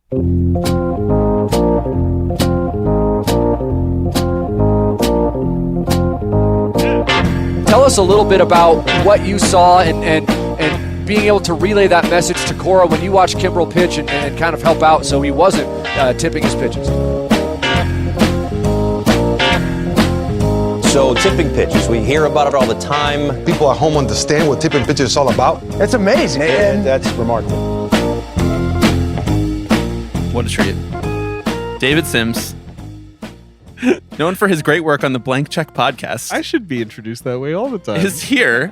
Tell us a little bit about what you saw and being able to relay that message to Cora when you watched Kimbrel pitch and kind of help out so he wasn't tipping his pitches. So tipping pitches, we hear about it all the time. People at home understand what tipping pitches is all about. It's amazing. And That's remarkable. What a treat. David Sims, known for his great work on the Blank Check podcast, I should be introduced that way all the time. is here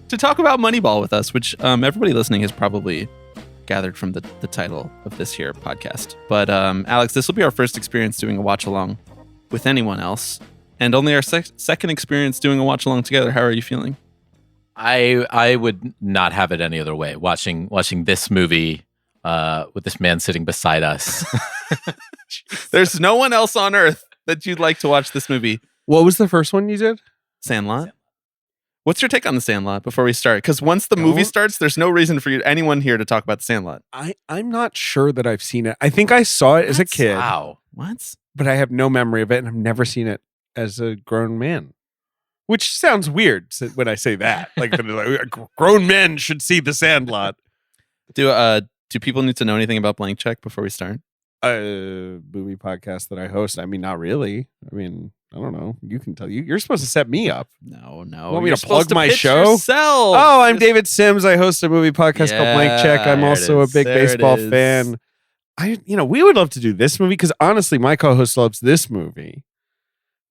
to talk about Moneyball with us, which everybody listening has probably gathered from the title of this here podcast. But Alex, this will be our first experience doing a watch along with anyone else, and only our second experience doing a watch along together. How are you feeling? I would not have it any other way. Watching this movie with this man sitting beside us. There's no one else on earth that you'd like to watch this movie. What was the first one you did? Sandlot. What's your take on the Sandlot before we start? Because once the movie starts, there's no reason for anyone here to talk about the Sandlot. I'm not sure that I've seen it. I think I saw it as a kid. Wow. What? But I have no memory of it, and I've never seen it as a grown man. Which sounds weird when I say that. Like grown men should see the Sandlot. Do people need to know anything about Blank Check before we start? Movie podcast that I host. I mean, not really. I mean, I don't know. You can tell. You're supposed to set me up. No. Want me You're to plug supposed my pitch show? Yourself. Oh, I'm David Sims. I host a movie podcast called Blank Check. I'm there it also a is. big There it baseball is. fan. We would love to do this movie because honestly, my co-host loves this movie.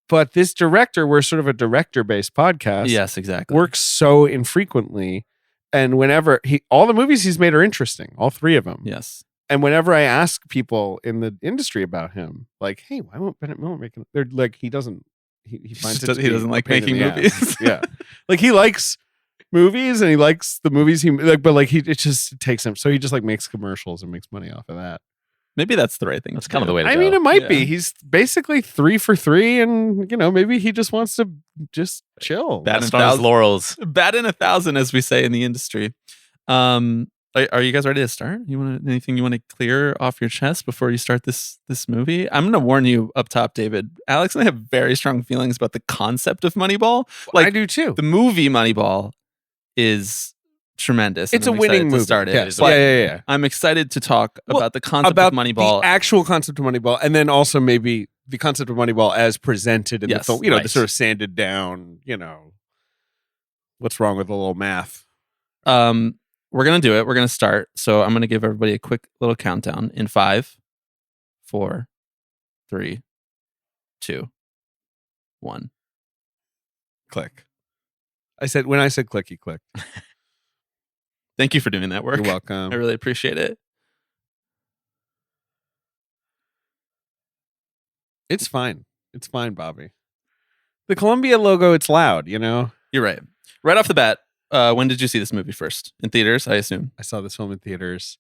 But this director, we're sort of a director-based podcast. Yes, exactly. Works so infrequently, and whenever all the movies he's made are interesting, all three of them. Yes. And whenever I ask people in the industry about him, like, "Hey, why won't Bennett Miller make it?" They're like, he doesn't. He finds it. He doesn't like making movies. Yeah, like he likes movies and he likes the movies he like, but like it just takes him. So he just like makes commercials and makes money off of that. Maybe that's the right thing. That's kind of the way to go. I mean, it might Yeah. be. He's basically 3 for 3, and maybe he just wants to just chill. Rest on his laurels. Bat in 1,000, as we say in the industry. Are you guys ready to start? Anything you want to clear off your chest before you start this movie? I'm going to warn you up top, David. Alex and I have very strong feelings about the concept of Moneyball. Like, I do too. The movie Moneyball is tremendous. It's and a I'm excited winning to movie. start it. Yes. But Yeah. I'm excited to talk about the concept about of Moneyball. the actual concept of Moneyball, and then also maybe the concept of Moneyball as presented in Yes, the film. right. The sort of sanded down. What's wrong with a little math? We're going to do it. We're going to start. So I'm going to give everybody a quick little countdown in 5, 4, 3, 2, 1. Click. When I said click, he clicked. Thank you for doing that work. You're welcome. I really appreciate it. It's fine. It's fine, Bobby. The Columbia logo, it's loud, You're right. Right off the bat, when did you see this movie first? In theaters, I assume. I saw this film in theaters.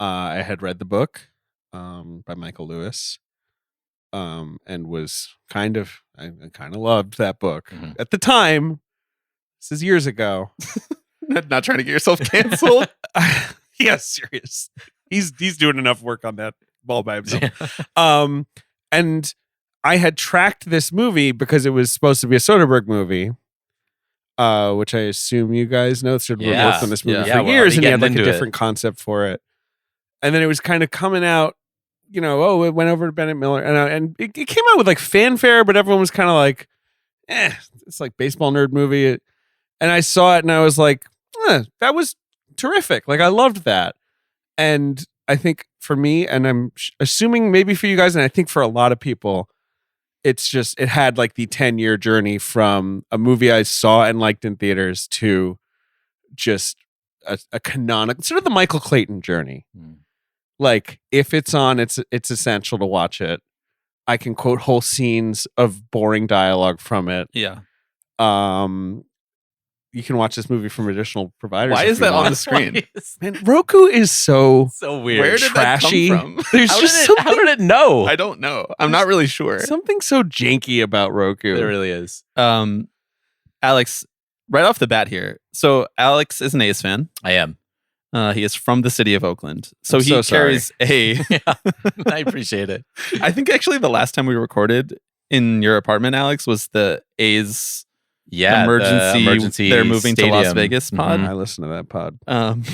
I had read the book by Michael Lewis, and was I kind of loved that book at the time. This is years ago. Not trying to get yourself canceled. Yeah, serious. He's doing enough work on that ball by himself. And I had tracked this movie because it was supposed to be a Soderbergh movie. Which I assume you guys know. Soderbergh worked on this movie for years, and he had like a different concept for it. And then it was kind of coming out, it went over to Bennett Miller, and it came out with like fanfare, but everyone was kind of like, it's like baseball nerd movie. And I saw it, and I was like, that was terrific. Like I loved that, and I think for me, and I'm assuming maybe for you guys, and I think for a lot of people, it had like the 10-year journey from a movie I saw and liked in theaters to just a canonical, sort of the Michael Clayton journey. Like if it's on, it's essential to watch it. I can quote whole scenes of boring dialogue from it. Yeah. You can watch this movie from additional providers. Why is that on the screen? Man, Roku is so weird. Where did trashy. that come from? There's How did it know? I don't know. I'm not really sure. something so janky about Roku. There really is. Alex, right off the bat here. So Alex is an A's fan. I am. He is from the city of Oakland. So I'm he so sorry. carries a. Yeah, I appreciate it. I think actually the last time we recorded in your apartment, Alex, was the A's Yeah, emergency. the emergency They're moving to Las stadium. Vegas pod, I listened to that pod.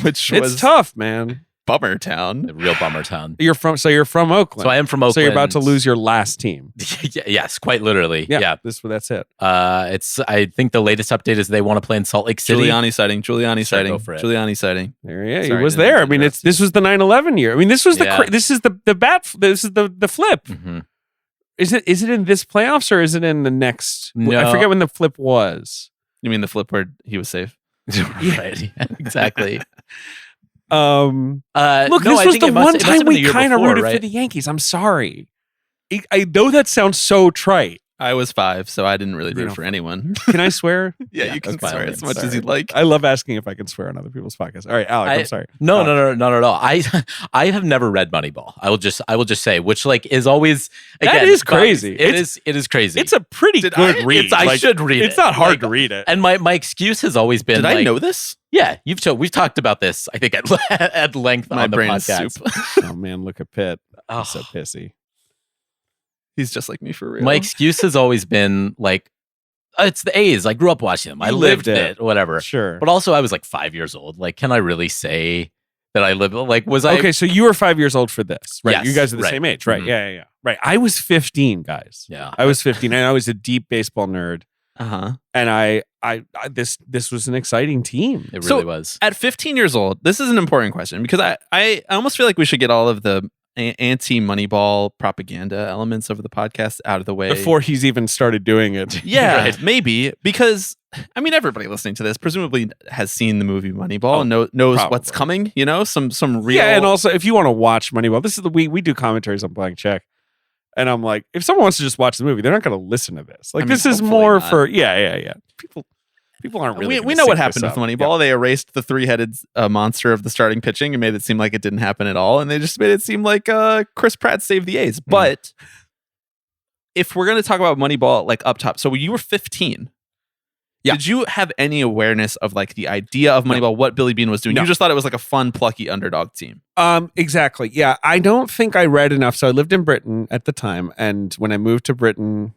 which It's was tough, man. Bummer Town. A real bummer town. You're from Oakland. So I am from Oakland. So you're about to lose your last team. Yes, quite literally. Yeah. That's it. It's. I think the latest update is they want to play in Salt Lake City. Giuliani sighting. Giuliani Sure, sighting. go for it. Giuliani sighting. There he is. He Sorry, was didn't there. I mean to mean, interrupt this was the 9/11 year. I mean, this was Yeah. this is the flip. Mhm. Is it in this playoffs or is it in the next? No. I forget when the flip was. You mean the flip where he was safe? Right. Yeah, exactly. Look, No, this I was think the it must- one it must time have been we the year kind of before, rooted for right? the Yankees. I'm sorry. I know that sounds so trite. I was 5, so I didn't really You root know. for anyone. Can I swear? Yeah, you can that's swear fine. as much as Sorry. you'd like. I love asking if I can swear on other people's podcasts. All right, Alec, I'm sorry. No, I have never read Moneyball. I will just say, which like is always That again, is crazy. It is crazy. It's a pretty good read. I Like, should read it. It's not hard Like, to read it. And my excuse has always been Did like, I know this? Yeah, we've talked about this. I think at length My on the brain is podcast. soup. Oh man, look at Pitt. Oh, He's so pissy. He's just like me for real. my excuse has always been like, it's the A's. I grew up watching them. I You lived lived it. Whatever. Sure. But also, I was like 5 years old. Like, can I really say that I lived? Like, was I? Okay, so you were 5 years old for this, right? Yes, You guys are the right. same age, right? Mhm. Yeah. Right. I was 15, guys. Yeah. I was 15, and I was a deep baseball nerd. Uh-huh. And I this was an exciting team. It So- really was. At 15 years old, this is an important question because I almost feel like we should get all of the anti-Moneyball propaganda elements of the podcast out of the way. Before he's even started doing it. Yeah, Right. maybe because I mean everybody listening to this presumably has seen the movie Moneyball and knows what's probably. coming. You know, some real. Yeah, and also if you want to watch Moneyball, this is we do commentaries on Blank Check. And I'm like, if someone wants to just watch the movie, they're not going to listen to this. Like, I mean, this is hopefully more not. for yeah. People aren't really. we gonna know what seek this happened with out. Moneyball. They erased the 3-headed monster of the starting pitching and made it seem like it didn't happen at all, and they just made it seem like Chris Pratt saved the A's. But if we're going to talk about Moneyball, like up top, so you were 15. Yeah. Did you have any awareness of like the idea of Moneyball, what Billy Beane was doing? No. You just thought it was like a fun, plucky underdog team. Exactly. Yeah, I don't think I read enough. So I lived in Britain at the time, and when I moved to Britain,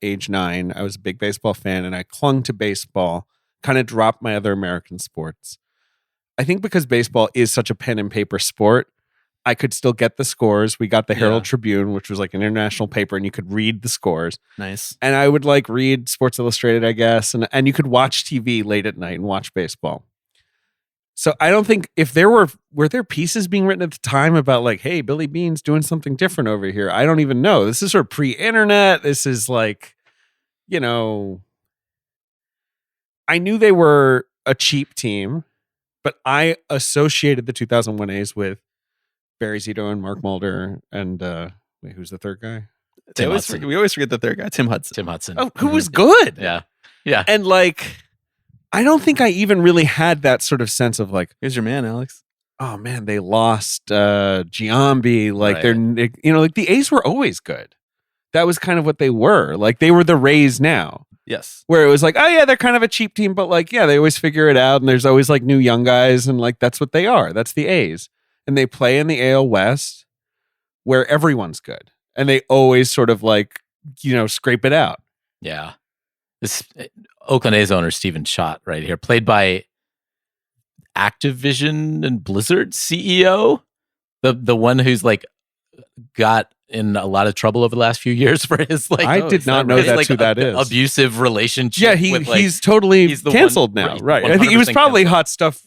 age 9, I was a big baseball fan, and I clung to baseball. Kind of dropped my other American sports. I think because baseball is such a pen and paper sport, I could still get the scores. We got the Herald Tribune, which was like an international paper, and you could read the scores. Nice. And I would like read Sports Illustrated, I guess, and you could watch TV late at night and watch baseball. So I don't think if there were there pieces being written at the time about like, hey, Billy Beane's doing something different over here. I don't even know. This is sort of pre-internet. This is like, you know, I knew they were a cheap team, but I associated the 2001 A's with Barry Zito and Mark Mulder and wait, who's the third guy? We always forget the third guy, Tim Hudson. Tim Hudson. Oh, who was good. Yeah. Yeah. And like, I don't think I even really had that sort of sense of like, Here's your man, Alex. oh man, they lost Giambi. Like Right. they're, you know, like the A's were always good. That was kind of what they were. Like they were the Rays now, Yes. where it was like, oh yeah, they're kind of a cheap team, but like, yeah, they always figure it out. And there's always like new young guys. And like, that's what they are. That's the A's. And they play in the AL West where everyone's good. And they always sort of like, you know, scrape it out. Yeah. This Oakland A's owner, Stephen Schott, right here, played by Activision and Blizzard CEO, the one who's like got in a lot of trouble over the last few years for his like. I did not know his, that's like, who that is. Abusive relationship. Yeah, with, like, he's totally he's the canceled one- now. right, Right. I think he was 100% probably canceled. hot stuff,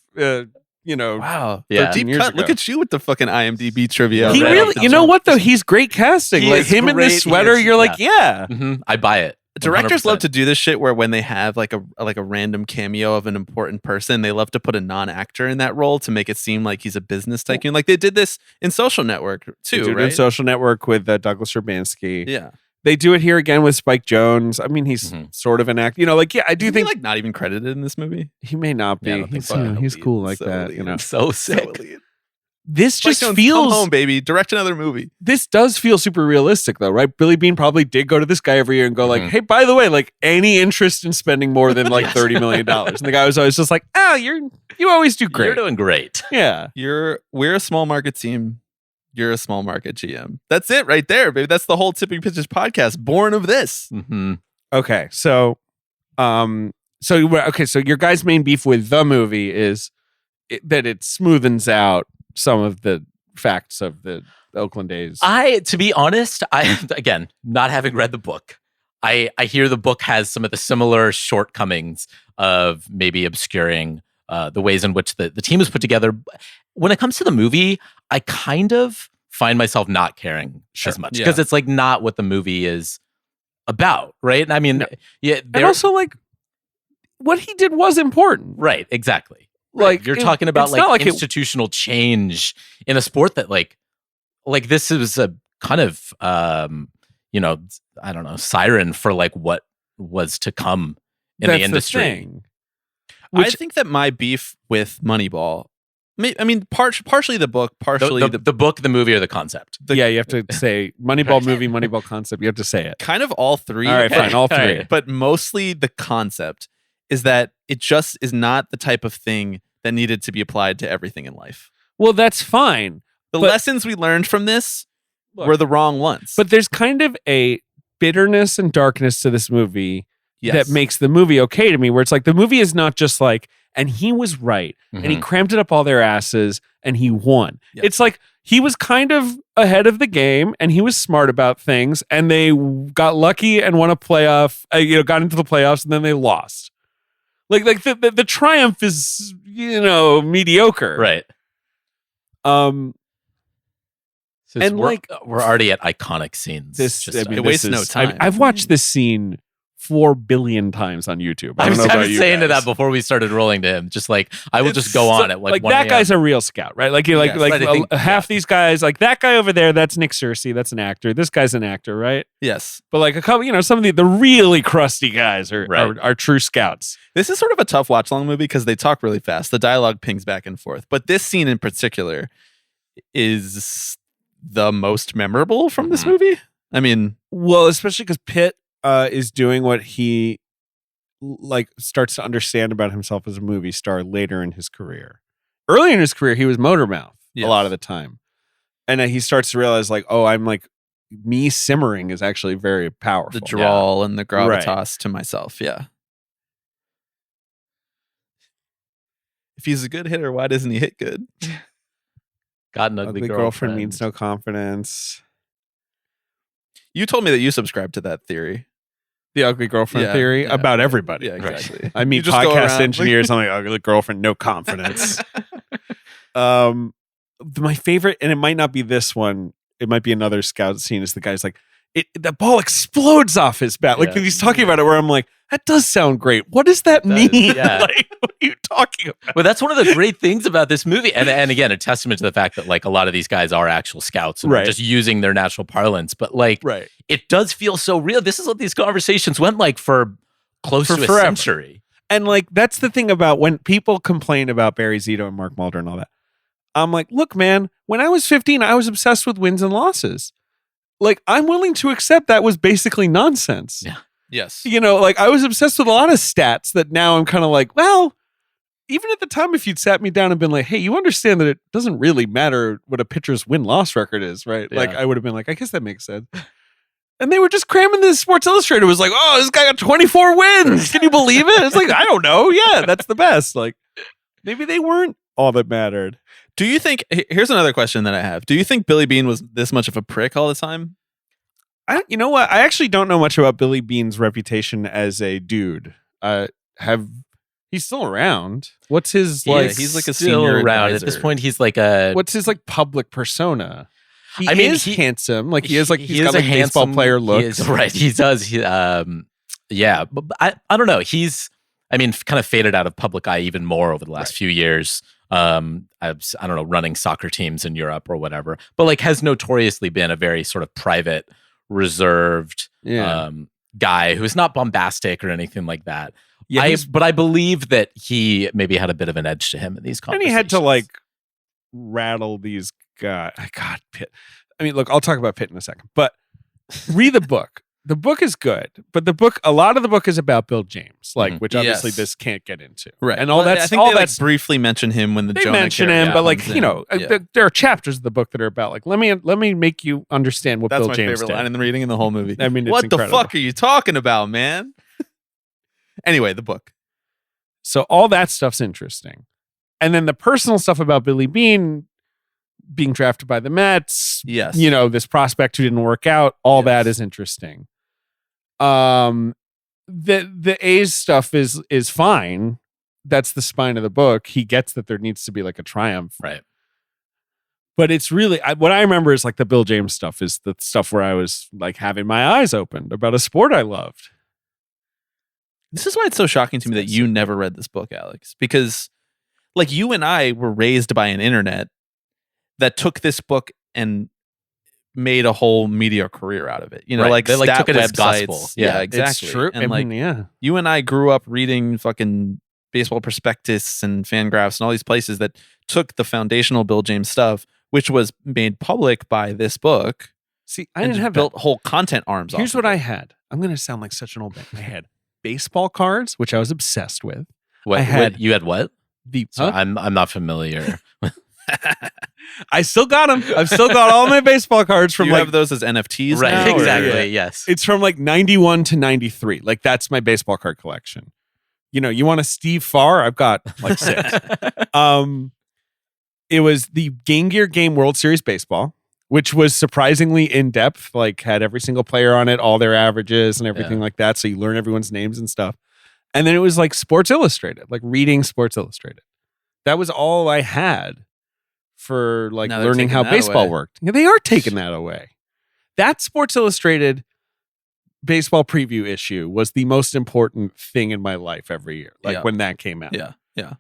you know. Wow. Yeah. 13 years cut. ago. Look at you with the fucking IMDb trivia. He Right. really, you know what though? He's great casting. He Like is him in great. this sweater, He is- you're like, yeah. Mhm, I buy it. Directors 100%. love to do this shit where when they have like a random cameo of an important person, they love to put a non-actor in that role to make it seem like he's a business tycoon. Like they did this in Social Network They too, do it in right? Social Network with Douglas Urbanski. Yeah. They do it here again with Spike Jones. I mean, he's Mhm. sort of an act. You know, like, yeah, I do Isn't he, think like not even credited in this movie. he may not be. Yeah, I don't think he's so. he's cool like So that, elite. you know. So sick. elite. this Mike just Jones, feels come home, baby. Direct another movie. this does feel super realistic though, right? Billy Bean probably did go to this guy every year and go like, hey, by the way, like any interest in spending more than like $30 million? And the guy was always just like, you always do great. You're doing great. Yeah. We're a small market team. You're a small market GM. That's it right there, baby. That's the whole Tipping Pitches podcast, born of this. Mm-hmm. Okay. So so your guys' main beef with the movie is that it smoothens out some of the facts of the Oakland A's. To be honest, again, not having read the book, I hear the book has some of the similar shortcomings of maybe obscuring the ways in which the team is put together. When it comes to the movie, I kind of find myself not caring as much because it's like not what the movie is about, right? I mean, and also like what he did was important, right? Exactly. Like you're talking about like institutional change in a sport that like this is a kind of I don't know, siren for like what was to come in the industry. I think that my beef with Moneyball, I mean, partially the book, partially the book, the movie, or the concept. You have to say Moneyball movie, Moneyball concept. You have to say it. Kind of all three. All right, fine, all three. Right. But mostly the concept is that it just is not the type of thing that needed to be applied to everything in life. Well, that's fine. The lessons we learned from this were the wrong ones. But there's kind of a bitterness and darkness to this movie that makes the movie okay to me, where it's like the movie is not just like, and he was right, and he crammed it up all their asses, and he won. Yep. It's like he was kind of ahead of the game, and he was smart about things, and they got lucky and won a playoff, got into the playoffs, and then they lost. Like the triumph is, mediocre. Right. And we're already at iconic scenes. It wastes no time. I've watched this scene 4 billion times on YouTube. I was saying to that before we started rolling to him. Just like I will just go on at like 1 that guy's a real scout, right? Like half these guys, like that guy over there, that's Nick Searcy, that's an actor. This guy's an actor, right? Yes. But like a couple, some of the really crusty guys are true scouts. This is sort of a tough watch long movie because they talk really fast. The dialogue pings back and forth. But this scene in particular is the most memorable from this movie. I mean, well, especially because Pitt is doing what he starts to understand about himself as a movie star later in his career. Early in his career, he was Motormouth a lot of the time, and he starts to realize I'm like me simmering is actually very powerful. The drawl and the gravitas to myself. Yeah. If he's a good hitter, why doesn't he hit good? Got an ugly girlfriend means no confidence. You told me that you subscribe to that theory. The ugly girlfriend theory about everybody. Yeah, exactly. I mean, podcast engineers, I'm like, ugly girlfriend, no confidence. My favorite, and it might not be this one, it might be another scout scene, is the guy's like, the ball explodes off his bat. Like he's talking about it where I'm like, that does sound great. What does that mean? Yeah. Like, what are you talking about? Well, that's one of the great things about this movie. And again, a testament to the fact that like a lot of these guys are actual scouts and just using their natural parlance. But like, it does feel so real. This is what these conversations went like for close to a century. And like, that's the thing about when people complain about Barry Zito and Mark Mulder and all that. I'm like, look, man, when I was 15, I was obsessed with wins and losses. Like, I'm willing to accept that was basically nonsense. Yeah. Yes. Like I was obsessed with a lot of stats that now I'm kind of like, well, even at the time, if you'd sat me down and been like, hey, you understand that it doesn't really matter what a pitcher's win-loss record is, right? Yeah. Like, I would have been like, I guess that makes sense. And they were just cramming this. Sports Illustrated was like, oh, this guy got 24 wins. Can you believe it? It's like, I don't know. Yeah, that's the best. Like, maybe they weren't all that mattered. Do you think, here's another question that I have. Do you think Billy Bean was this much of a prick all the time? You know what? I actually don't know much about Billy Bean's reputation as a dude. He's still around. What's his he's like a senior around advisor. At this point. He's like a. What's his like public persona? He is handsome. Like he's got like baseball player looks. He does. Yeah, but I don't know. He's kind of faded out of public eye even more over the last few years. I don't know, running soccer teams in Europe or whatever, but like has notoriously been a very sort of private, reserved guy who's not bombastic or anything like that. Yeah, but I believe that he maybe had a bit of an edge to him in these conversations. And he had to like rattle these guys. God, Pitt. I mean, look, I'll talk about Pitt in a second, but read the book. The book is good, but a lot of the book is about Bill James, which obviously Yes. this can't get into, Right. And all Well, that. I think all they that's briefly mention him when the they Jonah mention character him, but comes in. there are chapters of the book that are about let me make you understand what That's Bill my James favorite did. line in the reading in the whole movie. I mean, it's what incredible. the fuck are you talking about, man? Anyway, the book. So all that stuff's interesting, and then the personal stuff about Billy Beane being drafted by the Mets. Yes. This prospect who didn't work out. All Yes. that is interesting. The A's stuff is fine. That's the spine of the book. He gets that there needs to be like a triumph, Right. but it's really what I remember is like the Bill James stuff is the stuff where I was like having my eyes opened about a sport I loved. This is why it's so shocking to me that you never read this book, Alex, because like you and I were raised by an internet that took this book and made a whole media career out of it. You know, Right. like They, stat took it as websites. gospel. Yeah, exactly. It's true. And like yeah. you and I grew up reading fucking Baseball Prospectus and Fangraphs and all these places that took the foundational Bill James stuff, which was made public by this book. See, I and didn't have built that. whole content arms. Here's off what of I it. had. I'm going to sound like such an old man. I had baseball cards, which I was obsessed with. What, I had you had what? The So I'm not familiar. I still got them. I've still got all my baseball cards Do from you like have those as NFTs, Right. now, or- Exactly. Yes. it's from like 91 to 93. Like that's my baseball card collection. You want a Steve Farr? I've got like 6. It was the Game Gear Game World Series Baseball, which was surprisingly in depth, like had every single player on it, all their averages and everything like that. So you learn everyone's names and stuff. And then it was like Sports Illustrated, like reading Sports Illustrated. That was all I had for like Now they're learning taking how that baseball away. worked. Yeah, they are taking that away. That Sports Illustrated baseball preview issue was the most important thing in my life every year. Like Yeah. when that came out. Yeah. Yeah.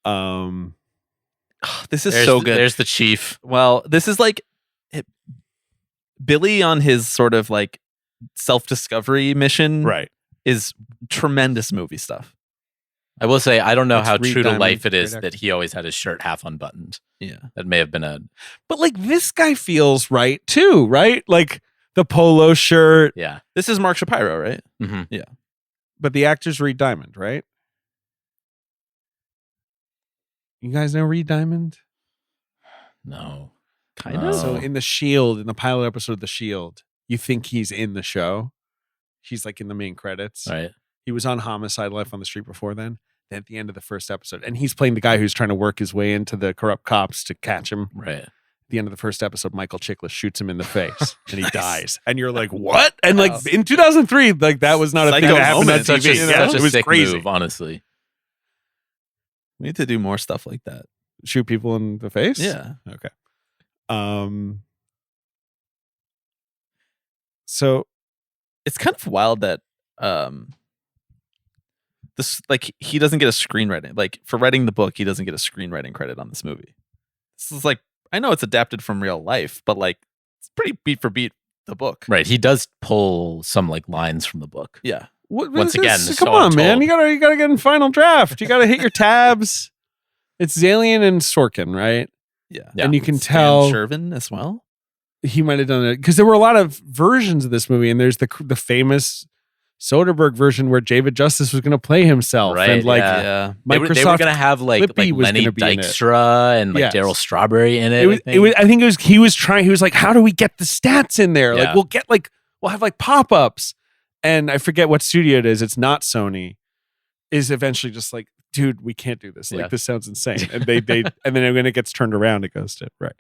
Um, This is There's so the- good. There's the chief. Well, this is like Billy on his sort of like self-discovery mission right. is tremendous movie stuff. I will say I don't know It's how Reed true to Diamond, life it is great that actor. he always had his shirt half unbuttoned. Yeah. That may have been a But like this guy feels right too, right? Like the polo shirt, yeah. This is Mark Shapiro, right? hmm but the actor's Reed Diamond, right? You guys know Reed Diamond? No. Kind Oh. of. So in The Shield, in the pilot episode of The Shield, you think he's in the show. He's like in the main credits. Right. He was on Homicide: Life on the Street before then. Then at the end of the first episode, and he's playing the guy who's trying to work his way into the corrupt cops to catch him. Right. At the end of the first episode, Michael Chiklis shoots him in the face, and he dies. And you're like, "What?" And like in 2003, like that was not a thing Psycho that happened on moment. Such TV. a, Yeah, such it a was sick crazy. move, honestly. We need to do more stuff like that. Shoot people in the face. Yeah. Okay. So It's kind of wild that this like he doesn't get a screenwriting, like for writing the book, he doesn't get a screenwriting credit on this movie. This is like, I know it's adapted from real life, but like it's pretty beat for beat the book. Right. He does pull some like lines from the book. Yeah. what Once is again, this? so Come on, I'm man! told. You gotta get in final draft. You gotta hit your tabs. It's Zalian and Sorkin, right? Yeah. Yeah. And you can Stan tell Shervin as well. he might have done it because there were a lot of versions of this movie, and there's the famous Soderbergh version where David Justice was going to play himself, Right, and like yeah. Yeah. They were Microsoft. going to have like Clippy was Lenny gonna be in it. Dykstra and like Yes. Daryl Strawberry in it. it was. I think it was. He was trying. He was like, "How do we get the stats in there? Like, Yeah. we'll have like pop ups." And I forget what studio it is. It's not Sony. Is eventually just like, dude, we can't do this. Like, Yeah. this sounds insane. And they and then when it gets turned around, it goes to right.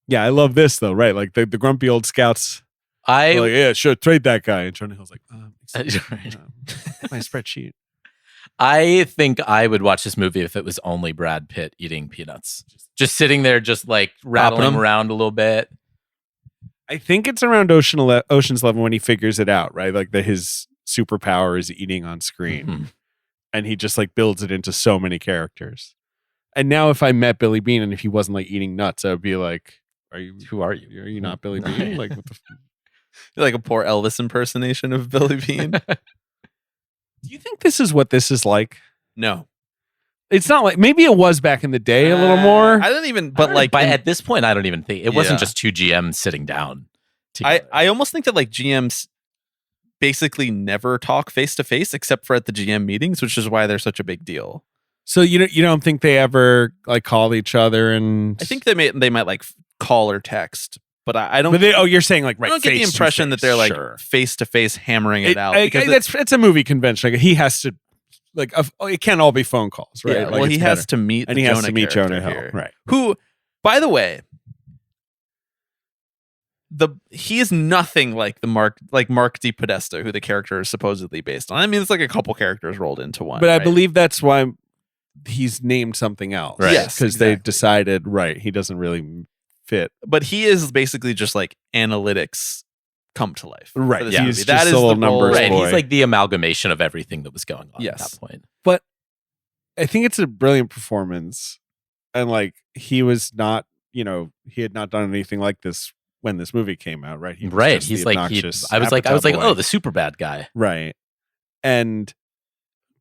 Yeah, I love this though. Right, like the grumpy old scouts. I They're like, yeah, sure, trade that guy. And Jordan Hill's like, excuse me, Right. my spreadsheet. I think I would watch this movie if it was only Brad Pitt eating peanuts. Just sitting there, just like rattling them. around a little bit. I think it's around Ocean's 11 when he figures it out, right? Like his superpower is eating on screen. Mhm. And he just like builds it into so many characters. And now if I met Billy Beane and if he wasn't like eating nuts, I would be like, Who are you? Are you not Billy Beane? Like what the Like a poor Elvis impersonation of Billy Beane. Do you think this is what this is like? No. It's not like maybe it was back in the day a little more. I don't even, but like at this point, I don't even think it wasn't Yeah. just two GMs sitting down together. I almost think that like GMs basically never talk face to face except for at the GM meetings, which is why they're such a big deal. So you don't think they ever like call each other and I think they might like call or text, but I don't. But you're saying like right. I don't get the impression that they're like face to face hammering it out. Because it's a movie convention. Like, he has to like it can't all be phone calls, right? Yeah, like, well, he has to meet and the he has Jonah to meet character Jonah Hill, here, right? Who, by the way, he is nothing like Mark D. Podesta, who the character is supposedly based on. I mean, it's like a couple characters rolled into one. But I right? believe that's why he's named something else, Right. Yes, because they decided he doesn't really fit. But he is basically just like analytics come to life. Right. for this Yeah. movie. He's That just is a little the numbers right. boy. He's like the amalgamation of everything that was going on Yes. at that point. But I think it's a brilliant performance, and like he was not, he had not done anything like this when this movie came out, right? He was Right. just He's the like, obnoxious I was like, Apatow boy. oh, the super bad guy. Right. And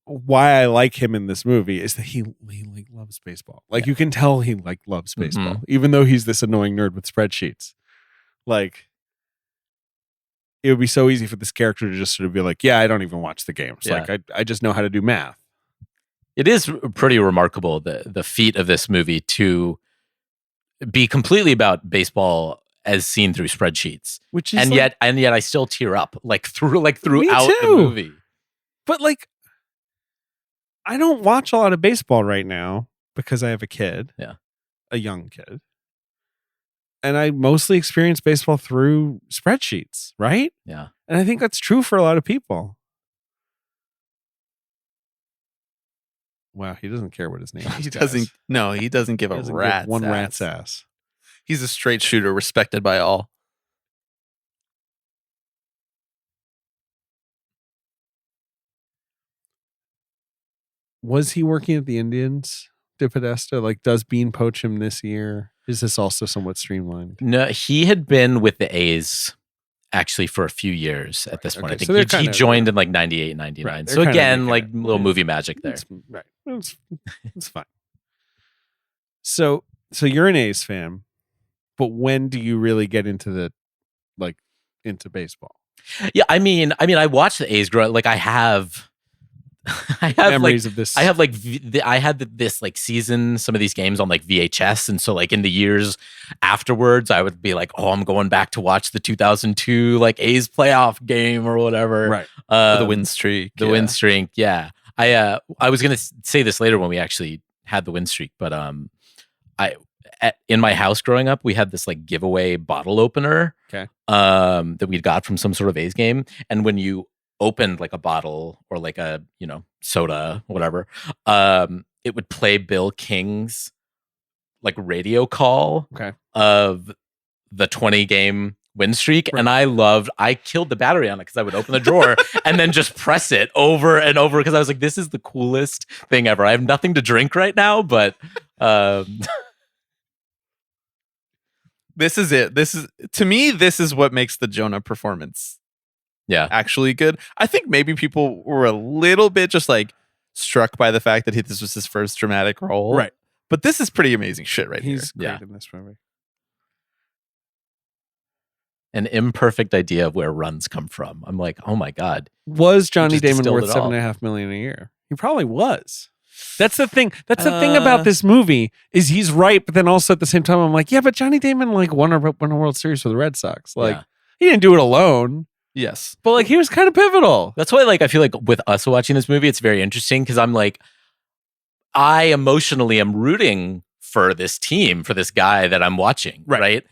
why I like him in this movie is that he like loves baseball. Like you can tell he like loves baseball, even though he's this annoying nerd with spreadsheets. Like it would be so easy for this character to just sort of be like, yeah, I don't even watch the games. Yeah. Like I just know how to do math. It is pretty remarkable, the feat of this movie to be completely about baseball as seen through spreadsheets. Which is And like- yet I still tear up throughout Me the too. movie. But like I don't watch a lot of baseball right now because I have a kid. Yeah. A young kid. And I mostly experience baseball through spreadsheets, right? Yeah. And I think that's true for a lot of people. Wow, he doesn't care what his name is. He guys. doesn't. No, he doesn't give He a doesn't give rat's one ass. rat's ass. He's a straight shooter, respected by all. Was he working at the Indians, De Podesta? Like, does Bean poach him this year? Is this also somewhat streamlined? No, he had been with the A's actually for a few years at this point. Okay, I think so they're he kinda- joined in like 98, 99. Right, they're So kinda again, making like it. little Yeah. movie magic there. Right. It's fine. So you're an A's fan, but when do you really get into into baseball? Yeah, I mean, I watched the A's grow. Like I have Memories of this. I have like I had this like season, some of these games on like VHS, and so like in the years afterwards, I would be like, oh, I'm going back to watch the 2002 like A's playoff game or whatever. Right. The win streak. The win streak. Yeah. I was gonna say this later when we actually had the win streak, but in my house growing up, we had this like giveaway bottle opener. Okay. That we'd got from some sort of A's game, and when you opened like a bottle or like a soda, whatever, it would play Bill King's like radio call of the 20 game win streak. And I killed the battery on it because I would open the drawer and then just press it over and over because I was like, this is the coolest thing ever. I have nothing to drink right now, but This is it. To me, this is what makes the Jonah performance actually good. I think maybe people were a little bit just like struck by the fact that this was his first dramatic role. Right. But this is pretty amazing shit right here. He's great in this movie. an imperfect idea of where runs come from. I'm like, oh my God. Was Johnny just Damon distilled worth it all. $7.5 million a year? He probably was. That's the thing. That's the thing about this movie is he's right, but then also at the same time, I'm like, yeah, but Johnny Damon like won a World Series for the Red Sox. Like he didn't do it alone, Yes. but like he was kind of pivotal. That's why, like, I feel like with us watching this movie, it's very interesting because I'm like, I emotionally am rooting for this team, for this guy that I'm watching, right?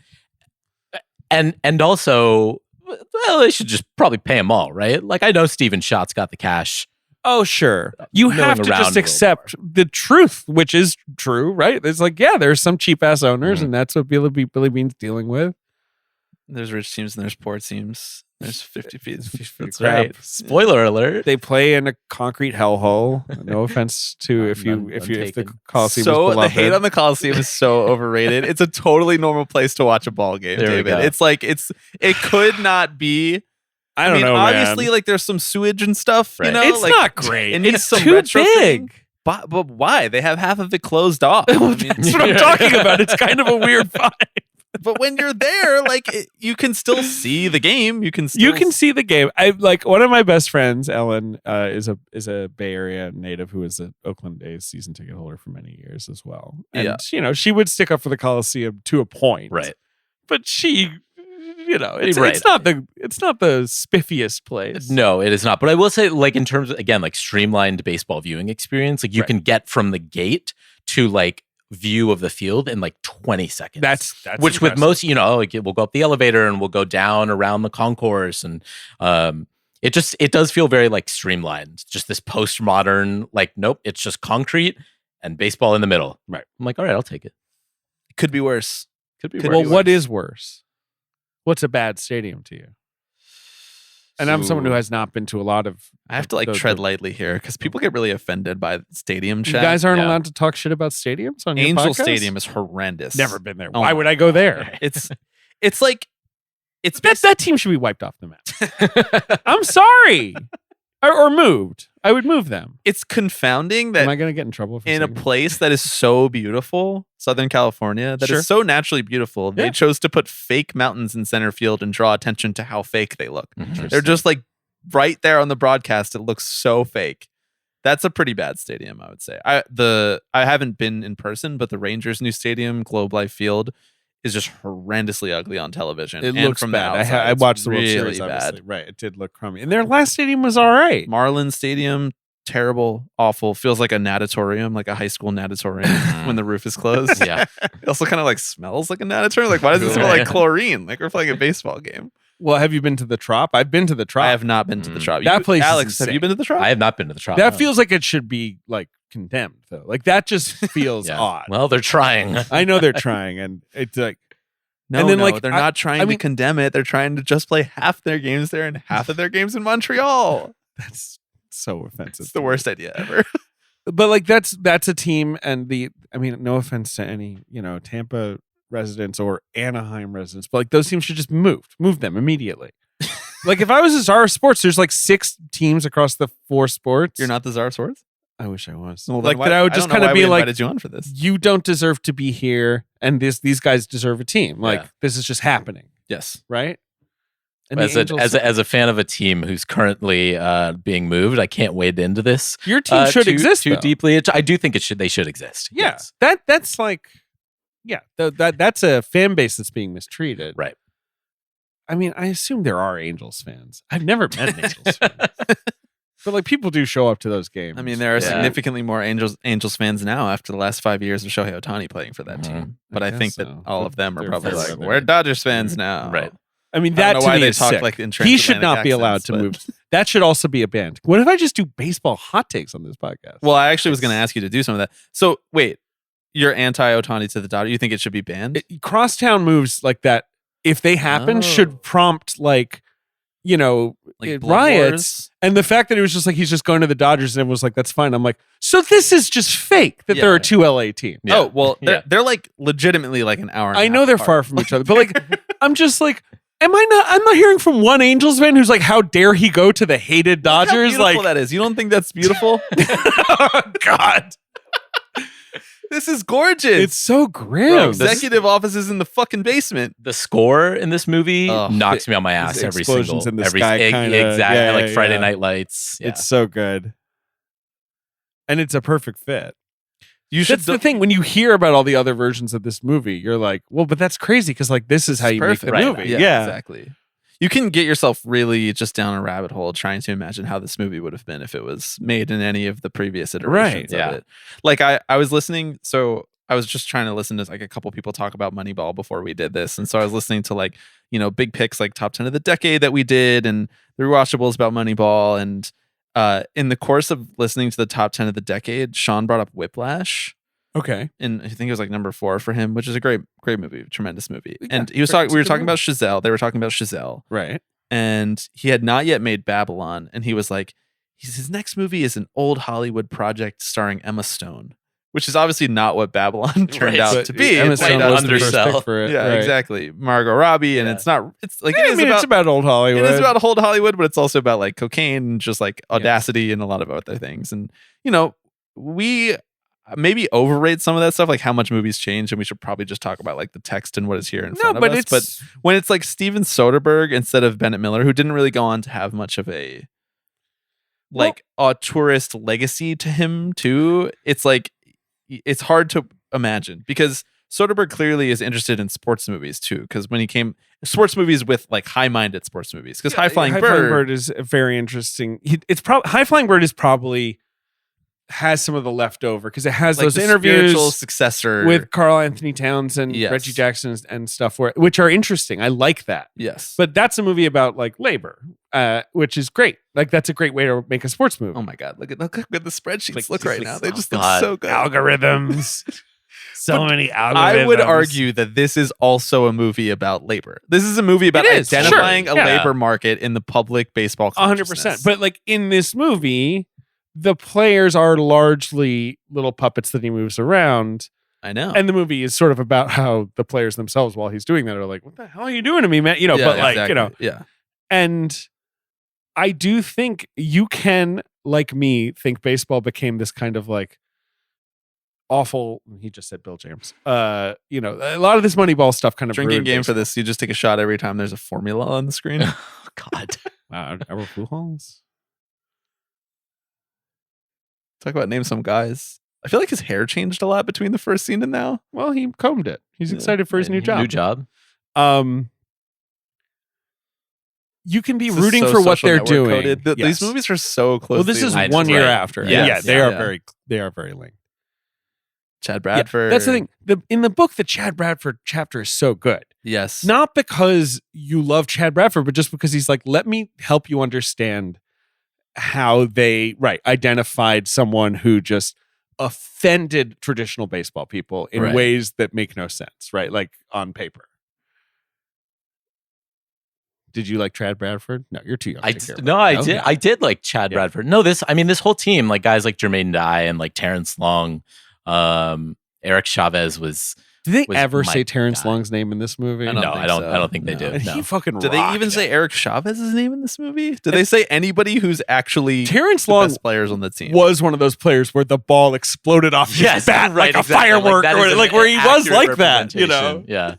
And also, well, they should just probably pay him all, right? Like, I know Steven Schott's got the cash. Oh, sure. You Milling have to around a just little accept the truth, which is true, right? It's like, yeah, there's some cheap ass owners, and that's what Billy Bean's dealing with. There's rich teams and there's poor teams. There's 50 feet. That's right. Spoiler alert. They play in a concrete hellhole. No offense to if the Coliseum So was the beloved. hate on the Coliseum is so overrated. It's a totally normal place to watch a ball game, There we David. go. It's like it could not be. I don't know, obviously, man. like there's some sewage and stuff. Right. You know, It's like, not great. It needs It's some too retrofitting. big. But why? They have half of it closed off. I mean, That's what I'm talking about. It's kind of a weird vibe. but when you're there, like you can still see the game. You can See the game. I like one of my best friends, Ellen, is a Bay Area native who is an Oakland A's season ticket holder for many years as well. And she would stick up for the Coliseum to a point, Right. But she, it's Right. it's not the spiffiest place. No, it is not. But I will say, like, in terms of, again, like streamlined baseball viewing experience, like you can get from the gate to like view of the field in like 20 seconds. That's which impressive. with most, like we'll go up the elevator and we'll go down around the concourse, and it does feel very like streamlined. Just this postmodern, like, nope, it's just concrete and baseball in the middle. Right. I'm like, all right, I'll take it. could be worse. Could be Could worse. Well, what is worse? What's a bad stadium to you? And I'm someone who has not been to a lot of. I have to like tread lightly here because people get really offended by stadium You chat. guys aren't Yeah. allowed to talk shit about stadiums on your Angel podcast? Stadium is horrendous. Never been there. Oh Why my would I go there? It's like it's That team should be wiped off the map. I'm sorry. Or moved. I would move them. it's confounding Am that I going to get in trouble for in a saying that? place that is so beautiful, Southern California, that is Sure. so naturally beautiful, Yeah. they chose to put fake mountains in center field and draw attention to how fake they look. They're just like right there on the broadcast. It looks so fake. That's a pretty bad stadium, I would say. I haven't been in person, but the Rangers' new stadium, Globe Life Field, is just horrendously ugly on television. It and looks from bad. the outside, I it's watched the World really Series, bad. obviously. Right. It did look crummy. And their last stadium was all right. Marlins Stadium, terrible, awful. Feels like a natatorium, like a high school natatorium when the roof is closed. Yeah. It also kind of like smells like a natatorium. Like, why does it smell like chlorine? Like we're playing a baseball game. Well, have you been to the Trop? I've been to the Trop. I have not been to the Trop. That place is Alex, have insane. you been to the Trop? I have not been to the Trop. That no. feels like it should be like condemned, though. Like that just feels Yeah. odd. Well, they're trying. I know they're trying, and it's like No, And then, no, like, they're I- not trying I to mean- condemn it. They're trying to just play half their games there and half of their games in Montreal. that's so offensive. It's the worst idea ever. But like that's a team, and no offense to any Tampa residents or Anaheim residents, but like those teams should just move them immediately. Like if I was a Czar of Sports, there's like 6 teams across the 4 sports. You're not the Czar of Swords? I wish I was. Well, then like why- that. I would I just don't know kind of why be we like, invited you on for this. you don't deserve to be here, and these guys deserve a team. Like Yeah. this is just happening, Yes. right? And the As a, Angels- as a fan of a team who's currently being moved, I can't wade into this. your team should too, exist too though. deeply. I do think they should exist. Yeah, Yes. that's like, yeah, that's a fan base that's being mistreated. Right. I mean, I assume there are Angels fans. I've never met an Angels fan, but like people do show up to those games. I mean, there are Yeah. significantly more Angels fans now after the last 5 years of Shohei Ohtani playing for that Mhm. team. But I I, think guess that so. all of them are They're probably fans like, there. we're Dodgers fans now. Right. I mean, I that don't know to why me they is talk sick. like in He should transatlantic not be allowed accents, to but- move. That should also be a band. What if I just do baseball hot takes on this podcast? Well, I actually was going to ask you to do some of that. So wait, you're anti-Otani to the Dodgers. You think it should be banned? Crosstown moves like that, if they happen, Oh. should prompt like Blood riots. wars? And the fact that it was just like he's just going to the Dodgers and everyone was like, that's fine. I'm like, so this is just fake that there Yeah. are 2 LA teams. Yeah. Oh well, they're Yeah. they're like legitimately like an hour. And a I half know they're apart. far from each other, but like, I'm just like, I'm not hearing from one Angels fan who's like, how dare he go to the hated Look how Dodgers? beautiful Like, that is. You don't think that's beautiful? oh, God, This is gorgeous. it's so grim. executive offices in the fucking basement. The score in this movie Ugh. knocks me on my ass These every explosions single. in the every, sky kinda- exactly, yeah, like Friday yeah. Night Lights. Yeah. It's so good. And it's a perfect fit. You should. That's the thing. When you hear about all the other versions of this movie, you're like, well, but that's crazy because like this is how It's you perfect. make the Right. movie. Yeah, Yeah. exactly. You can get yourself really just down a rabbit hole trying to imagine how this movie would have been if it was made in any of the previous iterations Right. of Yeah. it. Like I was listening, so I was just trying to listen to like a couple people talk about Moneyball before we did this. And so I was listening to like, big picks like top 10 of the decade that we did and the rewatchables about Moneyball. And in the course of listening to the top 10 of the decade, Sean brought up Whiplash. Okay. And I think it was like number 4 for him, which is a great movie, tremendous movie. Yeah, And he was great. talking, It's we a were good talking movie. about Chazelle. They were talking about Chazelle, Right. and he had not yet made Babylon. And he was like, his next movie is an old Hollywood project starring Emma Stone, which is obviously not what Babylon turned Right. out But to be. Emma It's Stone like, was the first undersell. pick for it. yeah, right. exactly. Margot Robbie, and Yeah. it's not. It's like I it is mean, about. it's about old Hollywood. It is about old Hollywood, but it's also about like cocaine and just like audacity and a lot of other things. And we maybe overrate some of that stuff, like how much movies change, and we should probably just talk about like the text and what is here in front of us. But when it's like Steven Soderbergh instead of Bennett Miller, who didn't really go on to have much of a tourist legacy to him too, it's like it's hard to imagine because Soderbergh clearly is interested in sports movies too, because when he came sports movies with like high-minded sports movies, because High Flying Bird is very interesting. It's probably High Flying Bird is probably has some of the leftover because it has like those the interviews spiritual successor with Carl Anthony Towns and Yes. Reggie Jackson and stuff, which are interesting. I like that. Yes, But that's a movie about like labor, which is great. Like that's a great way to make a sports movie. oh my god, look at the spreadsheets Like, look right like, now. They oh just God. look so good. Algorithms. So many algorithms. I would argue that this is also a movie about labor. This is a movie about It is, identifying sure, a yeah. labor market in the public baseball 100%. But like in this movie, the players are largely little puppets that he moves around. I know. And the movie is sort of about how the players themselves, while he's doing that, are like, what the hell are you doing to me, man? You know, Yeah, but like, exactly. you know, yeah. and I do think you can, like me, think baseball became this kind of like awful. He just said Bill James. You know, a lot of this Moneyball stuff kind of Drinking ruined game for baseball. this, you just take a shot every time there's a formula on the screen. Oh, God. Wow, Albert Pujols. Talk about name some guys. I feel like his hair changed a lot between the first scene and now. Well, he combed it. He's Yeah. excited for his new job. New job. You can be This is rooting so for what social they're network doing. coded. These Yes. movies are so close. Well, this is linked. 1 year Right. after. Yes. Yeah, they are Yeah. very linked. Chad Yeah, Bradford. that's the thing. In the book, the Chad Bradford chapter is so good. Yes. Not because you love Chad Bradford, but just because he's like, let me help you understand how they identified someone who just offended traditional baseball people in Right. ways that make no sense, right? Like on paper. Did you like Chad Bradford? No, you're too young. to care about I that. did. Okay. I did like Chad Yeah. Bradford. No, this whole team, like guys like Jermaine Dye and like Terrence Long, Eric Chavez was. Did they was ever my say Terrence guy. Long's name in this movie? I don't No, think I don't. so. I don't think they No. do. And No. he fucking Did they rocked even it. say Eric Chavez's name in this movie? Did they say anybody who's actually Terrence the Long best players on the team? was one of those players where the ball exploded off his Yes, bat right, like a exactly. firework, that or is an like where he was accurate like that, you know? representation. Yeah.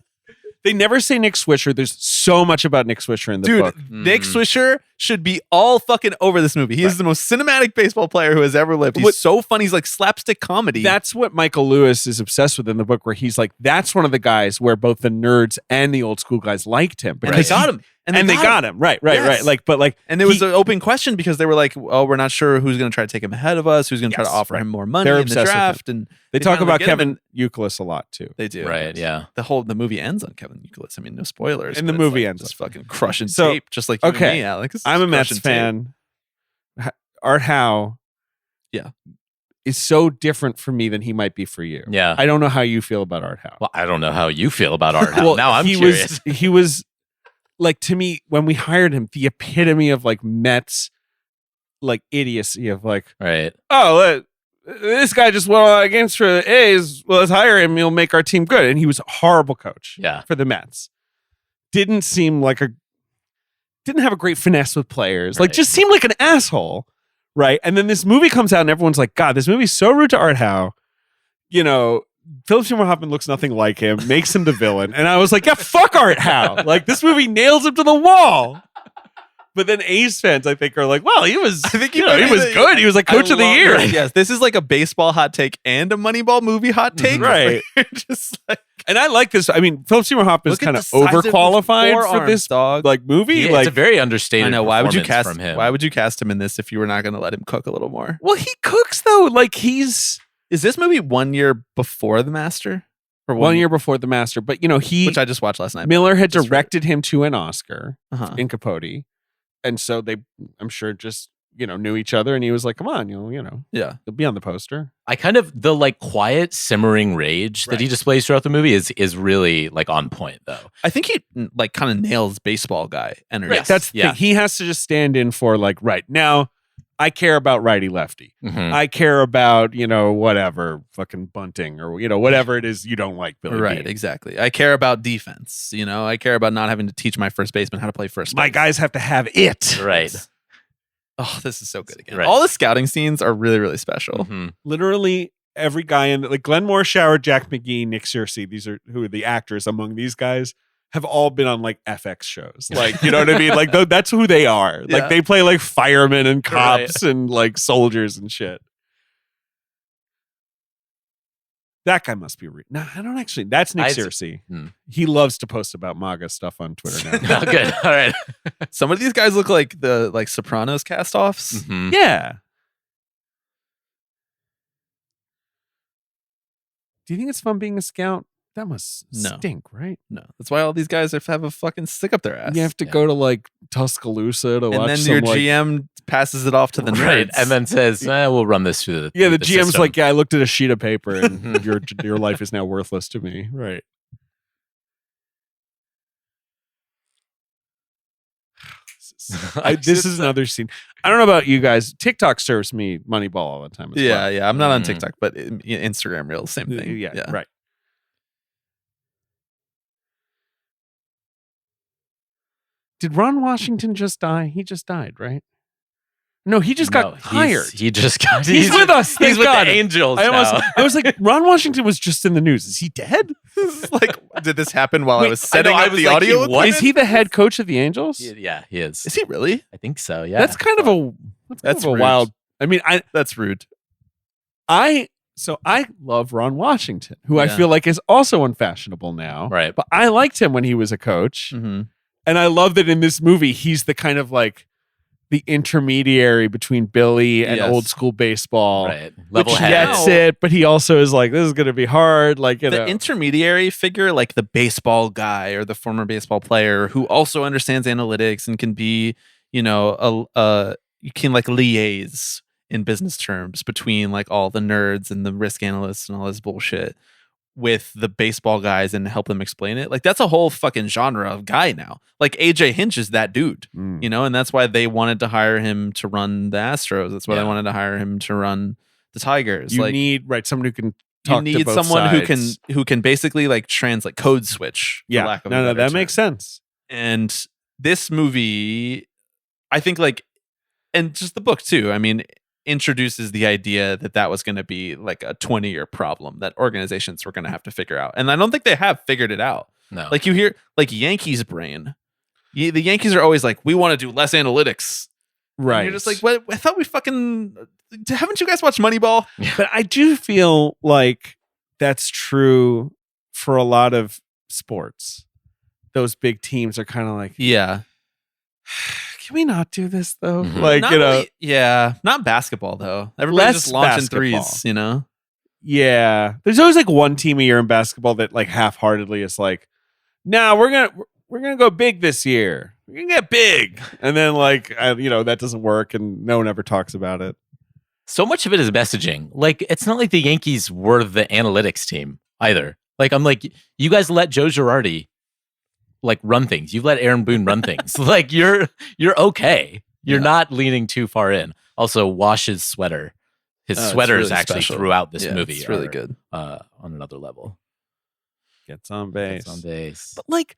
They never say Nick Swisher. There's so much about Nick Swisher in the Dude, book. Nick Swisher should be all fucking over this movie. He is the most cinematic baseball player who has ever lived. He's so funny. He's like slapstick comedy. That's what Michael Lewis is obsessed with in the book, where he's like, that's one of the guys where both the nerds and the old school guys liked him. and they got him. And they got him. Right. Yes. Like, but like, And there was an open question because they were like, "Oh, we're not sure who's going to try to take him ahead of us. Who's going to try to Yes, offer right. him more money They're in the obsessed with draft?" And they talk finally about get him, Kevin and Youkilis a lot too. They do, Right. Yeah. The movie ends on Kevin Youkilis. I mean, no spoilers. And the but it's movie like ends just on- fucking crushing So, tape, just like you okay, and me, Alex. I'm a Mets Crushing tape. fan. Art Howe, Yeah. is so different for me than he might be for you. Yeah. I don't know how you feel about Art Howe. Well, I don't know how you feel about Art Howe. Well, Now I'm he curious. he was like, to me, when we hired him, the epitome of like Mets like idiocy of like, Right. oh, this guy just won a lot of games for the A's. Well, let's hire him. He'll make our team good. And he was a horrible coach Yeah. for the Mets. Didn't have a great finesse with players. Like, Right. just seemed like an asshole. Right. And then this movie comes out and everyone's like, God, this movie's so rude to Art Howe. You know, Philip Seymour Hoffman looks nothing like him, makes him the villain. And I was like, yeah, fuck Art Howe. Like, this movie nails him to the wall. But then A's fans, I think, are like, well, he was, I think he was good. He was like coach of the year. Yes, this is like a baseball hot take and a Moneyball movie hot take. Right. Just like And I like this. I mean, Philip Seymour Hoffman is look at kind the of size of his overqualified for forearms, this dog. like movie. Yeah, like, it's a very understated. I know. Why would you performance cast from him? Why would you cast him in this if you were not going to let him cook a little more? well, he cooks though. Like, he's Is this movie 1 year before The Master, or 1 year before The Master, but you know, which I just watched last night? Miller had just for- directed him to an Oscar Uh-huh. in Capote, and so they, I'm sure, just knew each other, and he was like, "Come on, you'll Yeah, be on the poster." I kind of the like quiet simmering rage that he Right. displays throughout the movie is really like on point though. I think he like kind of nails baseball guy energy. Yes. That's the Yeah. thing. He has to just stand in for like, right now, I care about righty lefty. Mhm. I care about whatever fucking bunting or whatever it is you don't like, Billy. Right, Beane. exactly. I care about defense. I care about not having to teach my first baseman how to play first. My base. guys have to have it. Right. Oh, this is so good again. Right. All the scouting scenes are really, really special. Mhm. Literally every guy in like Glenn Morshower, Jack McGee, Nick Searcy, these are who are the actors among these guys, have all been on like FX shows. Like, you know what I mean? Like that's who they are. Yeah. Like they play like firemen and cops and like soldiers and shit. That guy must be no, I don't actually. That's Nick Searcy. He loves to post about MAGA stuff on Twitter now. Oh, good. All right. Some of these guys look like the Sopranos cast-offs. Mhm. Yeah. Do you think it's fun being a scout? That must stink, right? No, that's why all these guys have a fucking stick up their ass. You have to go to like Tuscaloosa to watch. And then some, your like, GM passes it off to the nerds. Right. And then says, we'll run this through the the through GM's system. like, yeah, I looked at a sheet of paper and your life is now worthless to me. Right. This is another scene. I don't know about you guys. TikTok serves me Moneyball all the time. As well. Yeah. I'm not on TikTok, but Instagram Reels, same thing. Yeah, right. Did Ron Washington just die? He just died, right? No, he just got hired. He just got. He's with us. He's with God. the Angels. I was like, Ron Washington was just in the news. Is he dead? Like, did this happen while I Wait, was setting up the like, audio? what? Is he the head coach of the Angels? Yeah, he is. Is he really? I think so. Yeah. That's kind of a That's a rude. wild. I mean, That's rude. I love Ron Washington, who I Yeah. feel like is also unfashionable now. Right. But I liked him when he was a coach. Mm-hmm. And I love that in this movie, he's the kind of like the intermediary between Billy and Yes. old school baseball. right. Which Level head. gets it, but he also is like, this is going to be hard. Like, you The know. intermediary figure, like the baseball guy or the former baseball player who also understands analytics and can be, you can like liaise in business terms between like all the nerds and the risk analysts and all this bullshit with the baseball guys and help them explain it. Like that's a whole fucking genre of guy now. Like AJ Hinch is that dude, you know, and that's why they wanted to hire him to run the Astros. That's why they wanted to hire him to run the Tigers. You like need someone who can talk you to need both someone sides. who can basically like translate code switch. For Yeah, lack of a no, better that term. makes sense. And this movie, I think like, and just the book too. I mean, introduces the idea that was going to be like a 20-year problem that organizations were going to have to figure out. And I don't think they have figured it out. No. Like you hear like Yankees brain. The Yankees are always like, we want to do less analytics. Right. And you're just like, what? I thought we fucking, haven't you guys watched Moneyball? But I do feel like that's true for a lot of sports. Those big teams are kind of like, Yeah. can we not do this though? Mhm. Like, Not you know, really- yeah. Not basketball though. Everybody's Less just launching basketball. threes, you know? yeah. There's always like one team a year in basketball that like half-heartedly is like, nah, we're gonna go big this year. We're gonna get big, and then like that doesn't work, and no one ever talks about it. So much of it is messaging. Like, it's not like the Yankees were the analytics team either. Like, I'm like, you guys let Joe Girardi like run things. You let Aaron Boone run things. Like, you're okay. You're not leaning too far in. Also, Wash's sweater. His Oh, it's sweaters really actually special. throughout this Yeah, movie it's really are, good. on another level. Gets on base. It's on base. But like,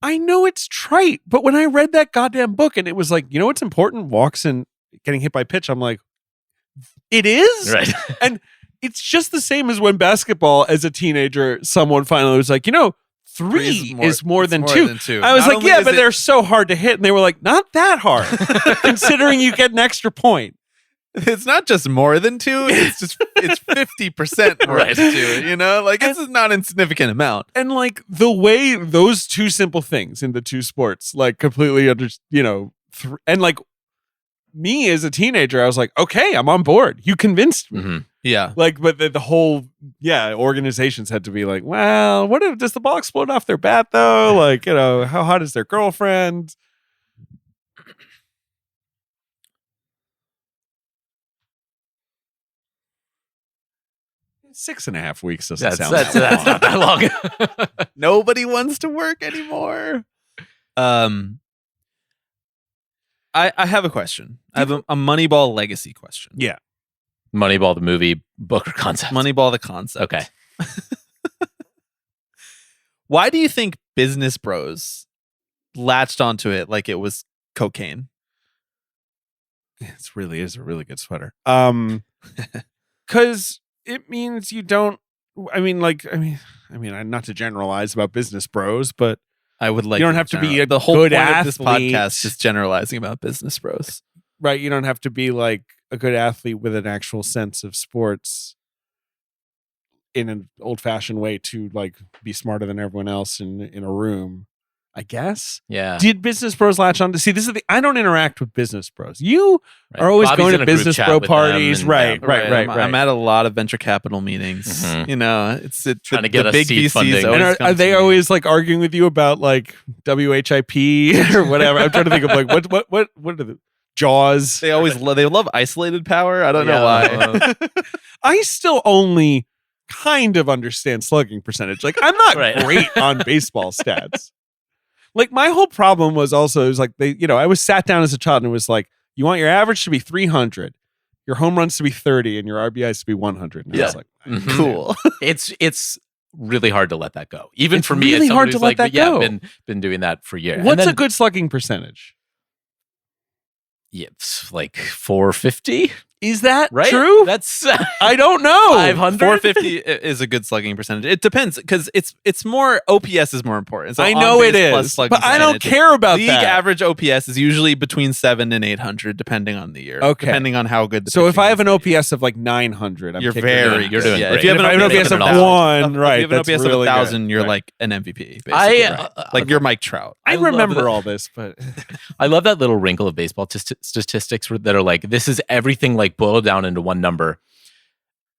I know it's trite, but when I read that goddamn book and it was like, you know what's important? Walks and getting hit by pitch. I'm like, it is? Right. And it's just the same as when basketball as a teenager, someone finally was like, three is more than two. I was Not like, only yeah, is but it- they're so hard to hit. And they were like, not that hard, considering you get an extra point. It's not just more than two, it's 50% more Right. than two, you know? Like it's not an insignificant amount. And like the way those two simple things in the two sports, like completely and like me as a teenager, I was like, okay, I'm on board. You convinced me. Mhm. Yeah. Like, but the whole, organizations had to be like, well, what if, does the ball explode off their bat though? Like, how hot is their girlfriend? Six and a half weeks doesn't That's sound that's that long. not that long. Nobody wants to work anymore. I have a question. I have a Moneyball legacy question. Yeah. Moneyball, the movie, book, or concept? Moneyball the concept. Okay. Why do you think business bros latched onto it like it was cocaine? It really is a really good sweater. Because it means you don't. I mean, not to generalize about business bros, but I would like you don't have to be a the whole good point of this athlete. podcast is generalizing about business bros. Right? You don't have to be like a good athlete with an actual sense of sports in an old-fashioned way to like be smarter than everyone else in a room. I guess. Yeah. Did business bros latch on to see? This is I don't interact with business bros. You Right. are always Bobby's going in to a group business chat bro with them parties, and, right? I'm at a lot of venture capital meetings. Mhm. You know, it's Trying to get the us big seed VCs. funding. always And come are to they me. always like arguing with you about like WHIP or whatever? I'm trying to think of like what are the Jaws? They always they love isolated power. I don't know Yeah. why. I still only kind of understand slugging percentage. Like I'm not Right. great on baseball stats. Like my whole problem was also it was like I was sat down as a child and it was like you want your average to be 300, your home runs to be 30, and your RBIs to be 100. And I was like, Mhm. Cool. It's really hard to let that go. Even It's for me, really as hard someone to who's let like, that yeah, go. been doing that for years. what's And then, a good slugging percentage? Yeah, it's like 450, Is that right? true? That's I don't know. 500. 450 is a good slugging percentage. It depends because it's more OPS is more important. So I know it on-base plus is, slugging but I don't percentage. care about League that. average OPS is usually between 700 and 800, depending on the year. Okay. Depending on how good. So if I have an pitching is. OPS of like 900, I'm you're kicking very. it. You're good. doing Yeah, great. if you have If an I have an OPS OPS of of 1, if right? you have an That's OPS really of 1,000, good. you're Right. like an MVP. Basically, I like you're Mike Trout. I love remember that- all this, but I love that little wrinkle of baseball statistics that are like, this is everything like boiled down into one number.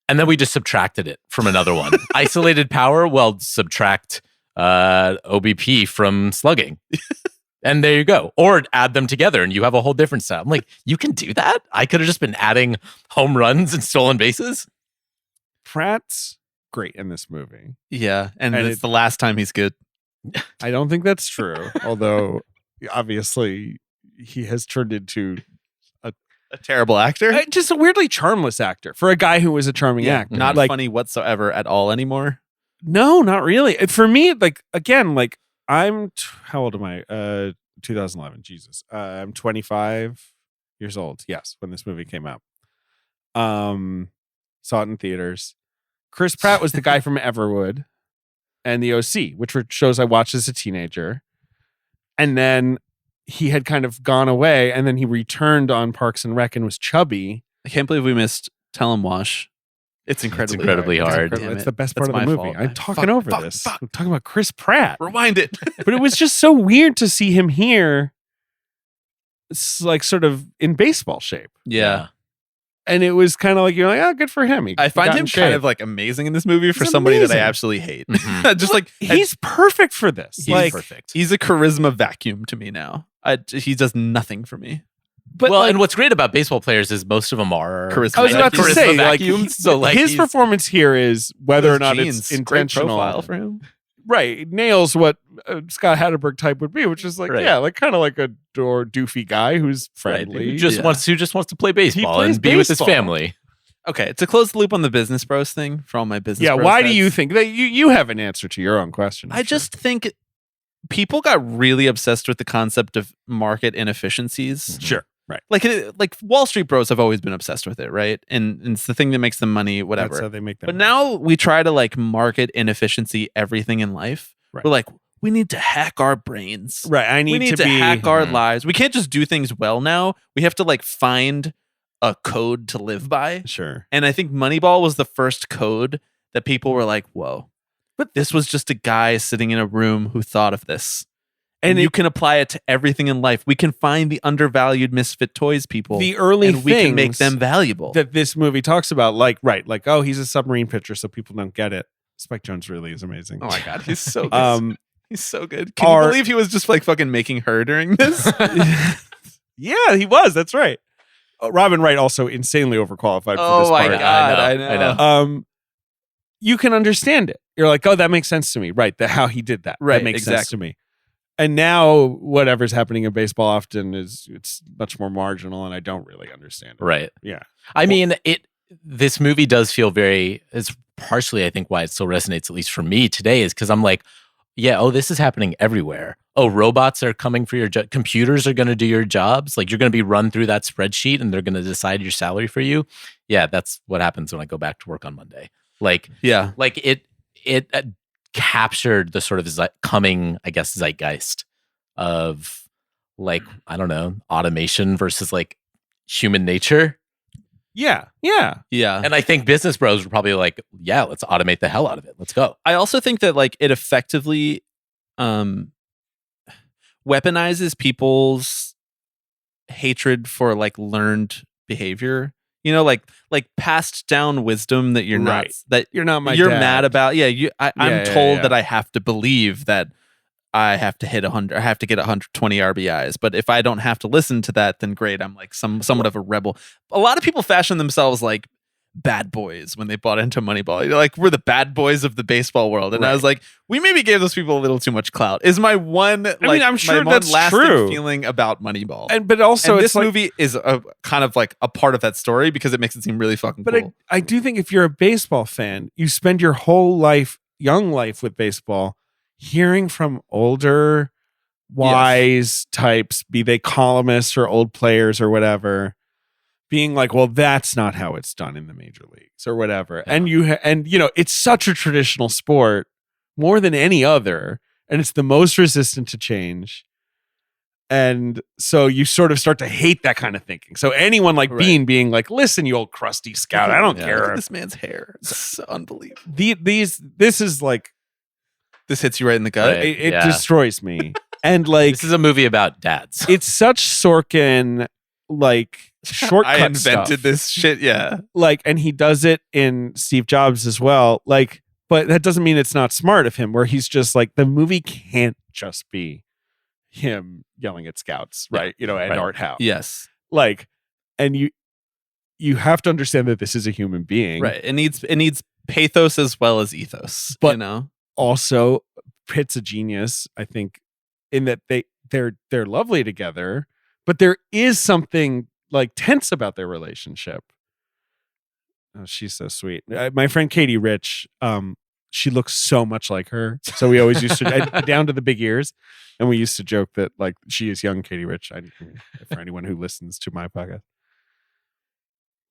And then we just subtracted it from another one. Isolated power, well, subtract OBP from slugging. And there you go. Or add them together and you have a whole different stat. I'm like, you can do that? I could have just been adding home runs and stolen bases. Pratt's great in this movie. Yeah, and And it's the last time he's good. I don't think that's true, although obviously he has turned into A terrible actor. just a weirdly charmless actor for a guy who was a charming actor. Not like, funny whatsoever at all anymore. No, not really. For me, like again, like I'm how old am I? 2011. Jesus, I'm 25 years old. Yes, when this movie came out. Saw it in theaters. Chris Pratt was the guy from Everwood and The OC, which were shows I watched as a teenager, and then he had kind of gone away, and then he returned on Parks and Rec and was chubby. I can't believe we missed Tell 'em Wash. It's incredibly incredibly hard. hard. Incredible. Damn It's it. the best That's part of the my movie. fault. I'm talking Fuck, over fuck, this. fuck. I'm talking about Chris Pratt. Rewind it. But it was just so weird to see him here, like sort of in baseball shape. Yeah. And it was kind of like, you're like, oh, good for him. He I find got in him shape. kind of like amazing in this movie for He's somebody that I amazing. absolutely hate. Mhm. Just like he's perfect for this. He's like, perfect. he's a charisma vacuum to me now. He does nothing for me. but well, like, and what's great about baseball players is most of them are Charisma I was about to charisma say, like, vacuums. So like his he's- performance here is whether or Those not jeans, it's great intentional. profile for him. Right. It nails what Scott Hatterberg type would be, which is like, Right. yeah, like kind of like a doofy guy who's right, friendly. who just Yeah. wants to play baseball plays and be with his baseball. family. Okay, to close the loop on the business bros thing for all my business. Yeah, bros why do heads, you think that you have an answer to your own question? I'm I sure. just think people got really obsessed with the concept of market inefficiencies. sure. Right. Like Wall Street bros have always been obsessed with it, right? And it's the thing that makes them money, whatever. That's how they make them. But now we try to like market inefficiency everything in life. Right. We're like, we need to hack our brains. right. I need We need to to be hack our Mhm. lives. We can't just do things well now. We have to like find a code to live by. sure. And I think Moneyball was the first code that people were like, whoa. But this was just a guy sitting in a room who thought of this. And you can apply it to everything in life. We can find the undervalued misfit toys people. The early and we can make things them valuable. that this movie talks about, like oh, he's a submarine pitcher, so people don't get it. Spike Jones really is amazing. Oh my god, he's so good. He's so good. Can are- you believe he was just like fucking making her during this? Yeah, he was. That's right. Robin Wright also insanely overqualified for this Oh my part. god, I I know, know. I know. You can understand it. You're like, oh, that makes sense to me. Right. How he did that. Right, That makes sense to exactly. me. And now whatever's happening in baseball often it's much more marginal and I don't really understand it. Right. Yeah. I mean, this movie does feel very, it's partially, I think, why it still resonates, at least for me today, is because I'm like, yeah, oh, this is happening everywhere. oh, robots are coming for your job. Computers are going to do your jobs. Like you're going to be run through that spreadsheet and they're going to decide your salary for you. Yeah, that's what happens when I go back to work on Monday. Like it captured the sort of coming, I guess, zeitgeist of like, I don't know, automation versus like human nature. Yeah. And I think business bros were probably like, yeah, let's automate the hell out of it. Let's go. I also think that like it effectively weaponizes people's hatred for like learned behavior. You know, like passed down wisdom that you're not that You're not my you're dad. mad about. Yeah, I'm told yeah. that I have to believe that I have to hit 100. I have to get 120 RBIs. But if I don't have to listen to that, then great. I'm like somewhat of a rebel. A lot of people fashion themselves like bad boys when they bought into Moneyball. You're like, we're the bad boys of the baseball world. And I was like, we maybe gave those people a little too much clout. Is my one I'm sure my that's one lasting true. feeling about Moneyball. But also, and it's this movie is a kind of like a part of that story because it makes it seem really fucking But cool. I do think if you're a baseball fan, you spend your whole life, young life with baseball, hearing from older, wise types, be they columnists or old players or whatever, being like, well, that's not how it's done in the major leagues or whatever. Yeah. And you know, it's such a traditional sport more than any other, and it's the most resistant to change. And so you sort of start to hate that kind of thinking. So anyone like Bean being like, listen, you old crusty scout, I don't Look care. at this man's hair. It's so unbelievable. This is like, This hits you right in the gut. Right. it Yeah. destroys me. And like, This is a movie about dads. it's such Sorkin like shortcut I invented stuff. this shit. Yeah. Like, and he does it in Steve Jobs as well. Like, but that doesn't mean it's not smart of him, where he's just like, the movie can't just be him yelling at scouts, right? You know, and Right. Art Howe. Yes. Like, and you have to understand that this is a human being. Right. It needs pathos as well as ethos. But- you know? Also, Pitt's a genius, I think, in that they're lovely together, but there is something like tense about their relationship. Oh, she's so sweet. My friend Katie Rich, she looks so much like her. So we always used to down to the big ears, and we used to joke that like she is young Katie Rich. For anyone who listens to my podcast,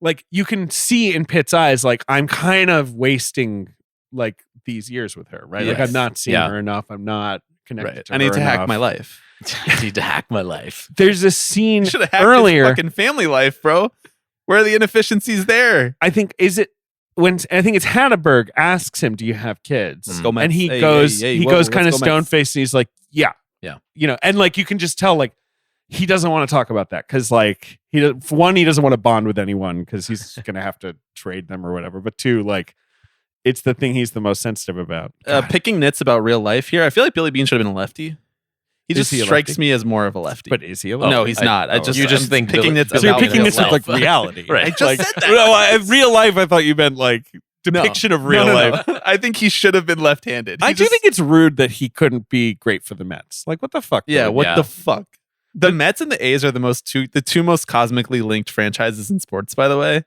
like you can see in Pitt's eyes, like I'm kind of wasting like these years with her, right? Like Yes. I'm not seeing Yeah. her enough. I'm not connected Right. to I need her to hack enough. my life. I need to hack my life. There's a scene Should have hacked earlier. his fucking family life, bro. Where are the inefficiencies there? I think it's Hatterberg asks him, "Do you have kids?" Let's go, Mets. And he Hey, goes, hey, he whoa, goes let's kind of go, Mets. stone faced, and he's like, "Yeah, Yeah. you know." And like you can just tell, like he doesn't want to talk about that because, like, for one, he doesn't want to bond with anyone because he's gonna have to trade them or whatever. But two, like, it's the thing he's the most sensitive about. Picking nits about real life here. I feel like Billy Bean should have been a lefty. He Is just he a strikes lefty? me as more of a lefty. But is he a no, lefty? he's not. I'm think picking Billy- nits So you're about picking real this with life. like reality, Right. I just Like, said that. No, in real life, I thought you meant like depiction of real No, life. no. I think he should have been left-handed. I do think it's rude that he couldn't be great for the Mets. Like, what the fuck? Yeah, dude? what Yeah. the fuck? The Mets and the A's are the two most cosmically linked franchises in sports, by the way.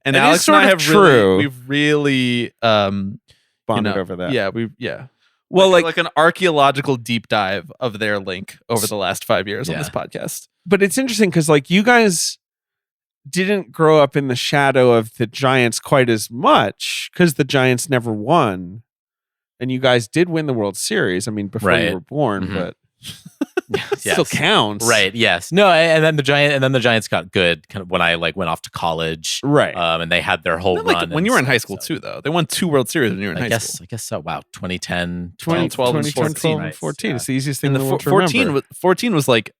And It is Alex and sort I of have true. we've really Bonded over that. Yeah, yeah. Well, like an archaeological deep dive of their link over the last 5 years on Yeah. this podcast. But it's interesting because like you guys didn't grow up in the shadow of the Giants quite as much because the Giants never won, and you guys did win the World Series. I mean, before you Right. were born, Mhm. but Yes. still counts, Right. Yes. No. And then the Giants got good kind of when I like went off to college. Right. And they had their whole Not run. like when and you were in so- high school so- too, though. They won 2 World Series when you were in I high guess. school. I guess so. Wow. 2010, 2012 and 2010, 12 and Right. 14. Yeah. It's the easiest thing And in the the world to 14 remember. 14 was like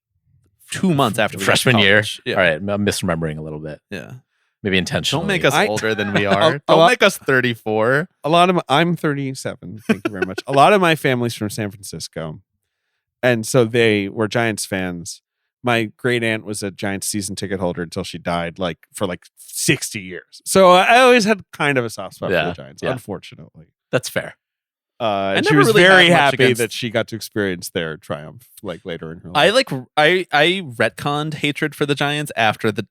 2 months after we got to freshman year. college. Yeah. All right. I'm misremembering a little bit. Yeah. Maybe intentionally. Don't make us I- older than we A are. lot- Don't make us 34. A lot of I'm 37. Thank you very much. A lot of my family's from San Francisco, and so they were Giants fans. My great aunt was a Giants season ticket holder until she died, like for like 60 years. So I always had kind of a soft spot for Yeah, the Giants, yeah. unfortunately. That's fair. And she never was really very had much happy against- that she got to experience their triumph like later in her I life. I retconned hatred for the Giants after the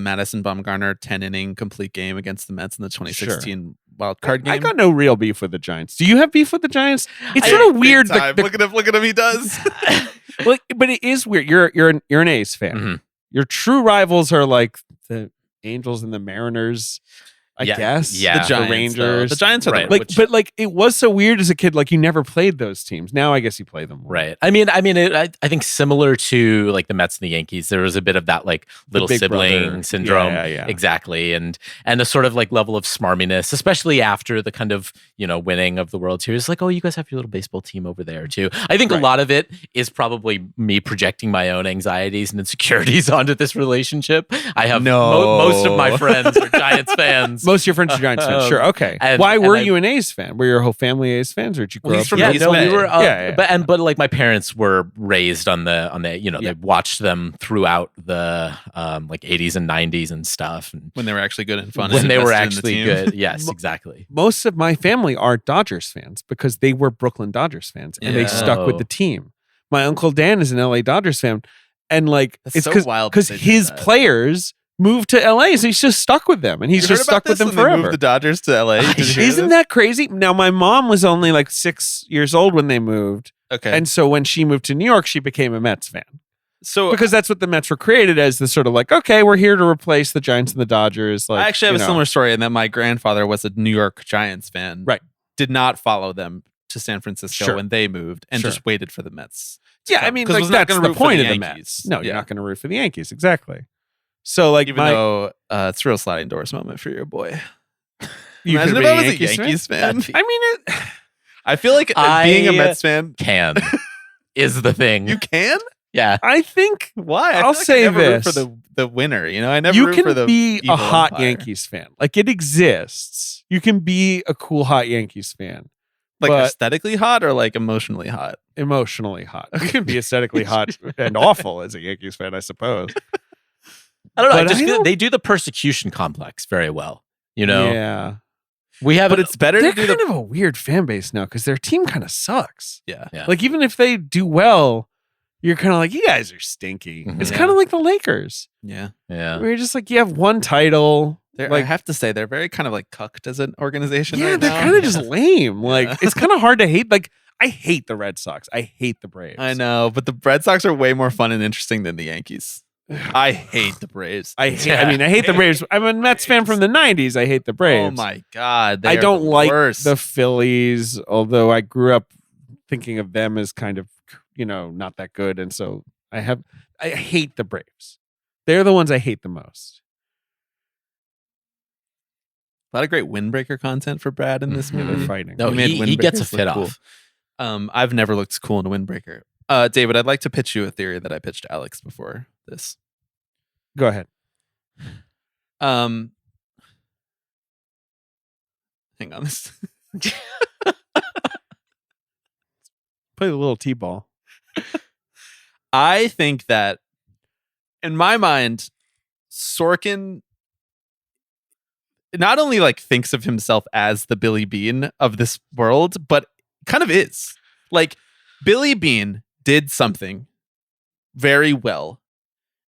Madison Bumgarner 10-inning complete game against the Mets in the 2016 wild card game. I got no real beef with the Giants. Do you have beef with the Giants? It's I- sort of big weird. time. Look at him. He does. Well, but it is weird. You're an A's fan. Mhm. Your true rivals are like the Angels and the Mariners, I guess. yeah. The Giants, Rangers. though. The Giants are Right. the But like it was so weird as a kid. Like you never played those teams. Now I guess you play them more. Right. I think similar to like the Mets and the Yankees, there was a bit of that like little big sibling brother. syndrome. Yeah. Exactly. And a sort of like level of smarminess, especially after the kind of, winning of the World Series. Like, oh, you guys have your little baseball team over there too. I think a lot of it is probably me projecting my own anxieties and insecurities onto this relationship. I have most of my friends are Giants fans. Most of your friends are Giants fans. Sure. Okay. and- Why and were I- you an A's fan? Were your whole family A's fans, or did you grow he's up? from Yeah, East no, Bay. we were, Yeah. but like my parents were raised on the they watched them throughout the like 80s and 90s and stuff, and when they were actually good and fun. when and they were invested in the actually team. good. Yes, exactly. Most of my family are Dodgers fans because they were Brooklyn Dodgers fans and they Yeah. stuck with the team. My uncle Dan is an LA Dodgers fan, and like That's it's so wild because that they did his that. players moved to LA, so he's just stuck with them, and he's You just heard about stuck with this them when they forever. moved the Dodgers to LA. Did you hear Isn't this? that crazy? Now my mom was only like 6 years old when they moved, Okay. and so when she moved to New York, she became a Mets fan. so Because that's what the Mets were created as, the sort of like, okay, we're here to replace the Giants and the Dodgers. Like, I actually have you a know. similar story in that my grandfather was a New York Giants fan. Right. Did not follow them to San Francisco Sure. when they moved and Sure. just waited for the Mets. to Yeah, I come. mean, 'Cause like, was not that's gonna the root for point of the Yankees. Mets. No, you're Yeah. not going to root for the Yankees. Exactly. So, like, Even though it's a real sliding doors moment for your boy. you Imagine could if be I was a Yankees Yankees fan. That'd be- I mean, it. I feel like being a Mets fan, Can is the thing. you can. Yeah. I think Why? I I'll feel like say I never root this. for the winner. I never you root for the can be a evil hot umpire. Yankees fan. Like, it exists. You can be a cool hot Yankees fan. Like but- aesthetically hot or like emotionally hot. Emotionally hot. You can be aesthetically hot and awful as a Yankees fan, I suppose. I don't know. I But just I feel don't- they do the persecution complex very well. Yeah. We have But it's better They're to do kind the of a weird fan base now because their team kind of sucks. yeah. Yeah. Like, even if they do well, you're kind of like, you guys are stinky. Mhm. It's Yeah. kind of like the Lakers, Yeah. yeah. where you're just like, you have one title. I Like, have to say they're very kind of like cucked as an organization. yeah, right they're now. kind of just lame. Like, Yeah. it's kind of hard to hate. Like, I hate the Red Sox. I hate the Braves. I know, but the Red Sox are way more fun and interesting than the Yankees. I hate the Braves. I hate the Braves. I'm a Mets fan from the 90s. I hate the Braves. Oh my god, they I are don't the like worst. the Phillies, although I grew up thinking of them as kind of, not that good. And so I hate the Braves. They're the ones I hate the most. A lot of great windbreaker content for Brad in this Mhm. Yeah, movie. they're fighting. No, He made he gets a windbreakers fit look cool. off. I've never looked cool in a windbreaker. David, I'd like to pitch you a theory that I pitched Alex before this. Go ahead. Hang on this. Play the little T-ball. I think that in my mind, Sorkin not only like thinks of himself as the Billy Bean of this world, but kind of is. Like, Billy Bean did something very well.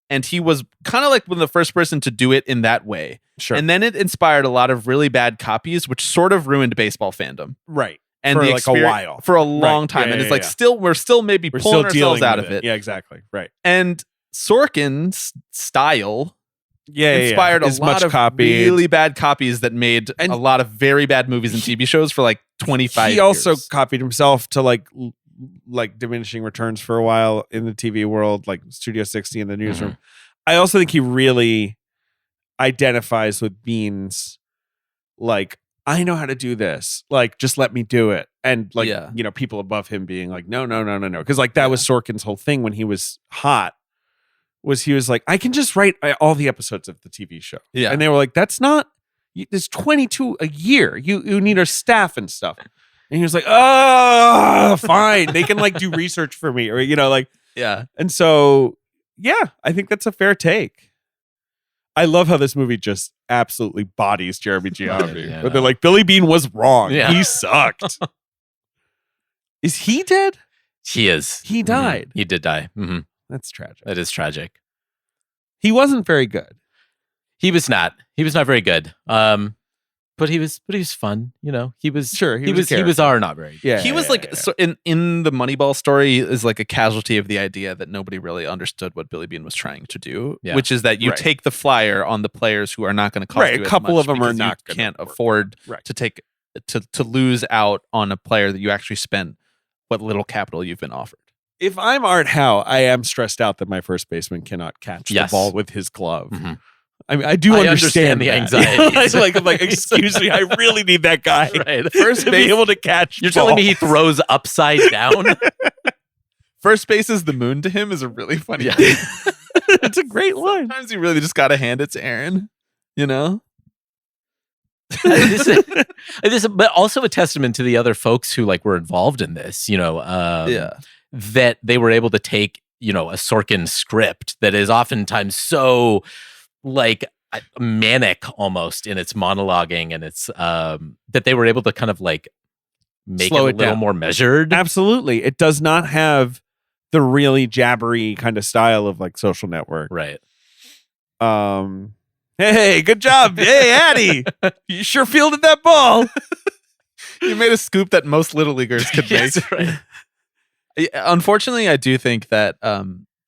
And he was kind of like one of the first person to do it in that way. Sure. And then it inspired a lot of really bad copies, which sort of ruined basebal fandom. right. And For the like a experience- while. For a long Right. time. Yeah, and yeah, it's like yeah. we're still maybe We're pulling still dealing ourselves out with of it. Yeah, exactly. Right. And Sorkin's style Yeah, inspired Is a lot much of copied. really bad copies that made And a lot of very bad movies and TV shows for like 25 He also years. copied himself to like diminishing returns for a while in the TV world, like Studio 60 in the newsroom. I also think he really identifies with Bean's, like, I know how to do this. Like, just let me do it. And like, Yeah. people above him being like, no. Because like that was Sorkin's whole thing when he was hot, was he was like, I can just write all the episodes of the TV show. Yeah. And they were like, that's not, there's 22 a year. You need a staff and stuff. And he was like, oh, fine. They can like do research for me, or, like, Yeah. and so, yeah, I think that's a fair take. I love how this movie just absolutely bodies Jeremy Giambi. Yeah, But they're like, Billy Bean was wrong. Yeah. He sucked. Is he dead? He is. He died. He did die. That's tragic. That is tragic. He wasn't very good. He was not. He was not very good. But he was fun. You know, he was Sure, He was our not very. Yeah, He was like so in the Moneyball story is like a casualty of the idea that nobody really understood what Billy Beane was trying to do, Yeah. which is that you Right. take the flyer on the players who are not going to cost Right, you a as couple much of them are because not you gonna can't work. afford Right. to take to lose out on a player that you actually spent what little capital you've been offered. If I'm Art Howe, I am stressed out that my first baseman cannot catch Yes. the ball with his glove. Mhm. I mean, I do I understand the that. anxiety. I'm like, excuse me, I really need that guy Right. to be able to catch. You're telling me he balls. throws upside down? First base is the moon to him is a really funny Yeah. thing. It's a great line. Sometimes you really just got to hand it to Aaron, you know? But also a testament to the other folks who like were involved in this, you know, that they were able to take, you know, a Sorkin script that is oftentimes so like manic almost in its monologuing and its that they were able to kind of like make Slow it a it little down. more measured. Absolutely, it does not have the really jabbery kind of style of like Social Network. Right. Hey, good job. Hey, Addie, you sure fielded that ball. You made a scoop that most little leaguers could make. Yes, right. Yeah, unfortunately, I do think that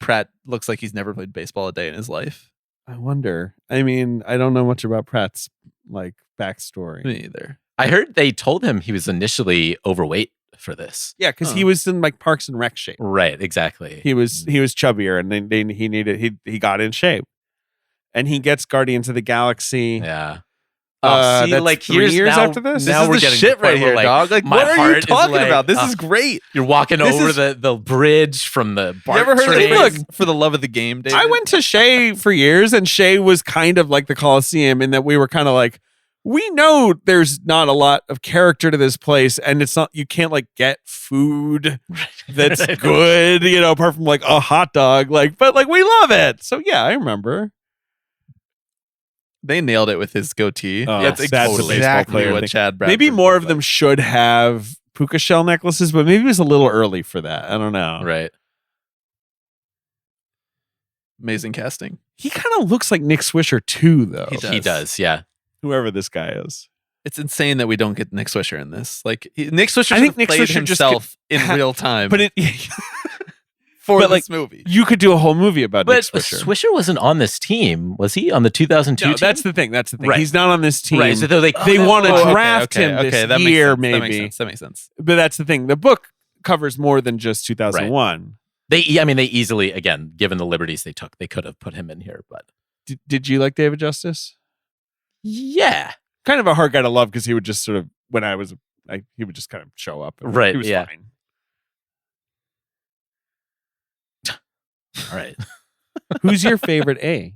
Pratt looks like he's never played baseball a day in his life. I wonder. I mean, I don't know much about Pratt's like backstory. Me either. I heard they told him he was initially overweight for this. Yeah, because he was in like Parks and Rec shape. Right, exactly. He was chubbier, and then he got in shape, and he gets Guardians of the Galaxy. Yeah. That's like 3 here's years now, after this? Now This we're is the getting shit to the point right where, here, like, dog. Like, my what are heart you is talking like, about? This is great. You're walking This over is- the bridge from the BART You ever heard train. of look for the love of the game, David? I went to Shea for years, and Shea was kind of like the Coliseum in that we were kind of like, we know there's not a lot of character to this place, and it's not, you can't like get food that's good, you know, apart from like a hot dog, like, but like we love it. So yeah, I remember. They nailed it with his goatee. Oh, That's that's a baseball exactly player what thing. Chad Bradford Maybe more looked of them like. should have puka shell necklaces, but maybe it was a little early for that. I don't know. Right. Amazing casting. He kind of looks like Nick Swisher too, though. He does, yeah. Whoever this guy is. It's insane that we don't get Nick Swisher in this. Like Nick Swisher, I think should've Nick played Swisher just himself in real time, But it, for but, this like, movie. you could do a whole movie about Nick But Swisher. Swisher wasn't on this team, was he? On the 2002 No, team? that's the thing. That's the thing. Right. He's not on this team. Right. So though they They want to okay, draft him this that year, makes sense. maybe. That makes sense. But that's the thing. The book covers more than just 2001. they easily, again, given the liberties they took, they could have put him in here. But Did you like David Justice? yeah, Kind of a hard guy to love because he would just sort of, when he would just kind of show up. And Right, He was yeah. fine. all right. Who's your favorite A?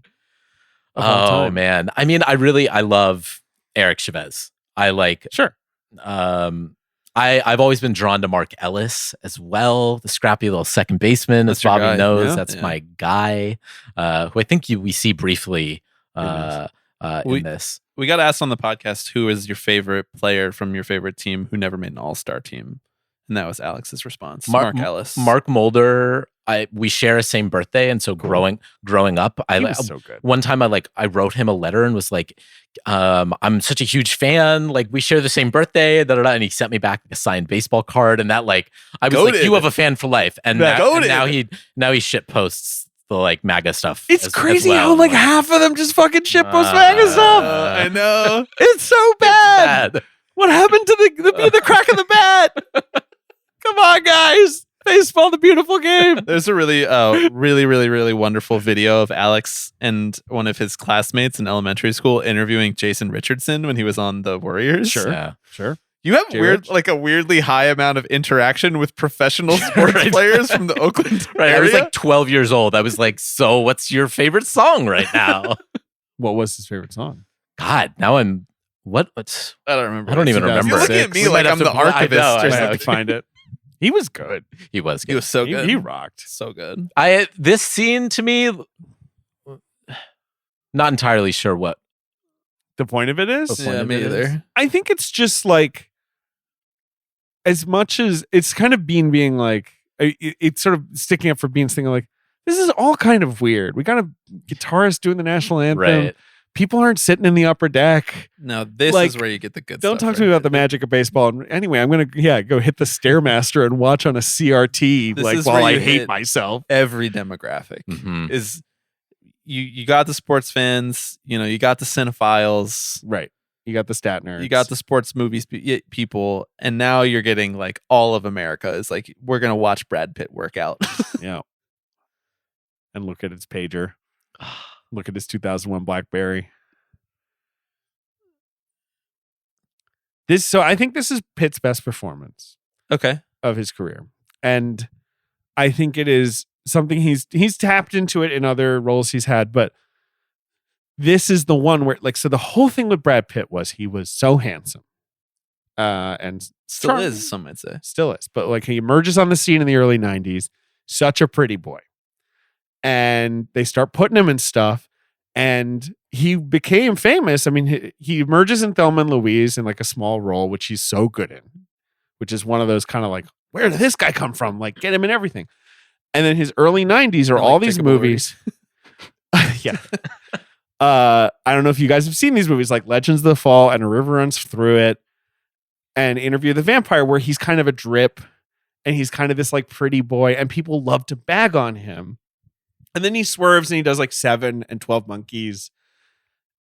of all Oh time? man, I mean, I love Eric Chavez. I like. Sure. I've always been drawn to Mark Ellis as well, the scrappy little second baseman, That's as your Bobby guy, knows. yeah, That's yeah. my guy, who I think we see briefly We- in this. We got asked on the podcast who is your favorite player from your favorite team who never made an all-star team. And that was Alex's response. Mark Ellis. Mark Mulder. We share a same birthday, and so growing up, He was so good. one time I wrote him a letter and was like, I'm such a huge fan. Like, we share the same birthday, and he sent me back a signed baseball card, and that like I was like, Goated. you have a fan for life. And, Goated. now he shit posts the like MAGA stuff. It's as crazy well. how like half of them just fucking shitpost MAGA stuff. I know. It's so bad. Bad. What happened to the crack of the bat? Come on, guys. Baseball, the beautiful game. There's a really, really wonderful video of Alex and one of his classmates in elementary school interviewing Jason Richardson when he was on the Warriors. Yeah. Sure. You have Jared? a weirdly high amount of interaction with professional sports Right. players from the Oakland Right. area. I was like 12 years old. I was like, so what's your favorite song right now? What was his favorite song? God, now I'm what's I don't remember. I don't even remember. You're looking at me We like might I'm have the to- I know, archivist I or I know. have something. to find it. He was good. he was He good. was so good. He rocked. So good. This scene to me, not entirely sure what. The point of it is, The point Yeah, of me it is- either. I think it's just like, as much as it's kind of being like, it's sort of sticking up for Bean's thing. Like, this is all kind of weird. We got a guitarist doing the national anthem. Right. people aren't sitting in the upper deck. No, this Like, is where you get the good Don't stuff. talk to me about the magic of baseball. And anyway, I'm going to go hit the Stairmaster and watch on a CRT This like is while where I you hate hit myself. Every demographic Mhm. is you got the sports fans, you got the cinephiles, Right. You got the stat nerds. you got the sports movies people, and now you're getting like all of America is like, we're gonna watch Brad Pitt work out. Yeah. And look at his pager. Look at his 2001 BlackBerry. So I think this is Pitt's best performance Okay. of his career. And I think it is something he's tapped into it in other roles he's had, but this is the one where so the whole thing with Brad Pitt was he was so handsome. And Still charming. is, some might say. Still is. But he emerges on the scene in the early 90s, such a pretty boy. And they start putting him in stuff, and he became famous. I mean, he emerges in Thelma and Louise in a small role, which he's so good in, which is one of those kind of where did this guy come from? Get him in everything. And then his early 90s are all these Jacob movies. Yeah. I don't know if you guys have seen these movies like Legends of the Fall and A River Runs Through It and Interview with the Vampire, where he's kind of a drip and he's kind of this pretty boy and people love to bag on him. And then he swerves and he does 7 and 12 Monkeys.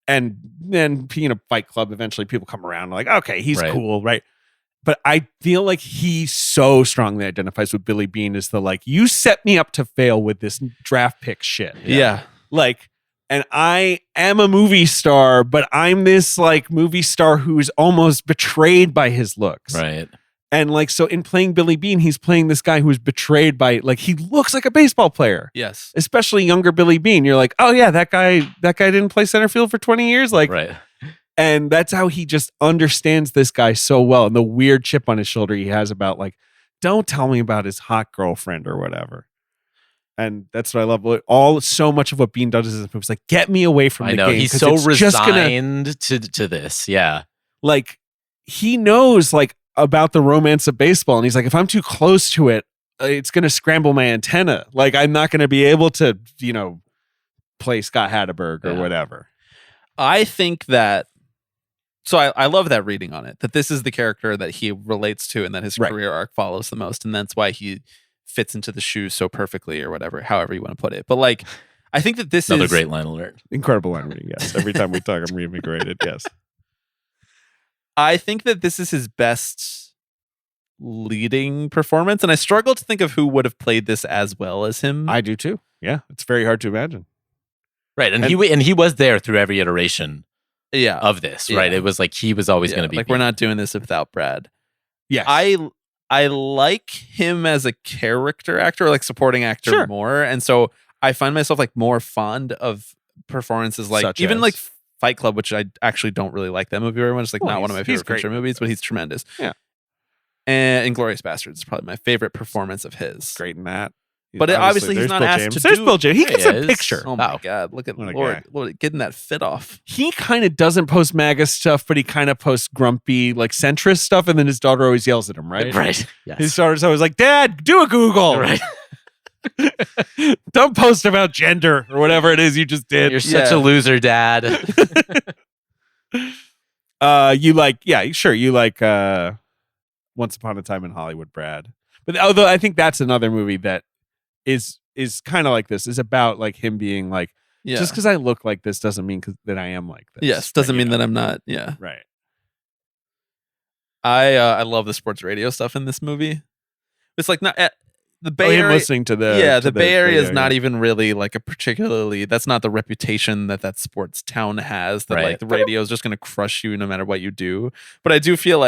And then, Fight Club, eventually people come around okay, he's Right. cool, right? But I feel like he so strongly identifies with Billy Beane as the you set me up to fail with this draft pick shit. Yeah. And I am a movie star, but I'm this movie star who's almost betrayed by his looks. Right. And so in playing Billy Beane, he's playing this guy who's betrayed by he looks like a baseball player. Yes. Especially younger Billy Beane. You're oh yeah, that guy didn't play center field for 20 years. Right. And that's how he just understands this guy so well. And the weird chip on his shoulder he has about don't tell me about his hot girlfriend or whatever. And that's what I love. So much of what Beane does is moves get me away from I the know. game. He's 'cause so it's just gonna- resigned to this. Yeah. he knows about the romance of baseball, and he's if I'm too close to it, it's gonna scramble my antenna. I'm not gonna be able to play Scott Hatteberg or whatever. I think that. So I love that reading on it, that this is the character that he relates to and that his Right. career arc follows the most, and that's why he fits into the shoes so perfectly, or whatever, however you want to put it. But I think that this Another is great line alert. Incredible line reading, yes. Every time we talk, I'm reinvigorated, yes. I think that this is his best leading performance, and I struggle to think of who would have played this as well as him. I do too. Yeah, it's very hard to imagine. Right. And he was there through every iteration yeah, of this, right? Yeah. It was he was always going to be we're not doing this without Brad. Yes. I like him as a character actor, supporting actor Sure. more, and so I find myself more fond of performances Such even as? Fight Club, which I actually don't really like that movie very much. It's Well, not one of my he's favorite great Fincher in movies, but he's tremendous. Yeah. And Inglourious Bastards is probably my favorite performance of his. Great in that. But obviously he's there's not Bill asked James. to There's do- Bill James. He There gets he a is. picture. Oh my Wow. God! Look at What a Lord, getting that fit off. He kind of doesn't post MAGA stuff, but he kind of posts grumpy, centrist stuff, and then his daughter always yells at him, right? Right. Yes. His daughter's always Dad, do a Google. Right. Don't post about gender or whatever it is you just did. You're such Yeah. a loser, Dad. You Once Upon a Time in Hollywood, Brad. But although I think that's another movie that is kind of like this, is about him being Yeah. just because I look like this doesn't mean that I am like this. Yes, doesn't mean that I'm not. Yeah. Right. I love the sports radio stuff in this movie. It's not the Bay him Area. listening to the The Bay Area is not yeah. even really a particularly. That's not the reputation that sports town has. That Right. the radio is just going to crush you no matter what you do. But I do feel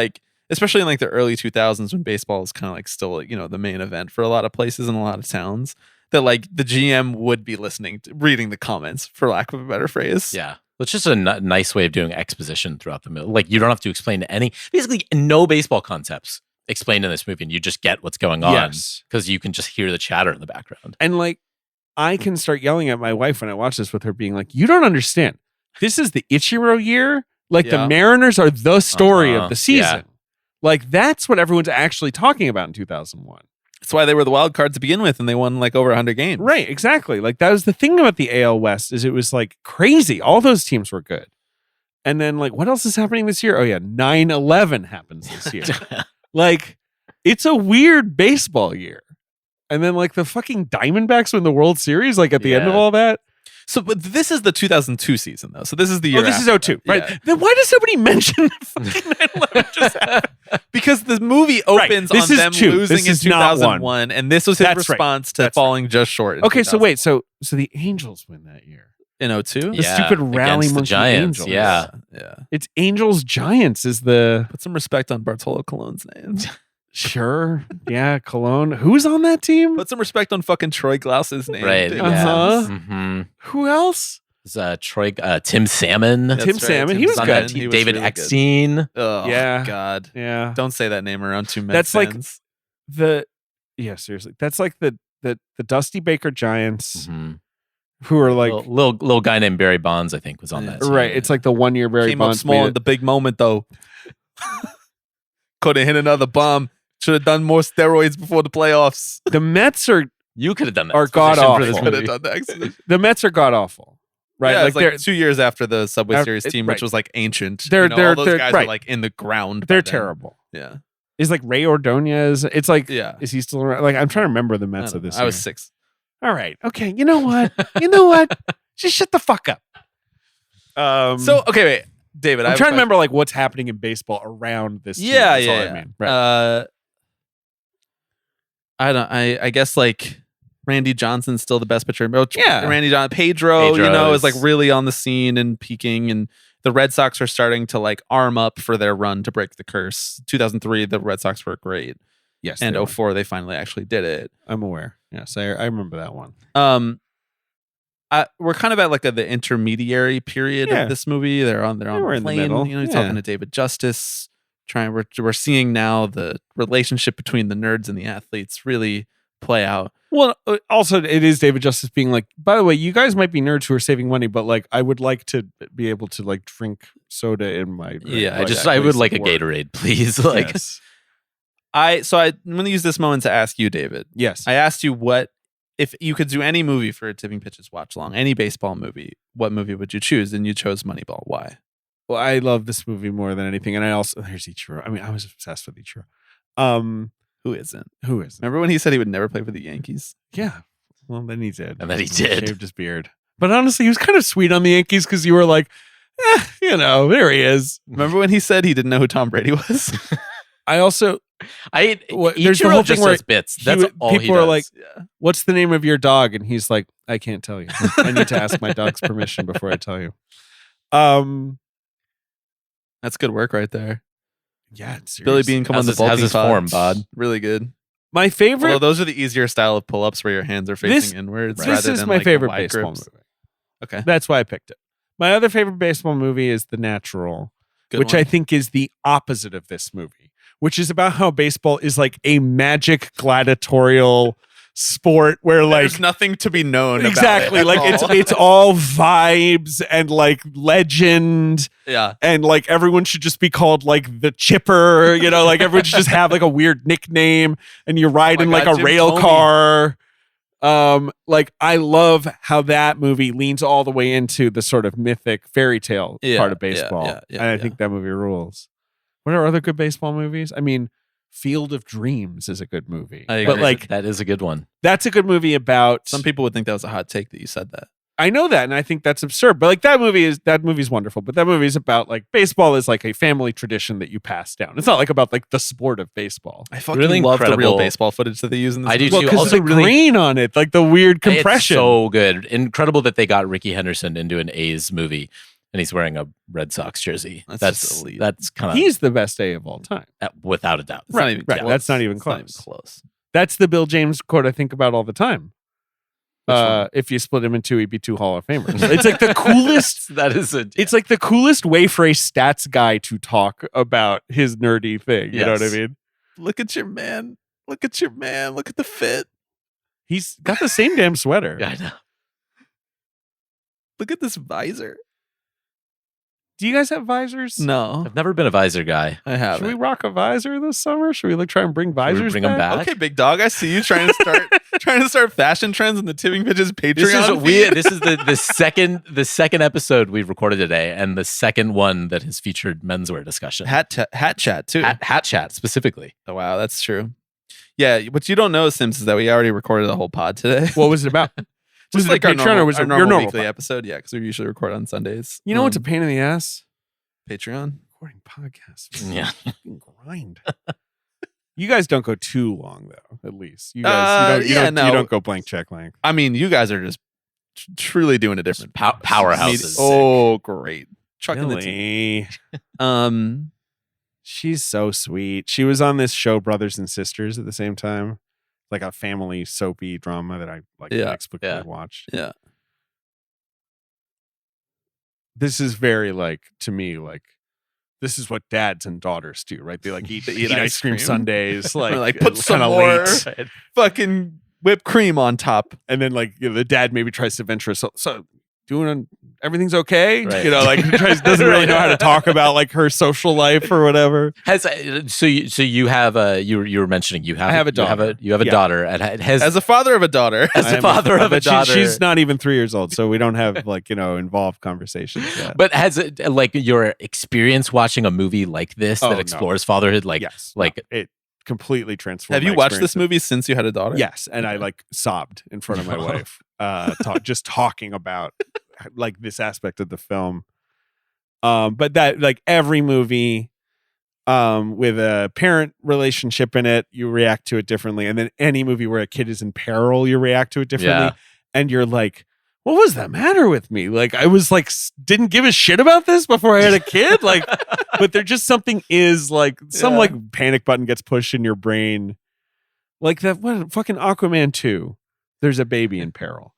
especially in the early 2000s when baseball is kind of still the main event for a lot of places and a lot of towns, that the GM would be reading the comments, for lack of a better phrase. Yeah. It's just a nice way of doing exposition throughout the movie. You don't have to explain basically no baseball concepts explained in this movie, and you just get what's going on Yes. because you can just hear the chatter in the background. And I can start yelling at my wife when I watch this with her being you don't understand. This is the Ichiro year. Yeah. The Mariners are the story Uh-huh. of the season. That's what everyone's actually talking about in 2001. That's why they were the wild card to begin with, and they won like over 100 games. Right, exactly. Like that was the thing about the AL West is it was like crazy. All those teams were good. And then like what else is happening this year? Oh yeah, 9/11 happens this year. Like it's a weird baseball year. And then like the fucking Diamondbacks win the World Series like at the end of all that. So, but this is the 2002 season, though. So this is the year. Oh, this is 02, right? Yeah. Then why does nobody mention the fucking 9/11 just happened? Because the movie opens This on is them 2. losing This in is not 2001, and this was his That's right. response to That's falling just short. In Okay, so 2000. wait, so the Angels win that year. In 02? The stupid rally against the monkey Giants. Angels. Yeah. Yeah. It's Angels Giants is the Put some respect on Bartolo Colon's name. sure. Yeah, Cologne. Who's on that team? Put some respect on fucking Troy Glaus's name. Right. Big Uh-huh. sense. Mm-hmm. Who else? Tim Salmon. That's Tim right, Salmon. He Tim was on good. that He team. was David really good. Eckstein. Oh, Yeah. God. Yeah. Don't say that name around two Mets That's like fans. Seriously. That's like the Dusty Baker Giants Mhm. who are like little guy named Barry Bonds, I think, was on Yeah. that team. right. It's like the 1 year Barry Came up Bonds small made in it. the big moment, though. Couldn't hit another bomb. Should have done more steroids before the playoffs. The Mets are You could have done that. Are exposition god for this awful. Could movie. have done the exhibition. the Mets are god awful. Right? Yeah, like it's like 2 years after the Subway After- Series team, right. which was like ancient. They're- all they're- those they're- guys right. are like in the ground. by they're then. terrible. Yeah. Is like Ray Ordonez. It's like Yeah. is he still around? Like I'm trying to remember the I Mets don't of this know. year. I was 6. All right. Okay. You know what? You know what? Just shut the fuck up. So okay, wait, David. I'm trying to remember like what's happening in baseball around this. team. Yeah, That's all yeah. I mean. Right. I guess like Randy Johnson's still the best pitcher. Yeah. Randy Johnson, Pedro, Pedro is like is- really on the scene and peaking, and the Red Sox are starting to like arm up for their run to break the curse. 2003, the Red Sox were great, Yes. and they were. 04 they finally actually did it. I'm aware. Yes, I remember that one. We're kind of at like the intermediary period Yeah. of this movie. They're on we're the in the plane. middle. He's Yeah. talking to David Justice. We're seeing now the relationship between the nerds and the athletes really play out. Well, also it is David Justice being like, by the way, you guys might be nerds who are saving money, but like I would like to be able to like drink soda in my Yeah, like, I would place like a of work. Gatorade, please. Like, Yes. I'm going to use this moment to ask you, David. Yes. I asked you what if you could do any movie for a Tipping Pitches watch along, any baseball movie, what movie would you choose? And you chose Moneyball. Why? Well, I love this movie more than anything, and I also there's Ichiro. I mean, I was obsessed with Ichiro. Who isn't? Who is? Remember when he said he would never play for the Yankees? Yeah. Well, then he did. And then he did. Shaved his beard. But honestly, he was kind of sweet on the Yankees because you were like, there he is. Remember when he said he didn't know who Tom Brady was? I also, there's the Ichiro whole just thing where says bits. he That's would- all he people are does. like, Yeah. what's the name of your dog? And he's like, I can't tell you. I need to ask my dog's permission before I tell you. That's good work right there. Yeah, it's Billy serious. Bean come on How's the his- how's bulking his form, pods. bud? Really good. My favorite. Although those are the easier style of pull-ups where your hands are facing This- inwards. This rather is than my like the favorite wide baseball grips. movie. Okay, That's why I picked it. My other favorite baseball movie is The Natural, good which one. I think is the opposite of this movie, which is about how baseball is like a magic gladiatorial sport where like there's nothing to be known. exactly about it like at all. it's all vibes and like legend yeah. and like everyone should just be called like the Chipper, like everyone should just have like a weird nickname and you ride Oh in my like God, a Jim rail Comey. car. Like I love how that movie leans all the way into the sort of mythic fairy tale Yeah, part of yeah, baseball. yeah, yeah, and I yeah. think that movie rules. What are other good baseball movies? I mean, Field of Dreams is a good movie. I But agree. like that is a good one. that's a good movie about Some people would think that was a hot take that you said that. I know that, and I think that's absurd. But like that movie's wonderful. But that movie is about like baseball is like a family tradition that you pass down. It's not like about like the sport of baseball. I fucking Really love the real incredible- baseball footage that they use in this I do movie. Well, too. because Also the really- green on it, like the weird compression. It's so good. Incredible that they got Ricky Henderson into an A's movie and he's wearing a Red Sox jersey. That's just elite. That's kind He's the best A of all time. of without a doubt. It's not even right. close. That's not even It's not close. close. That's the Bill James quote I think about all the time. Which one? If you split him in two, he'd be two Hall of Famers. It's like the coolest. That is a. It's like the coolest way for a stats guy to talk about his nerdy thing. You know what I Yes. mean? Look at your man. Look at your man. Look at the fit. He's got the same damn sweater. I know. Look at this visor. Do you guys have visors? No, I've never been a visor guy. I haven't. Should we rock a visor this summer? Should we like try and bring visors? bring 'em back? Okay, big dog. I see you trying to start fashion trends in the Tipping Pitches Patreon. This is the second episode we've recorded today, and the second one that has featured menswear discussion. hat chat too. Hat chat specifically. Oh, wow, that's true. Yeah, what you don't know, Sims, is that we already recorded a whole pod today. What was it about? Just Was it like a our Patreon normal, or was it our your normal weekly pod? episode? Yeah, because we usually record on Sundays. You know what's a pain in the ass? Patreon? Recording podcasts. Yeah. Fucking grind. You guys don't go too long though. At least you guys. You don't go blank check length. I mean, you guys are just truly doing a different Powerhouses. Oh, great! Chucking the tea. Really? She's so sweet. She was on this show, Brothers and Sisters, at the same time, like a family soapy drama that I inexplicably watched. Yeah. This is very to me, this is what dads and daughters do, right? They eat ice cream sundaes, put some more fucking whipped cream on top, and then the dad maybe tries to venture so everything's okay, Right. doesn't really know how to talk about her social life or whatever. So you have you were mentioning you have I have a daughter. You have a daughter, and as a father of a daughter. As a father of a daughter, she's not even 3 years old, so we don't have involved conversations yet. But has it your experience watching a movie like this that explores fatherhood, yes, it completely transformed. Have you watched this movie since you had a daughter? Yes, and I sobbed in front of my wife, just talking about this aspect of the film. But that every movie with a parent relationship in it, you react to it differently, and then any movie where a kid is in peril, you react to it differently, and you're like, what was the matter with me? I was didn't give a shit about this before I had a kid. But there just something is some panic button gets pushed in your brain. That what fucking Aquaman 2. There's a baby in peril.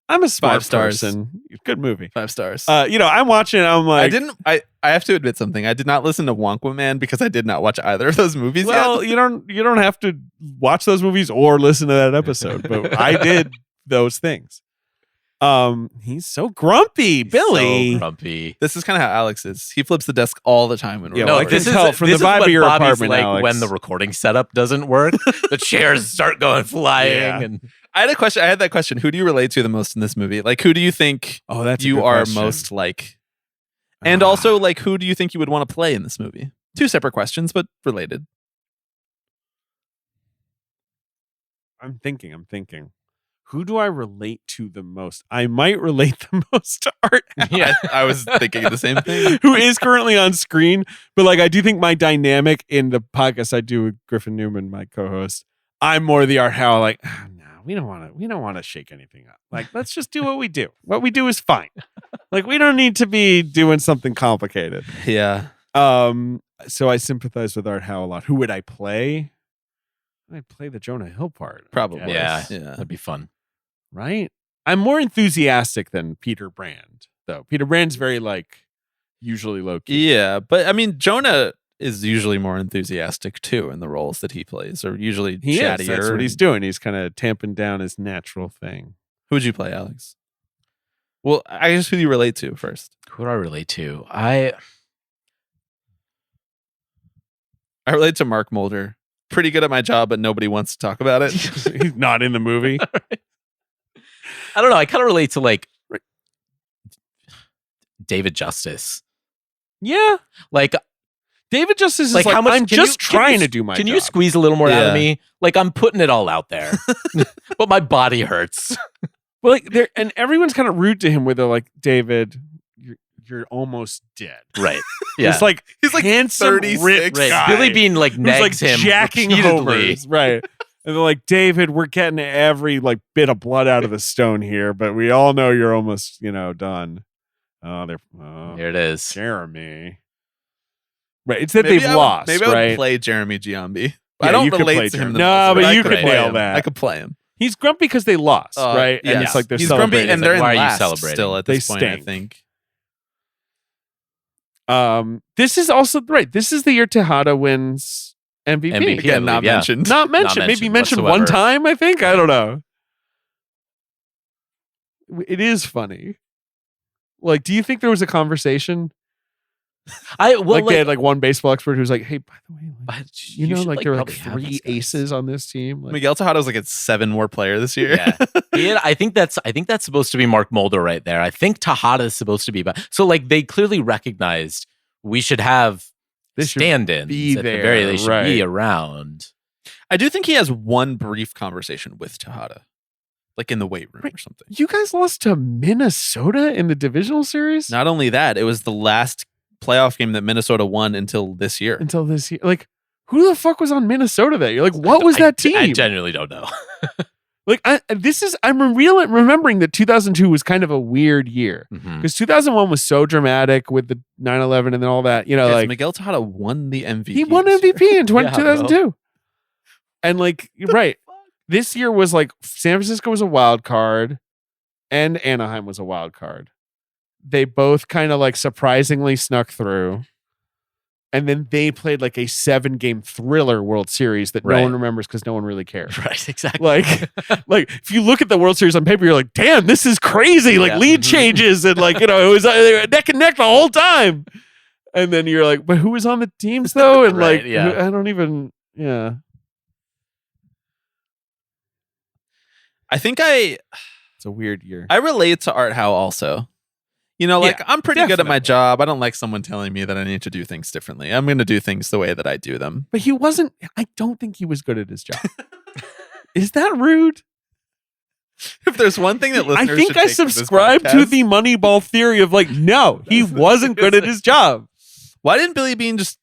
I'm a smart 5 stars. person. Good movie. 5 stars. I'm watching it. I'm like, I have to admit something. I did not listen to Wonkwoman because I did not watch either of those movies well, yet. you don't have to watch those movies or listen to that episode, but I did those things. He's so grumpy, Billy. So grumpy. This is kind of how Alex is. He flips the desk all the time when we're No, I can tell from the vibe of your apartment, Alex. When the recording setup doesn't work, the chairs start going flying. Yeah. And I had that question. Who do you relate to the most in this movie? Who do you think that's you are most like? And also, who do you think you would want to play in this movie? 2 separate questions, but related. I'm thinking. Who do I relate to the most? I might relate the most to Art Howe. Yeah, I was thinking the same thing. Who is currently on screen, but I do think my dynamic in the podcast I do with Griffin Newman, my co-host, I'm more the Art Howe. No, we don't want to shake anything up. Let's just do what we do. What we do is fine. We don't need to be doing something complicated. Yeah. So I sympathize with Art Howe a lot. Who would I play? I'd play the Jonah Hill part. Probably. yeah, Yeah. that'd be fun. Right? I'm more enthusiastic than Peter Brand, though. Peter Brand's very usually low key. Yeah, but I mean, Jonah is usually more enthusiastic too in the roles that he plays, or usually chattier. That's what he's doing. He's kind of tamping down his natural thing. Who would you play, Alex? Well, I guess who do you relate to first? Who do I relate to? I relate to Mark Mulder. Pretty good at my job, but nobody wants to talk about it. He's not in the movie. I don't know. I kind of relate to David Justice. Yeah. David Justice is how much? I'm just trying to do my job. Can you squeeze a little more out of me? I'm putting it all out there, but my body hurts. Well, and everyone's kind of rude to him where they're like, David, you're almost dead. Right. Yeah. He's handsome, 36. rich Right. guy. Billy Bean nags him jacking repeatedly. homers. Right. And they're like, David, we're getting every bit of blood out of the stone here, but we all know you're almost, done. There it is. Jeremy. Right. It's that they've lost. Maybe I right? would play Jeremy Giambi. Yeah, I don't you could play relate to him. Jeremy. No, but I you could could play nail him. that. I could play him. He's grumpy because they lost, right? And Yes. it's they're He's grumpy, celebrating. and they're in Why are you last celebrating? still at They this point, I stink. think. This is also right. This is the year Tejada wins MVP. MVP. Again, not yeah. mentioned. Not mentioned. Maybe mentioned one whatsoever. time. I think. I don't know. It is funny. Do you think there was a conversation They had like one baseball expert who's like, hey, by the way, like, you know, should, like there were like probably have 3 these guys. aces on this team. Like, Miguel Tejada's like a 7 more player this year. Yeah, I think that's supposed to be Mark Mulder right there. I think Tejada is supposed to be, but so like they clearly recognized we should have This should stand-ins be at the there, very. They should right. be around. I do think he has one brief conversation with Tejada, like in the weight room or something. you guys lost to Minnesota in the divisional series Not only that, it was the last playoff game that Minnesota won until this year. until this year. Like, who the fuck was on Minnesota that year? Like, what was that team? I genuinely don't know. Like, I'm remembering that 2002 was kind of a weird year Mhm. because 2001 was so dramatic with the 9/11 and then all that. You know, Yes, like Miguel Tejada won the MVP. he won this year. MVP in Yeah, 2002. And like, you're right. This year was like San Francisco was a wild card and Anaheim was a wild card. They both kind of like surprisingly snuck through. And then they played like a 7-game thriller World Series that no Right. one remembers because no one really cares. Right, exactly. Like if you look at the World Series on paper, you're like, damn, this is crazy. Like Yeah. lead changes and like, you know, it was neck and neck the whole time. And then you're like, but who was on the teams though? And Right, like, yeah. I don't even, yeah. I think It's a weird year. I relate to Art Howe also. You know, like Yeah, I'm pretty good at my definitely. job. I don't like someone telling me that I need to do things differently. I'm going to do things the way that I do them. But he wasn't, I don't think he was good at his job. Is that rude? If there's one thing that I listeners think should I take from this subscribe to podcast- the Moneyball theory of like, no, he wasn't good at his job. Why didn't Billy Bean just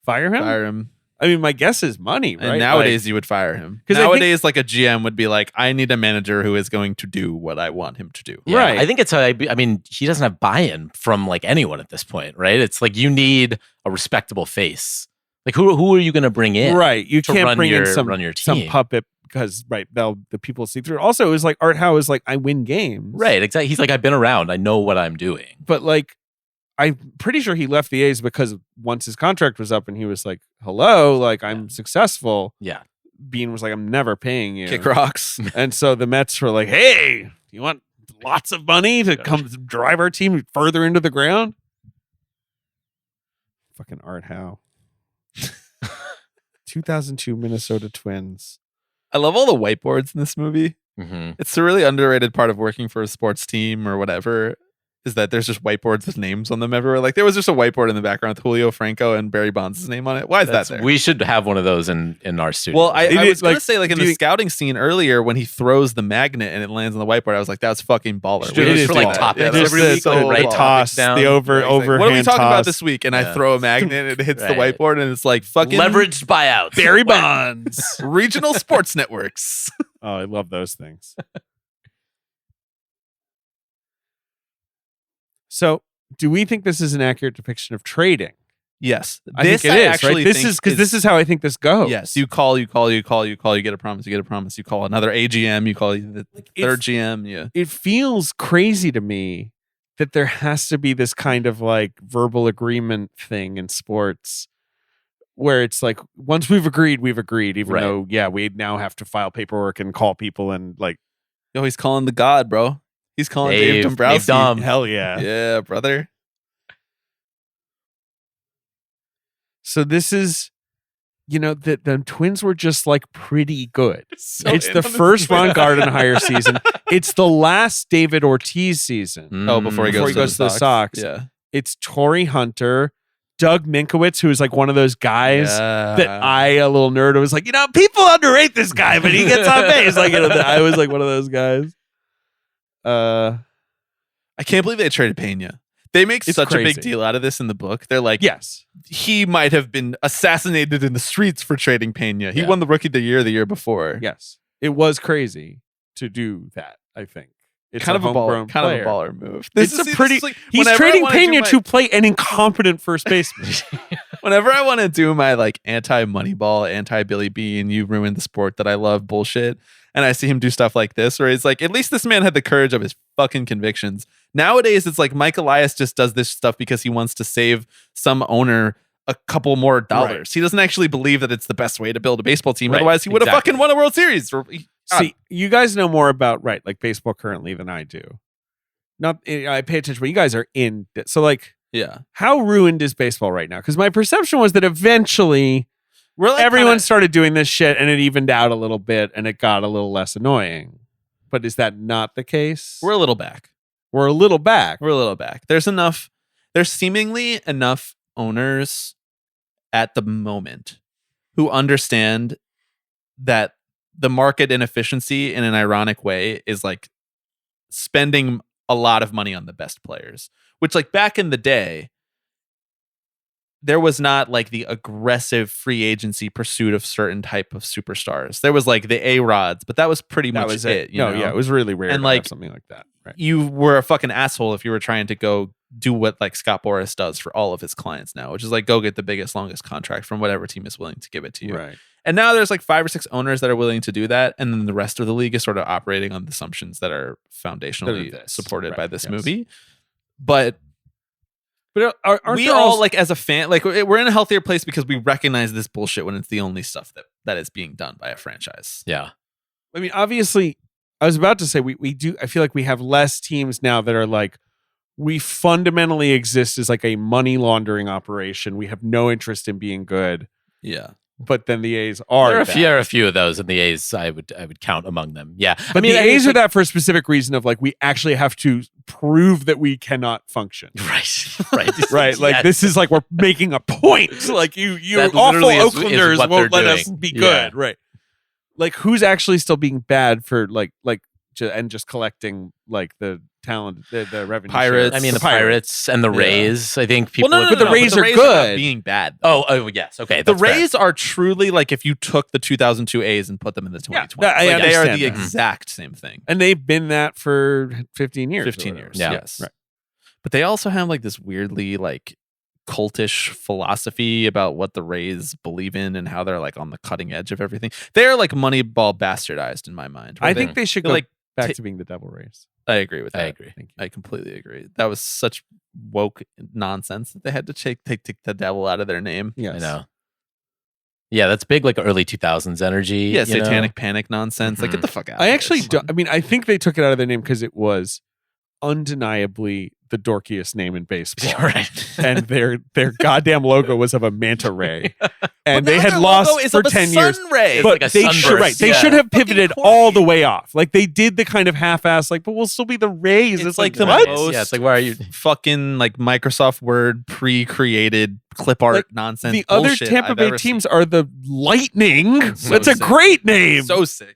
Fire him? fire him? I mean, my guess is money, right? And nowadays you would fire him. 'Cause I think- Nowadays, like a GM would be like, I need a manager who is going to do what I want him to do. Yeah, Right. I think it's I mean, he doesn't have buy-in from like anyone at this point, right? It's like you need a respectable face. Like who are you going to bring in? right. You to can't run bring in your- some, run your some team. puppet because, right, the people see through. Also, it was like Art Howe is like, I win games. Right, exactly. He's like, I've been around. I know what I'm doing. But like, I'm pretty sure he left the A's because once his contract was up and he was like, hello, like I'm successful. Yeah. Bean was like, I'm never paying you. Kick rocks. And so the Mets were like, hey, you want lots of money to come drive our team further into the ground? Fucking Art Howe. 2002 Minnesota Twins. I love all the whiteboards in this movie. Mm-hmm. It's a really underrated part of working for a sports team or whatever, is that there's just whiteboards with names on them everywhere. Like there was just a whiteboard in the background with Julio Franco and Barry Bonds' name on it. Why is that there? We should have one of those in our studio. Well, I It was is, going to like, say, like in do the you- scouting scene earlier, when he throws the magnet and it lands on the whiteboard, I was like, "That's fucking baller." Should We it need is to for, do like, that. topics Yeah, Just that's really the, so the write cool. toss, down. the Yeah, exactly. overhand What are we talking toss. about this week? And I Yeah. throw a magnet and it hits the Right. whiteboard and it's like fucking leveraged buyouts. Barry Bonds. regional sports networks. Oh, I love those things. So, do we think this is an accurate depiction of trading? Yes, I think it is. Right? This is because this is how I think this goes. Yes, you call, you get a promise, you get a promise, you call another AGM, you call the third GM. Yeah, It feels crazy to me that there has to be this kind of like verbal agreement thing in sports where it's like once we've agreed, even Right. though we now have to file paperwork and call people and like yo, he's calling the god, bro. He's calling Dave Dave Dombrowski. Dom. hell yeah. Yeah, brother. So this is, the Twins were just like pretty good. So It's in the on this first movie. Ron Gardenhire season. It's the last David Ortiz season. Oh, before he Before goes, to the Sox. Yeah, It's Torrey Hunter, Doug Minkowitz, who is like one of those guys that I, a little nerd, was like, people underrate this guy, but he gets on base. Like, I was like one of those guys. I can't believe they traded Pena. They make It's such a crazy. big deal out of this in the book. They're like, Yes. he might have been assassinated in the streets for trading Pena. He Yeah. won the Rookie of the Year before. Yes. It was crazy to do that, I think. It's kind of a homegrown baller, player. move. He's whenever I trading wanna do Pena my- to play an incompetent first baseman. Whenever I want to do my like anti Moneyball, anti Billy Bean, you ruined the sport that I love bullshit, and I see him do stuff like this, where it's like, at least this man had the courage of his fucking convictions. Nowadays, it's like Mike Elias just does this stuff because he wants to save some owner a couple more dollars. Right. He doesn't actually believe that it's the best way to build a baseball team. Right, Otherwise, he would have exactly. fucking won a World Series. See, you guys know more about like baseball currently than I do. Not I pay attention, but you guys are in. So like, Yeah. How ruined is baseball right now? Because my perception was that eventually We're like everyone kinda- started doing this shit and it evened out a little bit and it got a little less annoying. But is that not the case? we're a little back. We're a little back. We're a little back. There's seemingly enough owners at the moment who understand that the market inefficiency in an ironic way is like spending a lot of money on the best players, which like back in the day, there was not like the aggressive free agency pursuit of certain type of superstars. There was like the A-Rods, but that was pretty That much was it. it. No, yeah, it was really rare And, to like, have something like that. Right. You were a fucking asshole if you were trying to go do what like Scott Boras does for all of his clients now, which is like go get the biggest, longest contract from whatever team is willing to give it to you. Right. And now there's like 5 or 6 owners that are willing to do that, and then the rest of the league is sort of operating on the assumptions that are foundationally That are this. supported by Right, this yes. movie. But Aren't we there all also- like as a fan, like we're in a healthier place because we recognize this bullshit when it's the only stuff that is being done by a franchise. Yeah. I mean, obviously, I was about to say we do. I feel like we have less teams now that are like, we fundamentally exist as like a money laundering operation. We have no interest in being good, Yeah. but then the A's are. There that. are a few of those, and the A's I would count among them. Yeah. But the A's are that for a specific reason of like, we actually have to prove that we cannot function. Right. Right. Like Yes. this is like, we're making a point. Like you That awful literally is Oaklanders what won't they're let us doing. be Yeah. good. Right. Like who's actually still being bad for and just collecting like the talent, the revenue. Pirates. share. I mean, the Pirates and the Yeah. Rays. I think people. Well, no, would- But the Rays are not good. being bad. Oh, yes. Okay. The that's fair. Rays are truly like if you took the 2002 A's and put them in the 2020s. I Like, they are understand the that. exact same thing. And they've been that for 15 years. 15 or whatever. years. Yeah. Yes. Right. But they also have like this weirdly like cultish philosophy about what the Rays believe in and how they're like on the cutting edge of everything. They're like Moneyball bastardized in my mind. where I think they should go like back ta- to being the Devil Rays. I agree with that. I agree. Thank you. I completely agree. That was such woke nonsense that they had to take the devil out of their name. Yes. I know. Yeah, that's big, like early 2000s energy. Yeah, you know? satanic panic nonsense. Like, Mhm. get the fuck out. I of actually here. don't. I mean, I think they took it out of their name because it was undeniably the dorkiest name in baseball. Right. And their goddamn logo was of a manta ray. And But they now had their lost logo is for of a 10 years. sun ray. It's But like a they should sunburst. They Yeah. should have Fucking pivoted corny. all the way off. Like they did the kind of half-ass, like, but we'll still be the Rays. It's like the what? most Yeah, it's like, why are you? fucking like Microsoft Word pre-created clip art Like, nonsense. The other bullshit Tampa I've Bay ever teams are the Lightning. So That's a sick. great name. seen. So sick.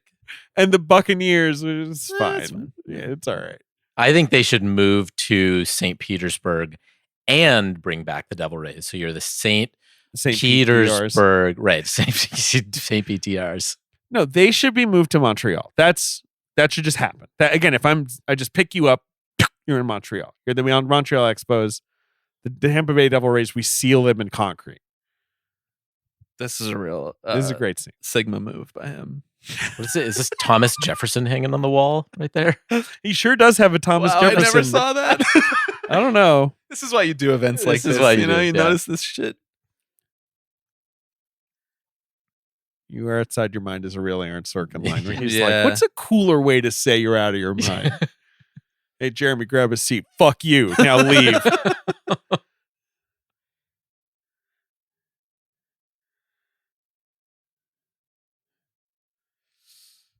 And the Buccaneers is Eh, fine. it's fine. Yeah, it's all right. I think they should move to St. Petersburg and bring back the Devil Rays. So you're the St. St. Petersburg, right? St. PTRs. No, they should be moved to Montreal. That should just happen. That again, if I just pick you up, you're in Montreal. You're the Montreal Expos. The Tampa Bay Devil Rays, we seal them in concrete. This is a real This is a great scene. Sigma move by him. What is it? Is this Thomas Jefferson hanging on the wall right there? He sure does have a Thomas Wow, Jefferson. I never saw that. I don't know. This is why you do events like This this. is why you you know, do it, you yeah. notice this shit. You are outside your mind is a real Aaron Sorkin line. Where he's Yeah. like, what's a cooler way to say you're out of your mind? Hey, Jeremy, grab a seat. Fuck you. Now leave.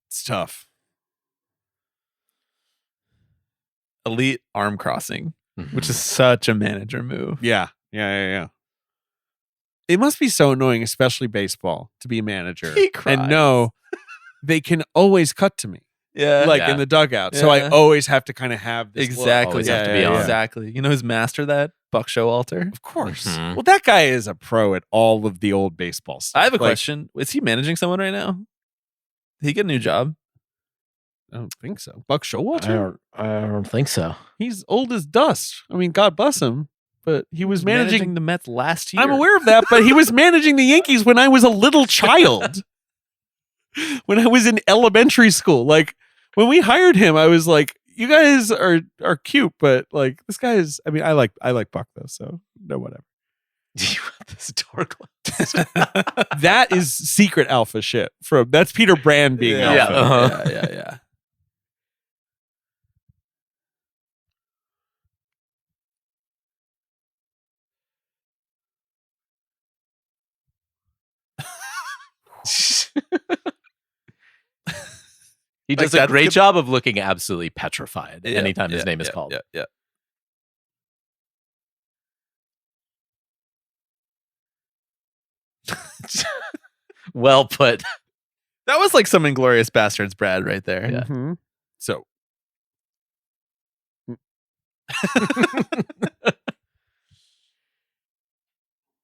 It's tough. Elite arm crossing, Mm-hmm. which is such a manager move. Yeah. It must be so annoying, especially baseball, to be a manager He cries. and know they can always cut to me, Yeah, like Yeah. in the dugout. So I Yeah. always have to kind of have this look. exactly. Always have to be on. Exactly. You know who's mastered that? Buck Showalter. Of course. Mhm. Well, that guy is a pro at all of the old baseball stuff. I have a Like, question. Is he managing someone right now? Did he get a new job? I don't think so. Buck Showalter? I don't think so. He's old as dust. I mean, God bless him, but he was managing. the Mets last year. I'm aware of that, but he was managing the Yankees when I was a little child. When I was in elementary school. Like when we hired him, I was like, you guys are cute, but like this guy is, I mean, I like Buck though, so no whatever. Do you want this door closed? That is secret alpha shit. That's Peter Brand being Yeah. alpha. Uh-huh. Yeah. He does a great job of looking absolutely petrified anytime his name is called. Yeah. Well put. That was like some Inglorious Bastards Brad right there. Yeah. Mm-hmm. So.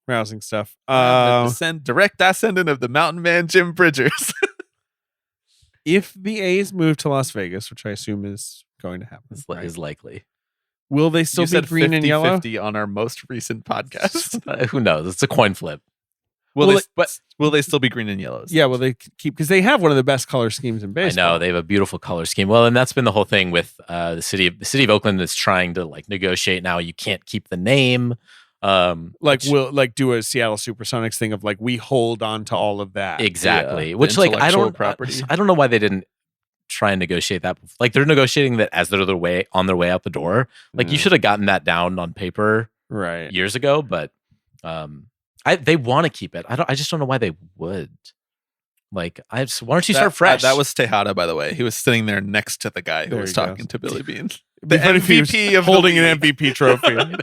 Rousing stuff. Direct descendant of the mountain man Jim Bridgers. If the A's move to Las Vegas, which I assume is going to happen, Is likely. will they still be green and yellow? 50 on our most recent podcast. Who knows? It's a coin flip. Will they still be green and yellows? Yeah, will they keep, because they have one of the best color schemes in baseball. I know they have a beautiful color scheme. Well, and that's been the whole thing with the city of Oakland is trying to like negotiate now. You can't keep the name. We'll do a Seattle Supersonics thing of like we hold on to all of that. Exactly. Yeah, Which like I don't property. I don't know why they didn't try and negotiate that. Like they're negotiating that as they're on their way out the door. Like you should have gotten that down on paper right years ago, but they want to keep it. I just don't know why they would. Like why don't you start fresh? That was Tejada, by the way. He was sitting there next to the guy who was talking to Billy Bean. The MVP of holding an MVP trophy.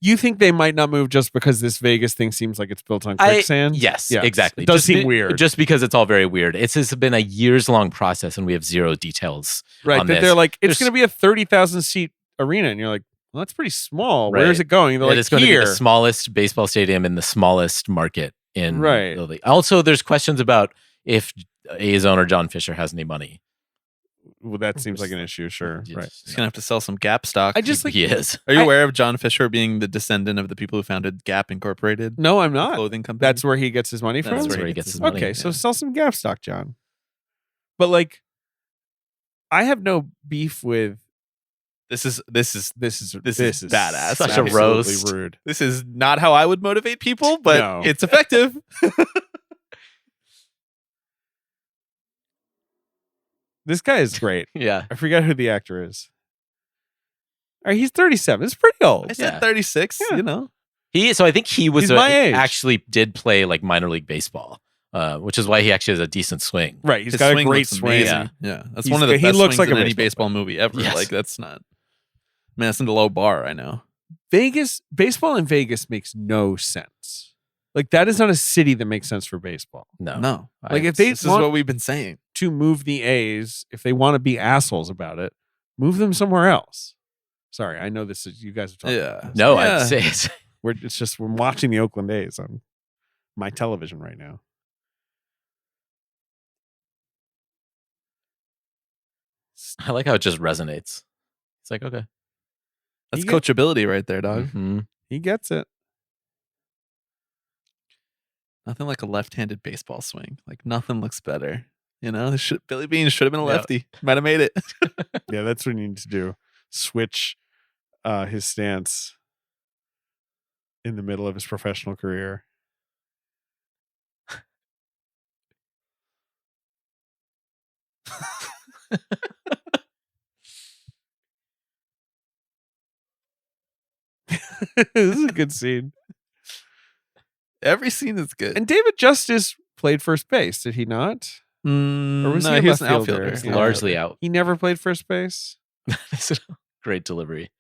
You think they might not move just because this Vegas thing seems like it's built on quicksand? Yes, exactly. It does seem weird. Just because it's all very weird. It's been a years-long process and we have zero details. Right. On That this. they're like, it's going to be a 30,000 seat arena. And you're like, well, that's pretty small. Right. Where is it going? They're like, it's going to be the smallest baseball stadium in the smallest market in the league. Also, there's questions about if A's owner John Fisher has any money. Well, that seems like an issue, sure. Right. He's gonna have to sell some Gap stock. He is. Are you aware of John Fisher being the descendant of the people who founded Gap Incorporated? No, I'm not. Clothing company. That's where he gets his money from. That's where he gets his money. Okay, so sell some Gap stock, John. But like, I have no beef with. This is badass. Such a roast. Rude. This is not how I would motivate people, but it's effective. This guy is great. Yeah. I forget who the actor is. All right, he's 37. It's pretty old. I said 36. Yeah. You know, So I think he was He's my age. actually did play like minor league baseball, which is why he actually has a decent swing. Right. He's his got a swing great looks swing. amazing. Yeah, that's one of the he best looks swings like in a any baseball baseball movie ever. Yes. Like that's not. Man, that's in the low bar. I know. Baseball in Vegas makes no sense. Like that is not a city that makes sense for baseball. No. Like if This is what we've been saying. to move the A's, if they want to be assholes about it, move them somewhere else. Sorry, I know this is you guys are talking. About this. No, I'd say it's we're watching the Oakland A's on my television right now. I like how it just resonates. It's like, okay. That's coachability right there, dog. Mm-hmm. He gets it. Nothing like a left-handed baseball swing. Like nothing looks better. You know, Billy Bean should have been a lefty. Might have made it. Yeah, that's what you need to do. Switch his stance in the middle of his professional career. This is a good scene. Every scene is good. And David Justice played first base, did he not? Or was no, he a he was left an fielder? outfielder. Yeah. Largely out. He never played first base? Great delivery.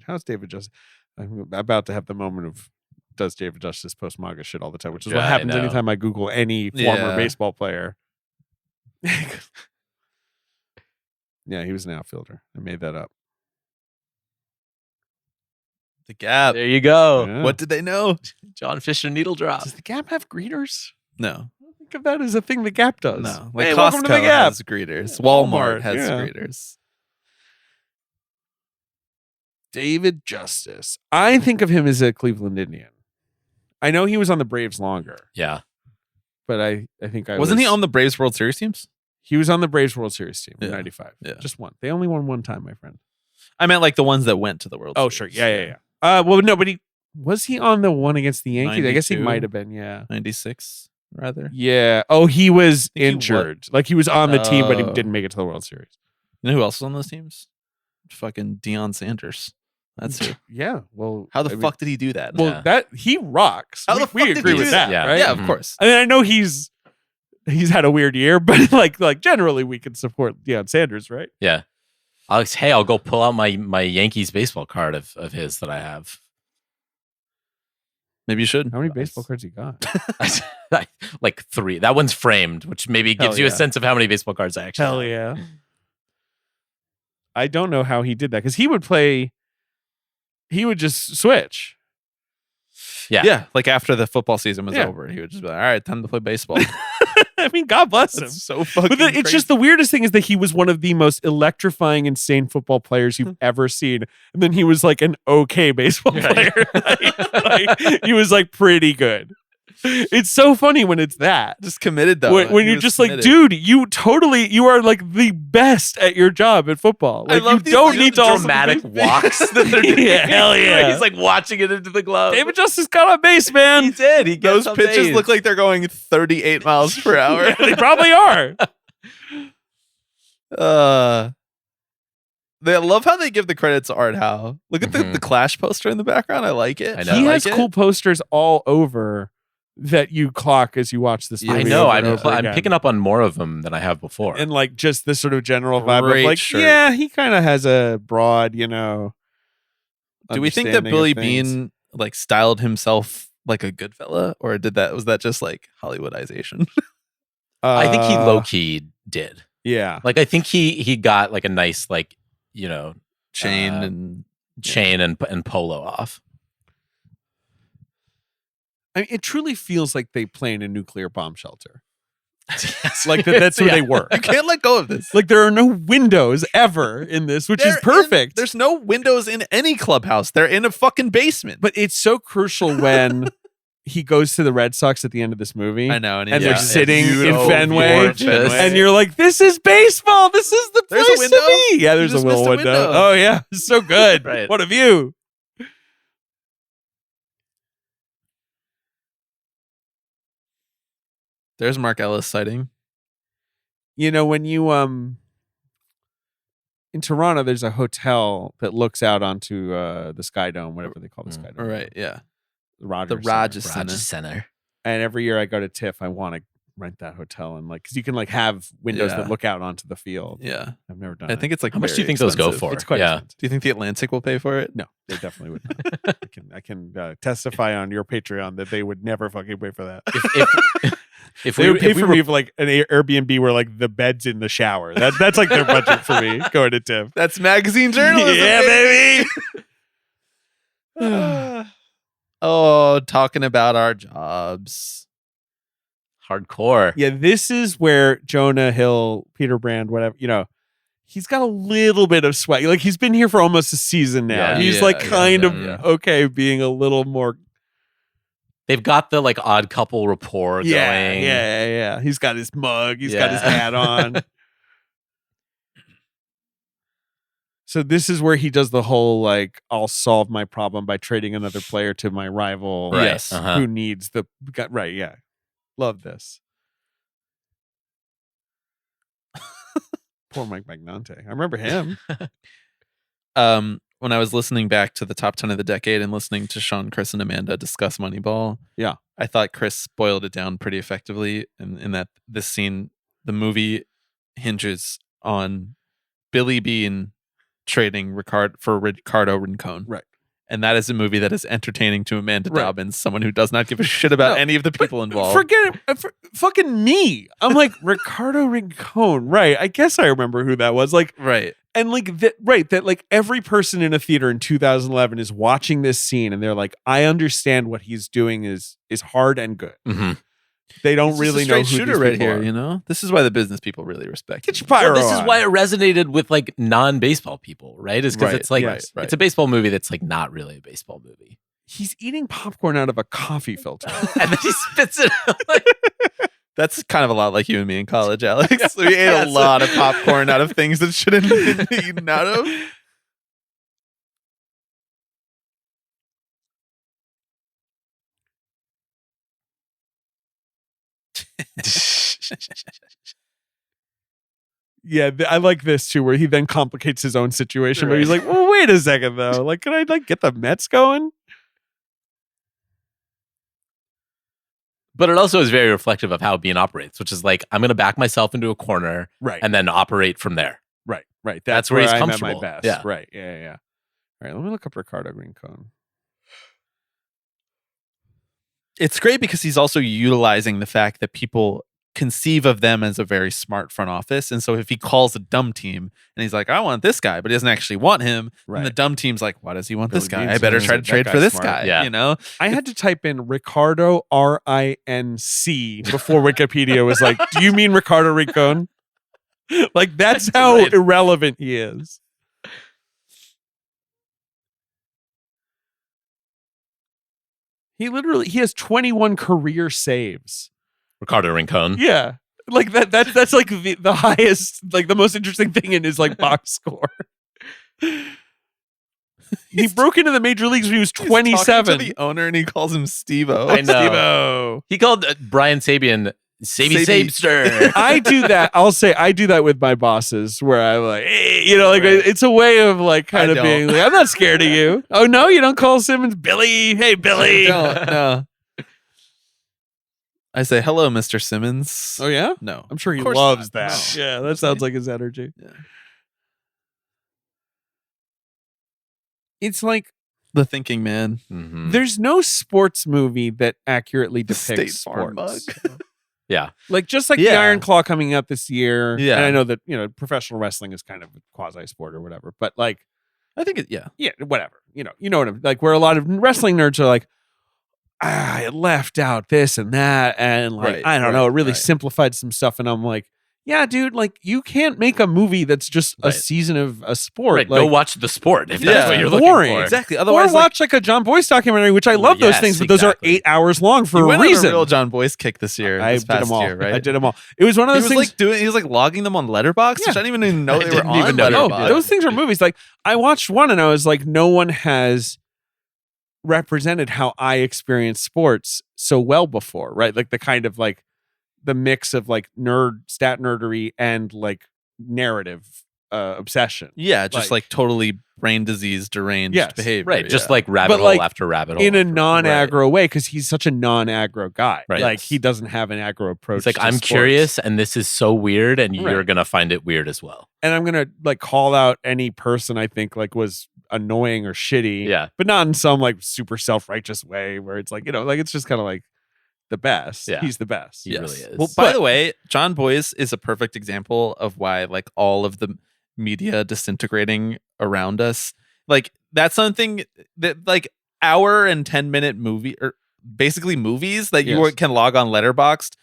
How's David Justice? I'm about to have the moment of does David Justice post MAGA shit all the time, which is what Yeah, I happens know. anytime I Google any former Yeah. baseball player. Yeah, he was an outfielder. I made that up. The Gap. There you go. Yeah. What did they know? John Fisher needle drop. Does the Gap have greeters? No. I don't think of that as a thing the Gap does. No. Like Hey, Costco welcome to the Gap. has greeters. Walmart has yeah. greeters. David Justice. I think of him as a Cleveland Indian. I know he was on the Braves longer, Yeah. but I think Wasn't he on the Braves World Series teams? He was on the Braves World Series team in Yeah. '95. Yeah. Just one. They only won one time, my friend. I meant like the ones that went to the World Oh, Series. sure. Yeah. Well, no, but was he on the one against the Yankees? I guess he 92? might have been. Yeah. 96, rather. Yeah. Oh, he was think he injured. Like he was on the team, but he Oh. didn't make it to the World Series. You know who else was on those teams? Fucking Deion Sanders. That's true. Yeah. Well, How the I mean, fuck did he do that? Well, Yeah. that he rocks. How we the fuck we did agree he with do that, that? right? Yeah, of Mhm. course. I mean, I know he's had a weird year, but like generally we can support Deion Sanders, right? Yeah. Alex, hey, I'll go pull out my Yankees baseball card of his that I have. Maybe you should. How many baseball cards you got? Like 3. That one's framed, which maybe gives Hell you a yeah. sense of how many baseball cards I actually Hell have. yeah. I don't know how he did that because he would just switch. Yeah. Yeah, like after the football season was Yeah. over, he would just be like, all right, time to play baseball. I mean, God bless him. That's so fucking But it's just the weirdest thing is that he was one of the most electrifying, insane football players you've ever seen. And then he was like an okay baseball Right. player. like, he was like pretty good. It's so funny when it's that. just committed though. When He you're was just committed. like, dude, you are like the best at your job at football. I Like, love you these don't little need to also be dramatic big. walks that they're doing. Yeah, hell yeah. He's like watching it into the glove. David Justice got on base, man. He did. He Those gets on pitches base. look like they're going 38 miles per hour. Yeah, they probably are. I love how they give the credit to Art Howe. Look at Mhm. the Clash poster in the background. I like it. I know. He I has like cool it. posters all over that you clock as you watch this Yeah, movie. I know. over and I'm over again. picking up on more of them than I have before. And like just this sort of general vibe Great of like, shirt. yeah, he kind of has a broad, Do we think that understanding Billy of things. Bean like styled himself like a good fella, or was that just like Hollywoodization? I think he low key did. Yeah. Like I think he got like a nice like Chain Uh, and chain and polo off. I mean, it truly feels like they play in a nuclear bomb shelter. Like that's where they work. you can't let go of this. Like there are no windows ever in this, which is perfect. There's no windows in any clubhouse. They're in a fucking basement. But it's so crucial when he goes to the Red Sox at the end of this movie. I know, And he's they're got sitting in beautiful Fenway, view of and you're like, "This is baseball. This is the There's a place window? to be." Yeah, there's You a just little missed a window. window. Oh yeah, it's so good. Right. What a view. There's Mark Ellis sighting. You know, when you in Toronto, there's a hotel that looks out onto the Sky Dome, whatever they call the Sky Dome. All right, yeah. The Rogers. The Center. Rogers Center. Rogers Center. And every year I go to TIFF, I want to rent that hotel and like because you can like have windows Yeah. that look out onto the field. Yeah. I've never done I it. think it's like How much do you very think those go expensive. for? It's quite Yeah. expensive. Do you think the Atlantic will pay for it? No, they definitely would not. I can testify on your Patreon that they would never fucking pay for that. If They we, would pay if we for were, me for like an Airbnb where like the bed's in the shower. That's like their budget for me going to TIFF. That's magazine journalism. Yeah, baby. Oh, talking about our jobs. hardcore. Yeah, this is where Jonah Hill, Peter Brand, whatever, he's got a little bit of swag. Like he's been here for almost a season now. Yeah. He's Yeah, like yeah, kind yeah, of yeah. okay being a little more. They've got the like odd couple rapport going. Yeah. He's got his mug. He's got his Yeah. hat on. So this is where he does the whole like, I'll solve my problem by trading another player to my rival. Right. Yes. Uh-huh. Who needs the right? Yeah, love this. Poor Mike Magnante. I remember him. When I was listening back to the top 10 of the decade and listening to Sean, Chris, and Amanda discuss Moneyball, Yeah. I thought Chris boiled it down pretty effectively in that this scene, the movie hinges on Billy Bean trading Ricardo Rincon. Right. And that is a movie that is entertaining to Amanda Right. Dobbins, someone who does not give a shit about No, any of the people involved. Forget it. Fucking me. I'm like Ricardo Rincon. Right. I guess I remember who that was. Like, Right. and like that. Right. That like every person in a theater in 2011 is watching this scene and they're like, I understand what he's doing is hard and good. Mhm. They don't It's really just a know who straight shooter these right people here, are. you know? This is why the business people really respect Get him. your pyro Well, this is on. why it resonated with like non-baseball people, right? Is because Right, it's like right, right. it's a baseball movie that's like not really a baseball movie. He's eating popcorn out of a coffee filter. And then he spits it out. Like, That's kind of a lot like you and me in college, Alex. We ate Yeah, a lot of popcorn out of things that shouldn't have been eaten out of. Yeah, I like this too, where he then complicates his own situation. But he's like, "Well, wait a second, though. Like, can I like get the Mets going?" But it also is very reflective of how Bean operates, which is like, I'm going to back myself into a corner Right, and then operate from there. right. That's where he's I'm comfortable. at my best. Yeah. Right. Yeah. All right. Let me look up Ricardo Rincon. It's great because he's also utilizing the fact that people conceive of them as a very smart front office. And so if he calls a dumb team and he's like, I want this guy, but he doesn't actually want him, and the dumb team's like, why does he want this Billy guy? Beane I better Simmons, try to that trade guy's for this smart. guy. Yeah. You know? I had to type in Ricardo Rinc before Wikipedia was like, do you mean Ricardo Rincon? Like, that's how right. irrelevant he is. He has 21 career saves. Ricardo Rincon. Yeah. Like that's like the highest, like the most interesting thing in his like box score. He broke into the major leagues when he was 27. He's talking to the owner and he calls him Steve-O. I know. Steve-O. He called Brian Sabian Saby Sabester. I do that. I'll say I do that with my bosses where I'm like, hey, you know, like Right. it's a way of like kind I of don't. being like, I'm not scared of you. Oh no, you don't call Simmons Billy. Hey Billy. No. I say, hello, Mr. Simmons. Oh yeah? No. I'm sure he Of course loves not. that. No. Yeah, that sounds like his energy. Yeah. It's like The thinking man. Mhm. there's no sports movie that accurately The depicts State Farm sports. Yeah. Like just like the Yeah. Iron Claw coming out this year. Yeah. And I know that, you know, professional wrestling is kind of a quasi sport or whatever. But like, I think yeah. yeah, whatever. You know what I'm like, where a lot of wrestling nerds are like, it left out this and that. And like, Right, I don't know, it really right. simplified some stuff. And I'm like, yeah, dude, like you can't make a movie that's just a Right. season of a sport. Right. Like, Go watch the sport if Yeah. that's what you're Boring. looking for. Exactly. or Otherwise, watch like a John Boyce documentary, which I love those Yes, things, but those are exactly. 8 hours long for he a went reason. on a real John Boyce kick this year. I this did past them all. year, right? I did them all. It was one of He those was things. like he was like logging them on Letterboxd, which I didn't even know I they were didn't on even know you No, Letterboxd. did. those things are movies. Like I watched one and I was like, no one has represented how I experience sports so well before, right? Like the kind of like the mix of like stat nerdery and like narrative obsession. Yeah, just Like- like totally brain disease, deranged Yes, behavior. Right. Just yeah. like rabbit But, hole like, after rabbit hole. In a after- non-aggro way, because he's such a non-aggro guy. Right. Like Yes. he doesn't have an aggro approach. It's like, to I'm sports. curious and this is so weird and you're Right. going to find it weird as well. And I'm gonna like call out any person I think like was annoying or shitty. Yeah. But not in some like super self-righteous way where it's like, you know, like it's just kind of like the best. Yeah. He's the best. He really is. Well, by the way, John Boyce is a perfect example of why like all of the media disintegrating around us, like that's something that like hour and 10-minute movie or basically movies that you Yes. can log on Letterboxd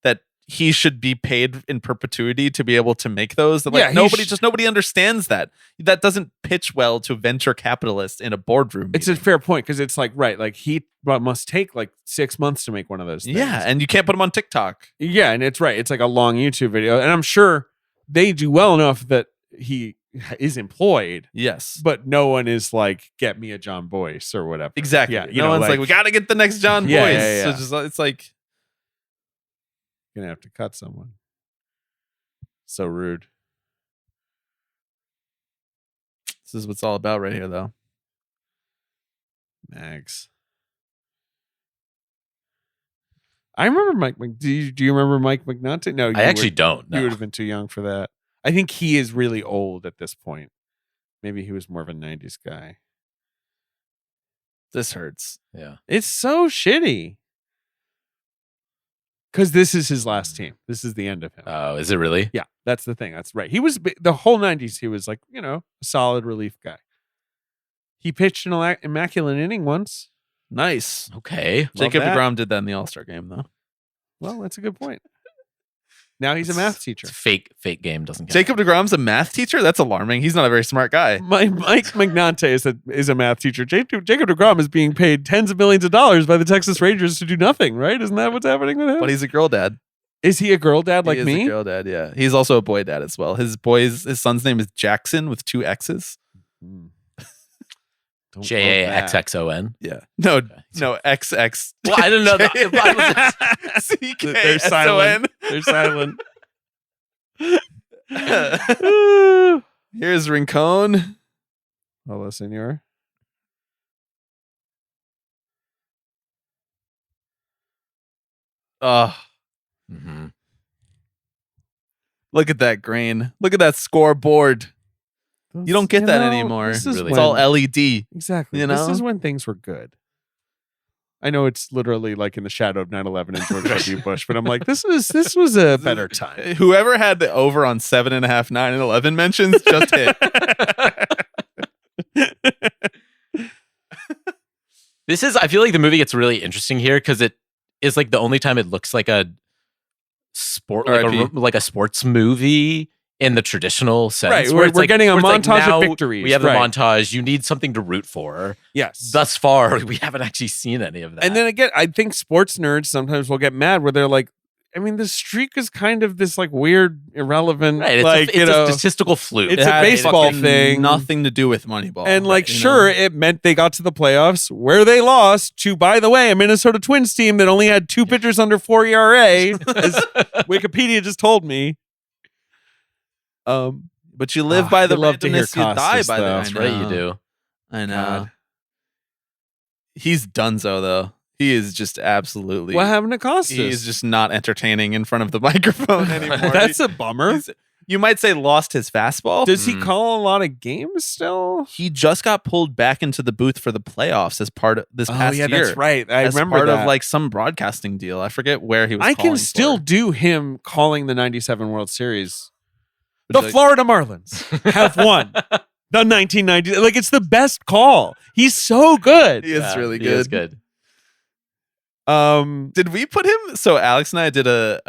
that he should be paid in perpetuity to be able to make those. That, like Yeah, he nobody understands that. That doesn't pitch well to venture capitalists in a boardroom. It's a meeting. fair point because it's like, right, like he must take like 6 months to make one of those things. Yeah, and you can't put them on TikTok. Yeah, and it's right. It's like a long YouTube video. And I'm sure they do well enough that he is employed, Yes. but no one is like, get me a John Boyce or whatever. Exactly. Yeah, No one's like, we got to get the next John Yeah, Boyce. yeah, So yeah. just, it's like, Gonna have to cut someone. So rude. this is what it's all about right here, though. Mags. I remember Mike. Do you remember Mike McNaughton? No, I actually don't. You No. would have been too young for that. I think he is really old at this point. Maybe he was more of a '90s guy. This hurts. Yeah. It's so shitty. Because this is his last team. This is the end of him. Oh, is it really? Yeah, that's the thing. That's right. He was the whole '90s. He was like, you know, a solid relief guy. He pitched an immaculate inning once. Nice. Okay. Jacob that. DeGrom did that in the All-Star game, though. Well, that's a good point. Now he's a math teacher. It's fake game doesn't count. Jacob DeGrom's a math teacher? That's alarming. He's not a very smart guy. Mike McNaughton is a math teacher. Jacob DeGrom is being paid tens of millions of dollars by the Texas Rangers to do nothing, right? Isn't that what's happening with him? But he's a girl dad. Is he a girl dad like he is me? a girl dad, yeah. He's also a boy dad as well. His son's name is Jackson with 2 X's. Don't JAXXON. Yeah. No, XX. Well, I didn't know that. They're silent. CKSON. They're silent. Here's Rincon. Hola, senor. Oh, Mm-hmm. look at that grain. Look at that scoreboard. You don't get that anymore. This is Really. It's all LED. exactly. you This know? is when things were good. I know it's literally like in the shadow of 9/11 and George W. Bush, but I'm like, this was a better time. Whoever had the over on 7.5, 9, and 11 mentions just hit. I feel like the movie gets really interesting here because it is like the only time it looks like a sport, RIP. like a sports movie in the traditional sense. Right, where we're it's like- getting a where it's like montage of now victories, We have right. a montage. You need something to root for. Yes. Thus far, we haven't actually seen any of that. And then again, I think sports nerds sometimes will get mad where they're like, I mean, the streak is kind of this like weird, irrelevant, right, it's, like, it's a statistical fluke. It's It a had baseball fucking thing. Nothing to do with Moneyball. and like, you know? sure, it meant they got to the playoffs where they lost to, by the way, a Minnesota Twins team that only had 2 pitchers under 4 ERA, as Wikipedia just told me. But you live by the I'd love to hear randomness, you die Costas, by though. the That's right, you do. I know. God. He's donezo, though. He is just absolutely. What happened to Costas? He's just not entertaining in front of the microphone anymore. That's a bummer. You might say lost his fastball. Does he call a lot of games still? He just got pulled back into the booth for the playoffs as part of this past year. That's right. I as remember part that. of like some broadcasting deal. I forget where he was. I can calling still for. do him calling the 97 World Series. The Like- Florida Marlins have won the 1990. Like, it's the best call. He's so good. He is Yeah, really he is good. good. Did we put him? So Alex and I did a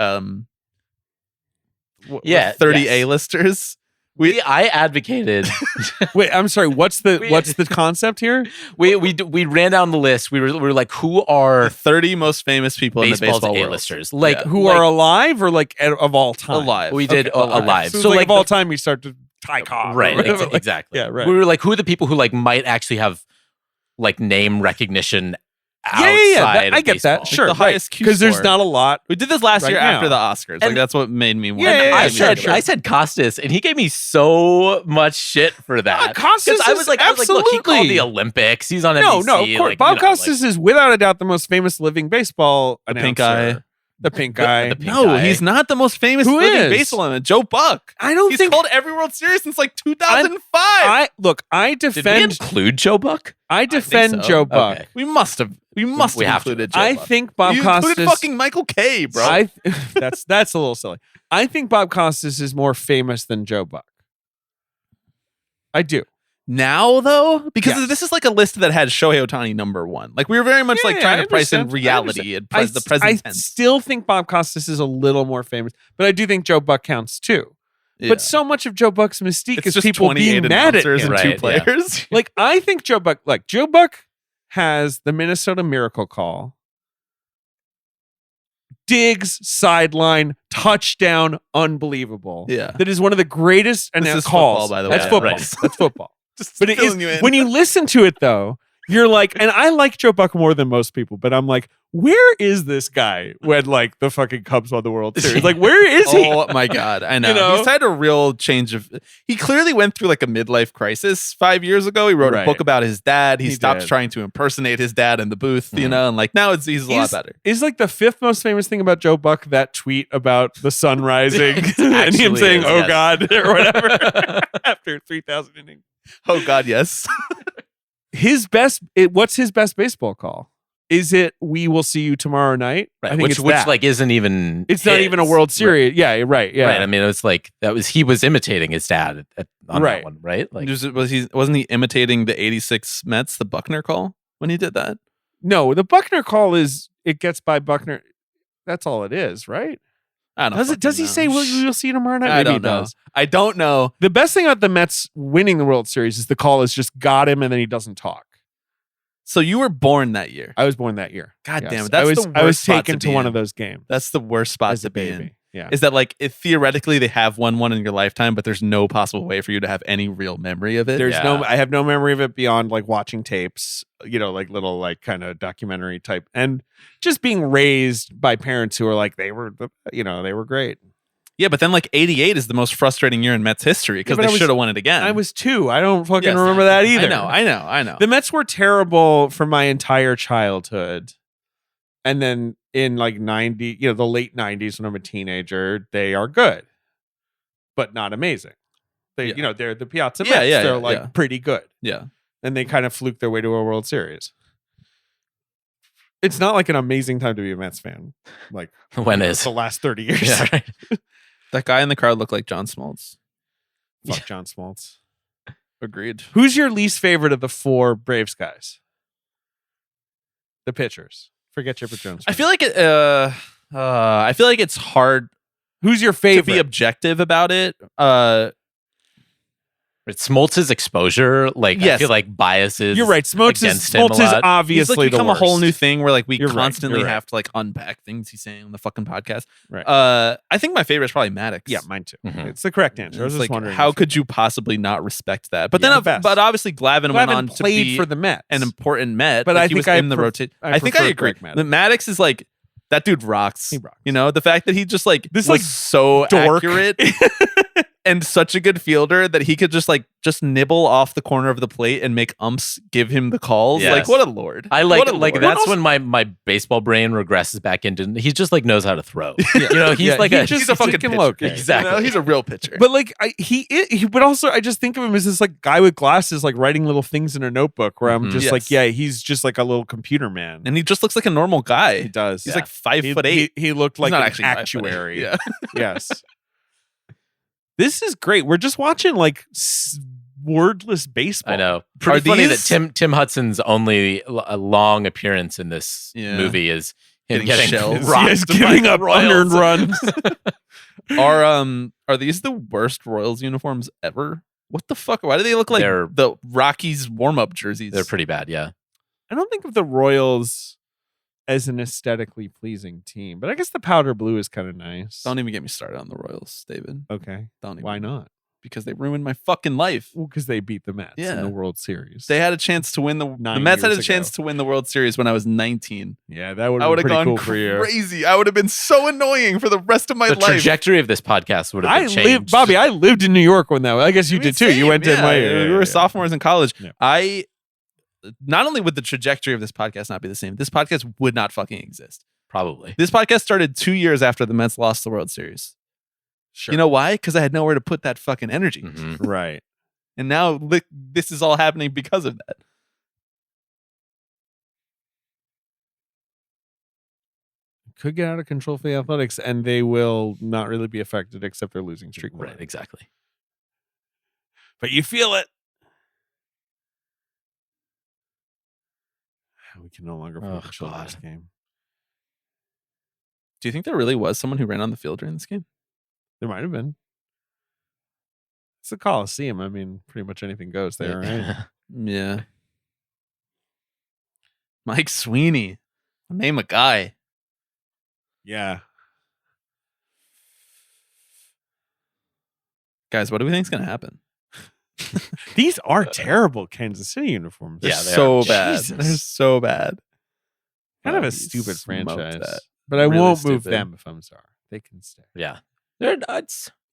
30 yes. A-listers. I advocated. Wait, I'm sorry. What's the concept here? we ran down the list. We were like, who are The 30 most famous people in the baseball's baseball world. A-listers? Like Yeah. Who are alive or like of all time? Alive. we did alive. So, So like, like of all the- time, we start to tie Cobb. right, or whatever. Like, exactly. yeah, right. We were like, who are the people who like might actually have like name recognition outside I of get that. baseball? Sure, the highest Q because there's score. not a lot. We did this last Right year now. after the Oscars. Like And- that's what made me want. Yeah, I sure, said sure. I said Costas, and he gave me so much shit for that. Costas 'Cause I was like, look, he called absolutely. the Olympics. He's on No, NBC. no, of course. like, Bob you know, Costas is without a doubt the most famous living baseball The announcer. pink guy. The pink guy. the pink No, guy. he's not the most famous Who living is? baseball man. Joe Buck. I don't He's think. called every World Series since like 2005. I Did we defend. include Joe Buck? I defend so. Joe Buck. Okay. we must have. We must We have have to. included Joe I Buck. think Bob you Costas. included fucking Michael K, bro. That's a little silly. I think Bob Costas is more famous than Joe Buck. I do. Now though, because Yes. this is like a list that had Shohei Ohtani number 1. Like we were very much like Yeah, trying I to price in understand. I reality and the present I tense. still think Bob Costas is a little more famous, but I do think Joe Buck counts too. Yeah. But so much of Joe Buck's mystique it's is just people 28 being mad at announcers him. and 2 Right, yeah. players. Like, I think Joe Buck has the Minnesota Miracle call. Diggs, sideline, touchdown, unbelievable. Yeah. That is one of the greatest and This is calls. football, by the way. That's Yeah, football. right. That's football. Just But it is filling you in. when you listen to it though, you're like, and I like Joe Buck more than most people, but I'm like, where is this guy when like the fucking Cubs won the World Series? Like, where is he? Oh my god, I know. You know? He's had a real change of. He clearly went through like a midlife crisis 5 years ago. He wrote a Right. book about his dad. He He stopped did. trying to impersonate his dad in the booth, you Mhm. know, and like now he's a lot better. Is like the 5th most famous thing about Joe Buck that tweet about the sun rising It and him actually saying, is, "Oh yes. God," or whatever after 3,000 innings. Oh god, yes. What's his best baseball call? Is it "We will see you tomorrow night"? I Right, think which it's that. like isn't even. It's not even a his. World Series. Yeah, right. Yeah, Right. I mean, it was like he was imitating his dad on Right. that one, right? Like, Wasn't he imitating the '86 Mets, the Buckner call when he did that? No, the Buckner call is it gets by Buckner. That's all it is, right? I don't. Does he fucking say know. we'll see you tomorrow night? I Maybe don't he know. does. I don't know. The best thing about the Mets winning the World Series is the call is just got him and then he doesn't talk. So you were born that year. I was born that year. God Yes. damn it! That's the worst I was spot taken to to be one in. of those games That's the worst spot as to a be baby. in. Yeah. Is that like if theoretically they have won one in your lifetime, but there's no possible way for you to have any real memory of it? There's Yeah. I have no memory of it beyond like watching tapes, like little like kind of documentary type and just being raised by parents who are like they were great. Yeah, but then like 88 is the most frustrating year in Mets history because but they should have won it again. I was 2. I don't fucking Yes. remember that either. I know. The Mets were terrible for my entire childhood. And then in like 90, the late 90s when I'm a teenager, they are good, but not amazing. They, they're the Piazza Mets. They're like pretty good. Yeah. And they kind of fluke their way to a World Series. It's not like an amazing time to be a Mets fan. Like When is? the last 30 years. Yeah, right. That guy in the crowd looked like John Smoltz. Fuck John Smoltz. Agreed. Who's your least favorite of the 4 Braves guys? The pitchers. Forget Chipper Jones. I feel like it's hard Who's your to favorite? be objective about it. It's Smoltz's exposure. Like, I Yes. feel like biases. You're right. Smoltz is against him a lot. obviously He's like become the a whole worst. new thing where like we You're right, constantly you're right. have to like unpack things he's saying on the fucking podcast. Right. I think my favorite is probably Maddox. Yeah, mine too. Mhm. It's the correct answer. I was It's just like, wondering. how could you possibly not respect that? But Yeah, then, the best. but obviously Glavine went on to played be for the Mets? an important Met. But like, I he think was I in the pref- rotation. I I think I prefer agree. Greg Maddux. The Maddox is like that dude rocks. He rocks. You know, the fact that he just like This, was like, so dork. accurate and such a good fielder that he could just nibble off the corner of the plate and make umps give him the calls. Yes. Like, what a lord. I What a like lord. that's when my baseball brain regresses back into. He just like knows how to throw. You know, he's Yeah, like he a just- he's a fucking can pitcher. locate. Exactly. You know, he's a real pitcher. But like but also I just think of him as this like guy with glasses, like writing little things in a notebook. Where I'm Mhm. just Yes. like, yeah, he's just like a little computer man. and he just looks like a normal guy. He does. He's Yeah. like 5'8". He looked like He's not an actually 5'8". actuary. Yeah. Yes. This is great. We're just watching like wordless baseball. I know. Pretty Are funny these- that Tim Hudson's only a long appearance in this Yeah. movie is him Getting getting shelled. rocked He's by giving the up Royals. unearned runs. Are these the worst Royals uniforms ever? What the fuck? Why do they look like They're- the Rockies warm-up jerseys? They're pretty bad. Yeah. I don't think of the Royals as an aesthetically pleasing team, but I guess the powder blue is kind of nice. Don't even get me started on the Royals, David. Okay. Don't even. Why not? Because they ruined my fucking life. Well, because they beat the Mets in Yeah. the World Series. They had a chance to win the 9 Mets had a years chance ago. to win the World Series when I was 19. Yeah, that would I have would been have pretty gone cool for you. crazy. I would have been so annoying for the rest of my The life. trajectory of this podcast would have I been changed. lived, Bobby. I lived in New York when that. I guess you I mean, did too. You same, went to yeah. my. We were sophomores in college. Yeah. I not only would the trajectory of this podcast not be the same, this podcast would not fucking exist. Probably. This podcast started 2 years after the Mets lost the World Series. Sure. You know why? Because I had nowhere to put that fucking energy. Mhm. Right. And now this is all happening because of that. Could get out of control for the Athletics, and they will not really be affected except they're losing streak. Right. Exactly. But you feel it. We can no longer play Oh, the children's God. game. Do you think there really was someone who ran on the field during this game? There might have been. It's a Coliseum. I mean, pretty much anything goes there, right? Yeah. Mike Sweeney. Name a guy. Yeah. Guys, what do we think is going to happen? These are terrible Kansas City uniforms. They're Yeah, they so are. bad. Jesus. They're so bad. Kind of Oh, a he stupid smoked franchise. that. But I Really won't move stupid. them if I'm sorry. They can stay. Yeah. They have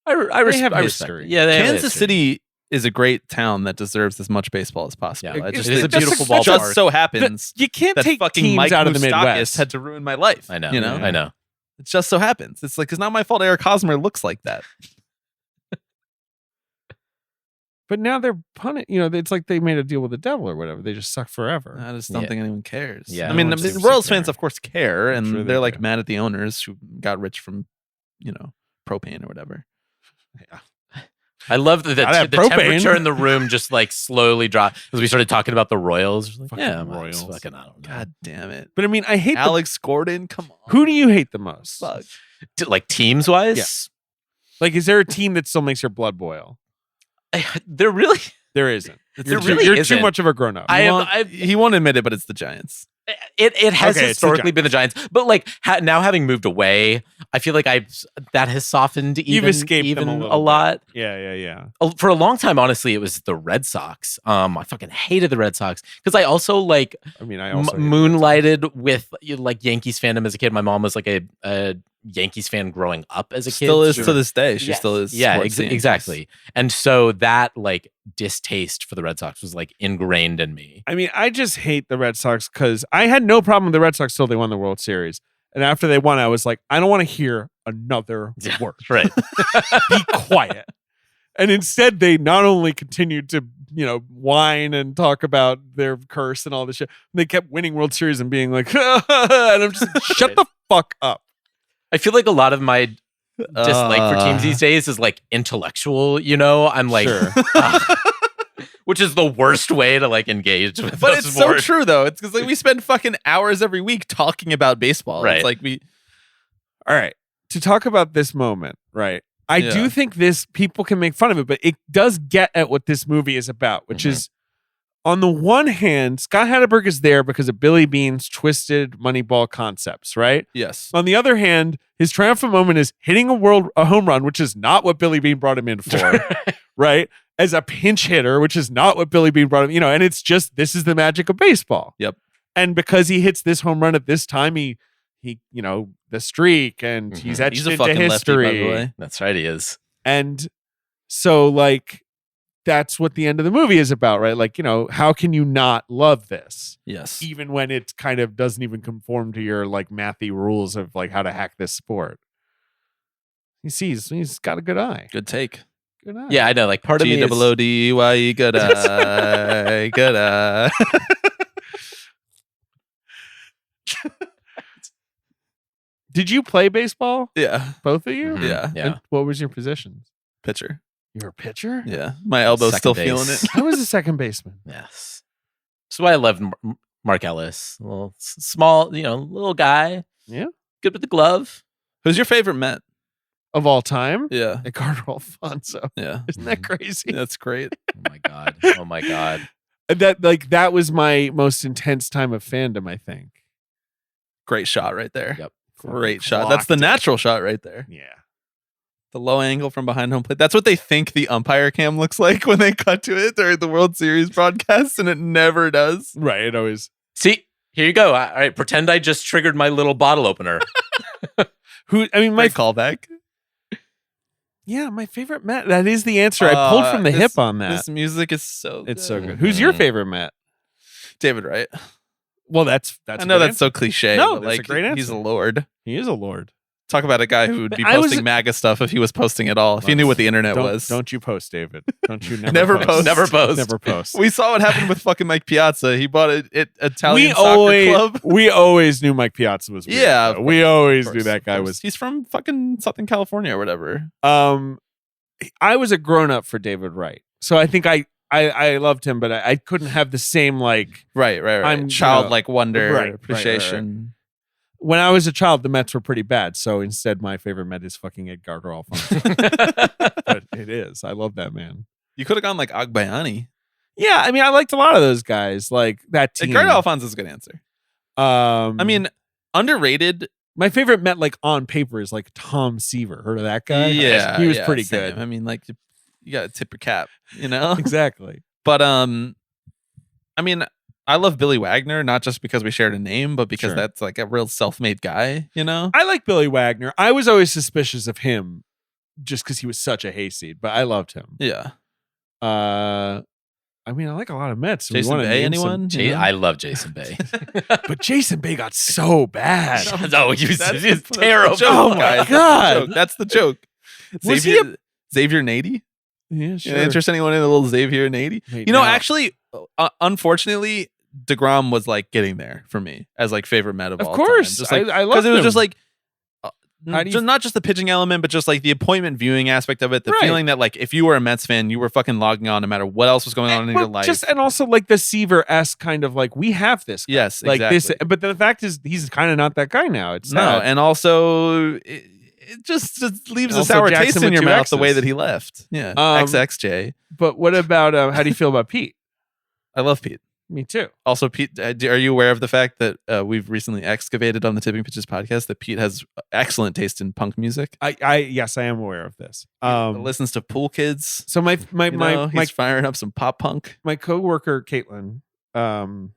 I respect history. it. Yeah. They have Kansas history. City is a great town that deserves as much baseball as possible. Yeah. I It just It is a think beautiful such a- just ballpark. so happens You can't that take fucking teams Mike out of the Moustakas Midwest. had to ruin my life. I know. You know? I know. It just so happens. It's like it's not my fault Eric Hosmer looks like that. But now they're punning. You know, it's like they made a deal with the devil or whatever. They just suck forever. I just don't Yeah. think anyone cares. Yeah, I mean, no one seems to Royals care. fans, of course, care, and sure they they're like do. mad at the owners who got rich from, propane or whatever. I love that Gotta have the propane. temperature in the room just like slowly dropped as we started talking about the Royals. Like, Fucking yeah, Royals. Fucking, I don't know. God damn it, But I mean, I hate Alex Gordon. Come on, who do you hate the most? Fuck. Like teams wise, Yeah. Like, is there a team that still makes your blood boil? they're really. There isn't. There You're, really you're isn't. too much of a grown up. He won't admit it, but it's the Giants. It has Okay, it's the historically been the Giants, but like now having moved away, I feel like that has softened You've escaped them even a a lot. Yeah. For a long time, honestly, it was the Red Sox. I fucking hated the Red Sox because I also like I mean, I also moonlighted with like Yankees fandom as a kid. My mom was like a Yankees fan growing up as a kid. Still is to this day. She Yes. still is. Yeah, sports Yankees. exactly. And so that like distaste for the Red Sox was like ingrained in me. I mean, I just hate the Red Sox because I had no problem with the Red Sox till they won the World Series. And after they won, I was like, I don't want to hear another word. Right. Be quiet. And instead, they not only continued to, whine and talk about their curse and all this shit, they kept winning World Series and being like, and I'm just like, shut the fuck up. I feel like a lot of my dislike for teams these days is like intellectual, I'm like, which is the worst way to like engage with But the it's sport. so true though. It's because like we spend fucking hours every week talking about baseball. Right. It's like All right. To talk about this moment, right? I Yeah. do think people can make fun of it, but it does get at what this movie is about, which is, on the one hand, Scott Hatterberg is there because of Billy Bean's twisted Moneyball concepts, right? yes. On the other hand, his triumphant moment is hitting a home run, which is not what Billy Bean brought him in for, right? As a pinch hitter, which is not what Billy Bean brought him, and it's just, this is the magic of baseball. Yep. And because he hits this home run at this time, he the streak, and he's etched He's a into fucking lefty, by the history. way. That's right, he is. And so, like, that's what the end of the movie is about, right? Like, how can you not love this? Yes. Even when it kind of doesn't even conform to your like mathy rules of like how to hack this sport. He's got a good eye. Good take. Good eye. Yeah, I know. Like part of me is, T-O-O-D-Y, good eye. Good eye. Did you play baseball? Yeah. Both of you? Mhm. Yeah. Yeah. And what was your positions? Pitcher. You were a pitcher? Yeah. My elbow's Second still base. feeling it. I was a second baseman. Yes. That's why I loved Mark Ellis. A little small, little guy. Yeah. Good with the glove. Who's your favorite Met? Of all time? Yeah. Ricardo Alfonso. Yeah. Isn't that crazy? That's great. Oh my god. Oh my god. That was my most intense time of fandom, I think. Great shot right there. Yep. Great shot. That's the Clocked it. natural shot right there. Yeah. The low angle from behind home plate. That's what they think the umpire cam looks like when they cut to it during the World Series broadcast, and it never does. Right. It always. See, here you go. All right, pretend I just triggered my little bottle opener. My Great callback. my favorite Met. That is the answer. I pulled from the hip on that. This music is so It's so good. Mhm. Who's your favorite Met? David Wright. Well, that's I a know good that's so cliche. No, but that's a like great he's a answer. lord. answer. He is a lord. Talk about a guy who would be I was- posting MAGA stuff if he was posting at all. If he knew what the internet was. Don't you post, David? Don't you Never post. Never post. Never post. We saw what happened with fucking Mike Piazza. He bought an Italian we soccer always club. we always knew Mike Piazza was weird. Yeah, though. of we course, always Of knew course, that of guy course. was. He's from fucking Southern California or whatever. I was a grown up for David Wright, so I think I loved him, but I couldn't have the same like. Right. I'm, Childlike wonder, right, appreciation. When I was a child, the Mets were pretty bad, so instead, my favorite Met is fucking Edgardo Alfonso. But it is. I love that man. You could have gone like Agbayani. Yeah, I mean, I liked a lot of those guys, like that team. Edgardo Alfonso is a good answer. I mean, underrated. my favorite Met, like on paper, is like Tom Seaver. Heard of that guy? Yeah, he was yeah, pretty same. good. I mean, like you got to tip your cap, you know. Exactly. But I mean, I love Billy Wagner not just because we shared a name, but because Sure. that's like a real self-made guy, you know. I like Billy Wagner. I was always suspicious of him, just because he was such a hayseed, but I loved him. Yeah. I mean, I like a lot of Mets. So Jason we wanna Bay, name some- anyone? You know? I love Jason Bay. But Jason Bay got so bad. No, he was That's terrible. the joke, Oh my guys. God. That's the joke. Was he Xavier Nady? Yeah, You know, interest anyone in a little Xavier Nady? Wait, You know, now- actually, unfortunately, DeGrom was like getting there for me as like favorite Met of all course. time. Just like I love because it was him. just like How do you- just not just the pitching element, but just like the appointment viewing aspect of it. The Right. feeling that like if you were a Mets fan, you were fucking logging on no matter what else was going on in your life. And also like the Seaver-esque kind of like, we have this guy. Yes, like exactly. this. But the fact is, he's kind of not that guy now. It's No, sad. and also it just leaves a Also sour Jackson taste in with your two mouth the way X's. that he left. Yeah, Um, XXJ. But what about how do you feel about Pete? I love Pete. Me too. Also, Pete, are you aware of the fact that we've recently excavated on the Tipping Pitches podcast that Pete has excellent taste in punk music? Yes, I am aware of this. Listens to Pool Kids. So He's firing up some pop punk. my coworker Caitlin,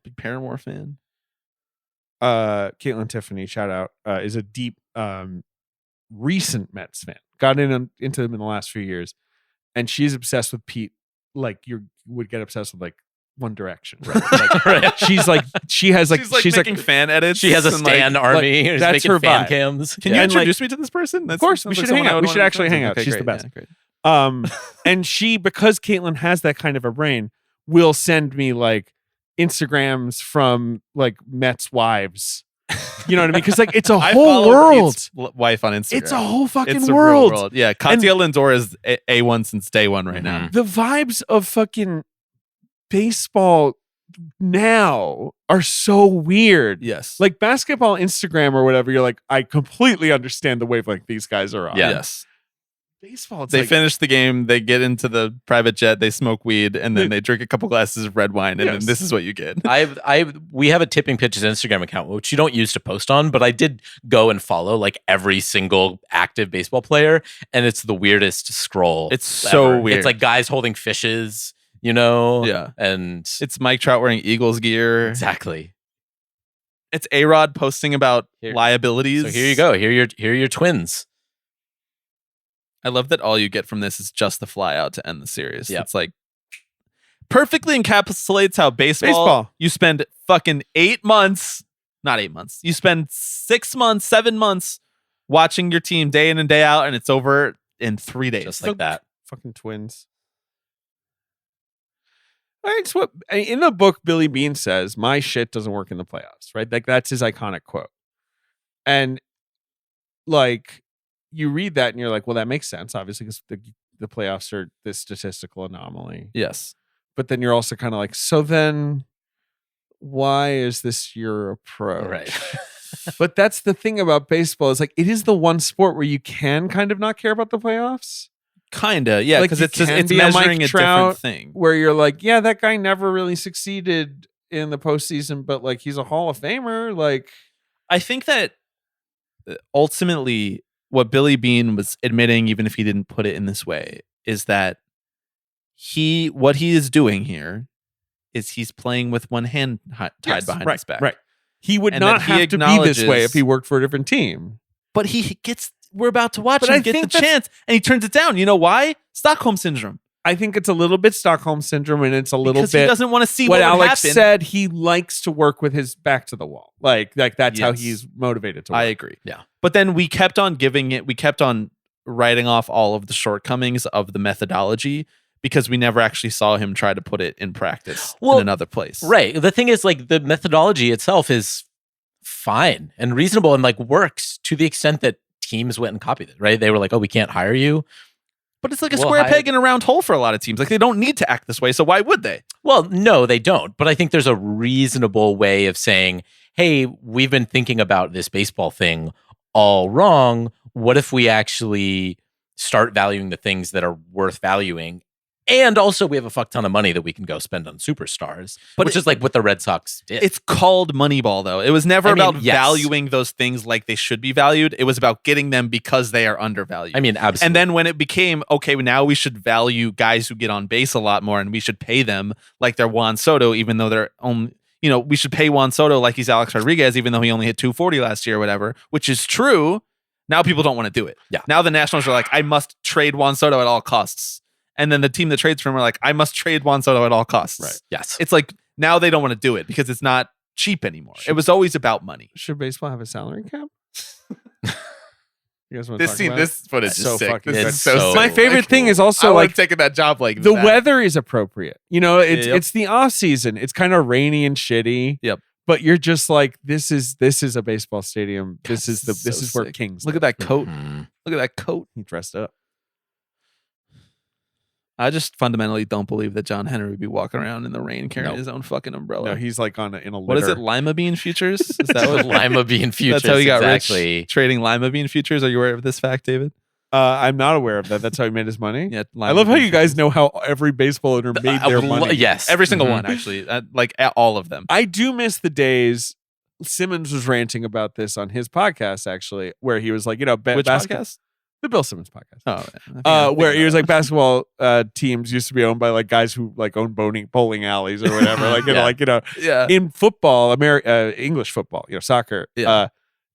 Big Paramore fan. Caitlin Tiffany, shout out, is a deep recent Mets fan. Got into them in the last few years, and she's obsessed with Pete. Like you would get obsessed with like One Direction. Right? Right. She's making fan edits. She has a and, stan army. Who's that's making her fan vibe. cams. Can you introduce me to this person? Of course, we should hang out. We should actually hang out. She's the best. Yeah, great. And she, because Caitlin has that kind of a brain, will send me like Instagrams from like Mets wives. You know what I mean? Because like it's a I whole follow world. Pete's wife on Instagram. It's a whole fucking It's a world. real world. Yeah, Katya Lindor is A1 since day one right now. The vibes of fucking baseball now are so weird. Yes. Like basketball Instagram or whatever, you're like, I completely understand the wavelength these guys are on. Yeah. Yes. Baseball, it's They like, finish the game, they get into the private jet, they smoke weed, and then they drink a couple glasses of red wine, and then Yes. this is what you get. We have a Tipping Pitches Instagram account, which you don't use to post on, but I did go and follow like every single active baseball player, and it's the weirdest scroll. It's so ever. weird. It's like guys holding fishes, you know? Yeah. And It's Mike Trout wearing Eagles gear. exactly. It's A-Rod posting about Here. liabilities. So here you go. Here are your twins. I love that all you get from this is just the fly out to end the series. Yep. It's like perfectly encapsulates how baseball. You spend fucking 8 months, not 8 months. You spend 6 months, 7 months watching your team day in and day out, and it's over in 3 days. Just like that. fucking twins. That's what in the book Billy Beane says, my shit doesn't work in the playoffs, right? Like that's his iconic quote. And like you read that and you're like, well, that makes sense, obviously, because the playoffs are this statistical anomaly. Yes. But then you're also kind of like, so then why is this your approach? Right. But that's the thing about baseball is like it is the one sport where you can kind of not care about the playoffs. Kinda, yeah, Like, because you it's just, can it's be a Mike measuring a Trout different thing. Where you're like, yeah, that guy never really succeeded in the postseason, but like he's a Hall of Famer. Like, I think that ultimately what Billy Beane was admitting, even if he didn't put it in this way, is that what he is doing here is he's playing with one hand tied behind his back. Right. He would And not that he have to be this way acknowledges- if he worked for a different team. But we're about to watch But him I get the think that's- chance, and he turns it down. You know why? Stockholm syndrome. I think it's a little bit Stockholm syndrome, and it's a little Because bit he doesn't want to see what what would Alex happen. said. He likes to work with his back to the wall. Like that's how Yes. he's motivated to work. I agree. Yeah. But then we kept on writing off all of the shortcomings of the methodology because we never actually saw him try to put it in practice in another place. Right. The thing is, like, the methodology itself is fine and reasonable and like works to the extent that teams went and copied it, right? They were like, oh, we can't hire you. But it's like a Well, square peg in a round hole for a lot of teams. Like they don't need to act this way, so why would they? Well, no, they don't. But I think there's a reasonable way of saying, hey, we've been thinking about this baseball thing all wrong. What if we actually start valuing the things that are worth valuing? And also, we have a fuck ton of money that we can go spend on superstars, which is like what the Red Sox did. It's called Moneyball, though. It was never I mean, about yes. valuing those things like they should be valued. It was about getting them because they are undervalued. I mean, absolutely. And then when it became, okay, now we should value guys who get on base a lot more and we should pay them like they're Juan Soto, even though they're only, we should pay Juan Soto like he's Alex Rodriguez, even though he only hit 240 last year or whatever, which is true. Now people don't want to do it. Yeah. Now the Nationals are like, I must trade Juan Soto at all costs. And then the team that trades for him are like, I must trade Juan Soto at all costs. Right. Yes. It's like now they don't want to do it because it's not cheap anymore. It was always about money. Should baseball have a salary cap? You guys want to talk about This footage It's is so sick. fucking This good. is so sick. My favorite thing is also I like like taking that job like the that. weather is appropriate. It's Yep. it's the off season. It's kind of rainy and shitty. Yep. But you're just like, this is a baseball stadium. This is so where sick. Kings Look at live. that coat. Mhm. Look at that coat. He dressed up. I just fundamentally don't believe that John Henry would be walking around in the rain carrying No. his own fucking umbrella. No, he's like in a litter. What is it? Lima bean futures? Is that With what Lima bean futures. That's how he got exactly. rich trading lima bean futures. Are you aware of this fact, David? I'm not aware of that. That's how he made his money. Yeah, I love how you guys know how every baseball owner made their money. Yes. Every single Mhm. one, actually. All of them. I do miss the days. Simmons was ranting about this on his podcast, actually, where he was like, Which podcast? The Bill Simmons podcast. Oh, yeah. I think I'm Where thinking he was about like basketball teams used to be owned by like guys who like own bowling alleys or whatever. Like it. Yeah. in football, English football, soccer. Yeah.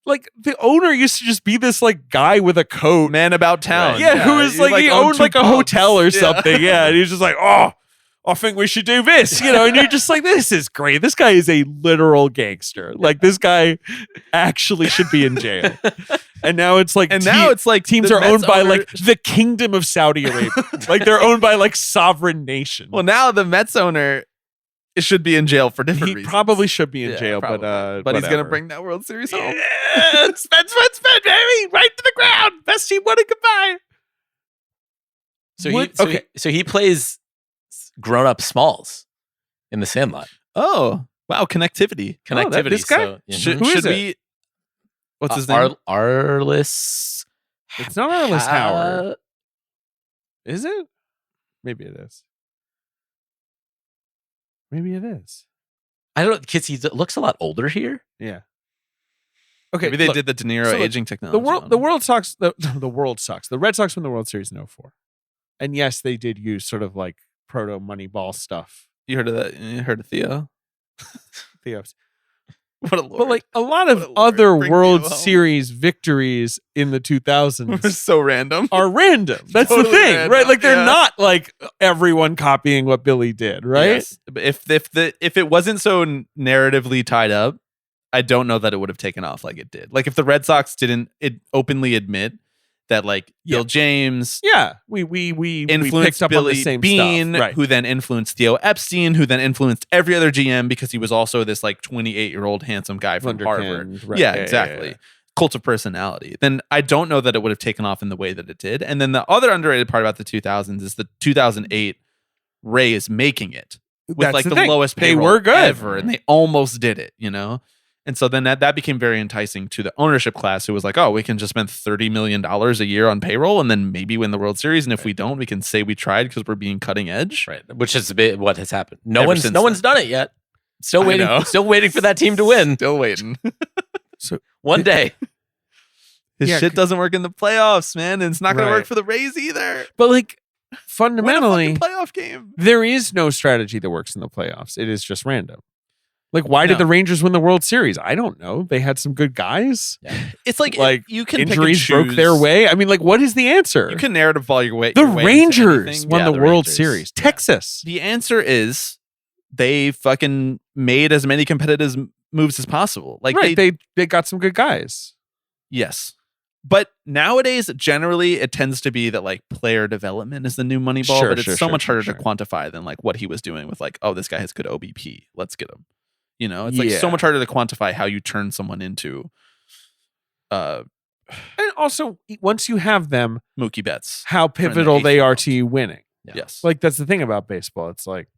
Like the owner used to just be this like guy with a coat, Man about town. yeah, who was like he owned two like a pubs. hotel or Yeah. something, yeah, and he was just like, oh, I think we should do this, and you're just like, this is great. This guy is a literal gangster. Like this guy actually should be in jail. And now it's like, Now it's like teams the are Mets owned by owner- like the Kingdom of Saudi Arabia. Like they're owned by like sovereign nations. Well, now the Mets owner should be in jail for different He reasons. probably should be in Yeah, jail, probably. but he's gonna whatever. bring that World Series home. Yeah, spend, baby, right to the ground. Best team won it. Goodbye. So he plays grown-up Smalls in the Sandlot. Oh, wow, connectivity. Connectivity. this guy? So, Should, Who is should it? we? What's his name? Arliss. It's not Arliss Howard, Uh, is it? Maybe it is. Maybe it is. I don't know, because he looks a lot older here. Yeah. Okay. Maybe they look, did the De Niro so look, aging technology. the world. on The him. world sucks. The world sucks. The Red Sox won the World Series in 04. And yes, they did use sort of like proto Moneyball stuff. You heard of that? You heard of Theo? Theos. What a lord. But like a lot of What a lord. other Bring World Theo home. Series victories in the It was 2000s so random. are random. That's Totally the thing, random, right? Like they're yeah. not like everyone copying what Billy did, right? Yes. But if it wasn't so narratively tied up, I don't know that it would have taken off like it did. Like if the Red Sox didn't openly admit that like Bill James Yeah, we influenced picked up Billy on the same Bean, stuff, right? who then influenced Theo Epstein, who then influenced every other GM because he was also this like 28-year-old handsome guy from Harvard. Wunderkind, right, Yeah, yeah, exactly. yeah. Cult of personality. Then I don't know that it would have taken off in the way that it did. And then the other underrated part about the 2000s is the 2008 Ray is making it with That's like the the thing. lowest They payroll were good. ever, and they almost did it, And so then that became very enticing to the ownership class, who was like, oh, we can just spend $30 million a year on payroll and then maybe win the World Series. And if we don't, we can say we tried because we're being cutting edge. Right, which is a bit what has happened. No Ever one's since one's done it yet. Still I waiting. know. Still waiting for that team to win. Still waiting. One day. His Yeah, shit doesn't work in the playoffs, man. And it's not going to Right. work for the Rays either. But like Win a fundamentally, fucking playoff game. there is no strategy that works in the playoffs. It is just random. Like, why did No. the Rangers win the World Series? I don't know. They had some good guys. It's like you can pick and Injuries broke their choose. way. I mean, like, what is the answer? You can narrative ball your way. the your way into Rangers anything. won Yeah, the the World Rangers. Series. Yeah. Texas. The answer is they fucking made as many competitive moves as possible. Like Right. They got some good guys. yes. But nowadays, generally, it tends to be that like player development is the new money ball, Sure, but it's sure, so sure, much sure, harder sure. to quantify than like what he was doing with like, oh, this guy has good OBP. Let's get him. It's like so Yeah. much harder to quantify how you turn someone into And also, once you have them, Mookie Betts. how the pivotal eighth they are round. to you winning. Yeah. Yes. Like, that's the thing about baseball. It's like,